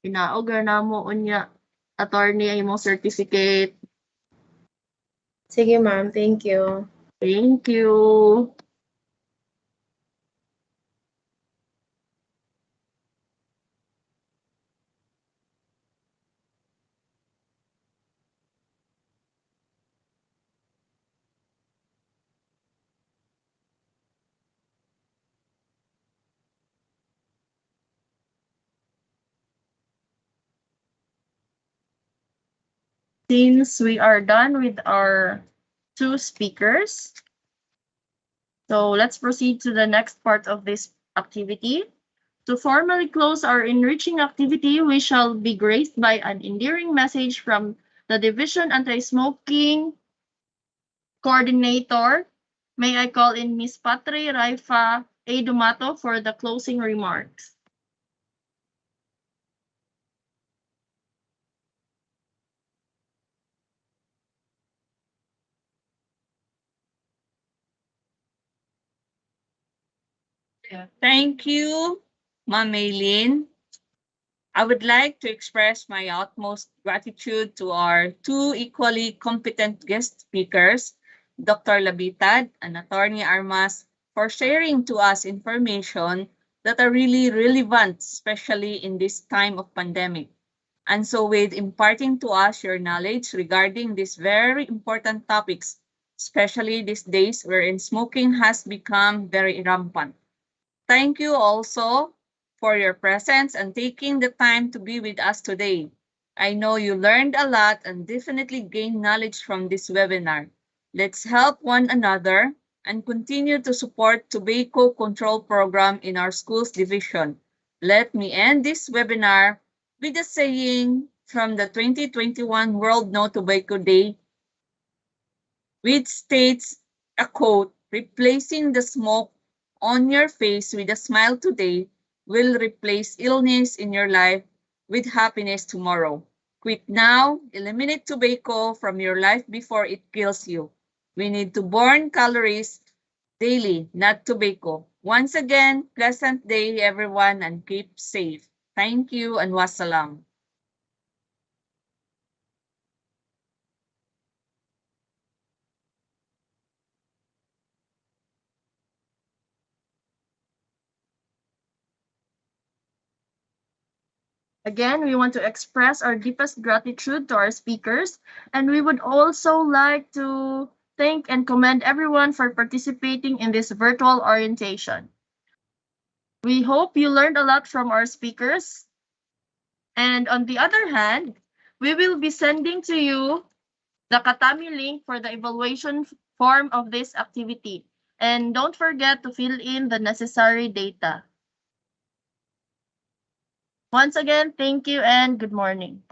Inaog na mo unya, attorney, ay mo certificate. Sige, ma'am. Thank you. Thank you. Since we are done with our two speakers, so let's proceed to the next part of this activity. To formally close our enriching activity, we shall be graced by an endearing message from the Division Anti-Smoking Coordinator. May I call in Ms. Patri Raifa A. Dumato for the closing remarks. Thank you, Ma'am Maylin. I would like to express my utmost gratitude to our two equally competent guest speakers, Dr. Labitad and Attorney Armas, for sharing to us information that are really relevant, especially in this time of pandemic. And so with imparting to us your knowledge regarding these very important topics, especially these days wherein smoking has become very rampant. Thank you also for your presence and taking the time to be with us today. I know you learned a lot and definitely gained knowledge from this webinar. Let's help one another and continue to support tobacco control program in our schools division. Let me end this webinar with a saying from the 2021 World No Tobacco Day, which states a quote, replacing the smoke on your face with a smile today will replace illness in your life with happiness tomorrow. Quit now, eliminate tobacco from your life before it kills you. We need to burn calories daily, not tobacco. Once again, pleasant day everyone and keep safe. Thank you and wassalam. Again, we want to express our deepest gratitude to our speakers, and we would also like to thank and commend everyone for participating in this virtual orientation. We hope you learned a lot from our speakers. And on the other hand, we will be sending to you the Katami link for the evaluation form of this activity. And don't forget to fill in the necessary data. Once again, thank you and good morning.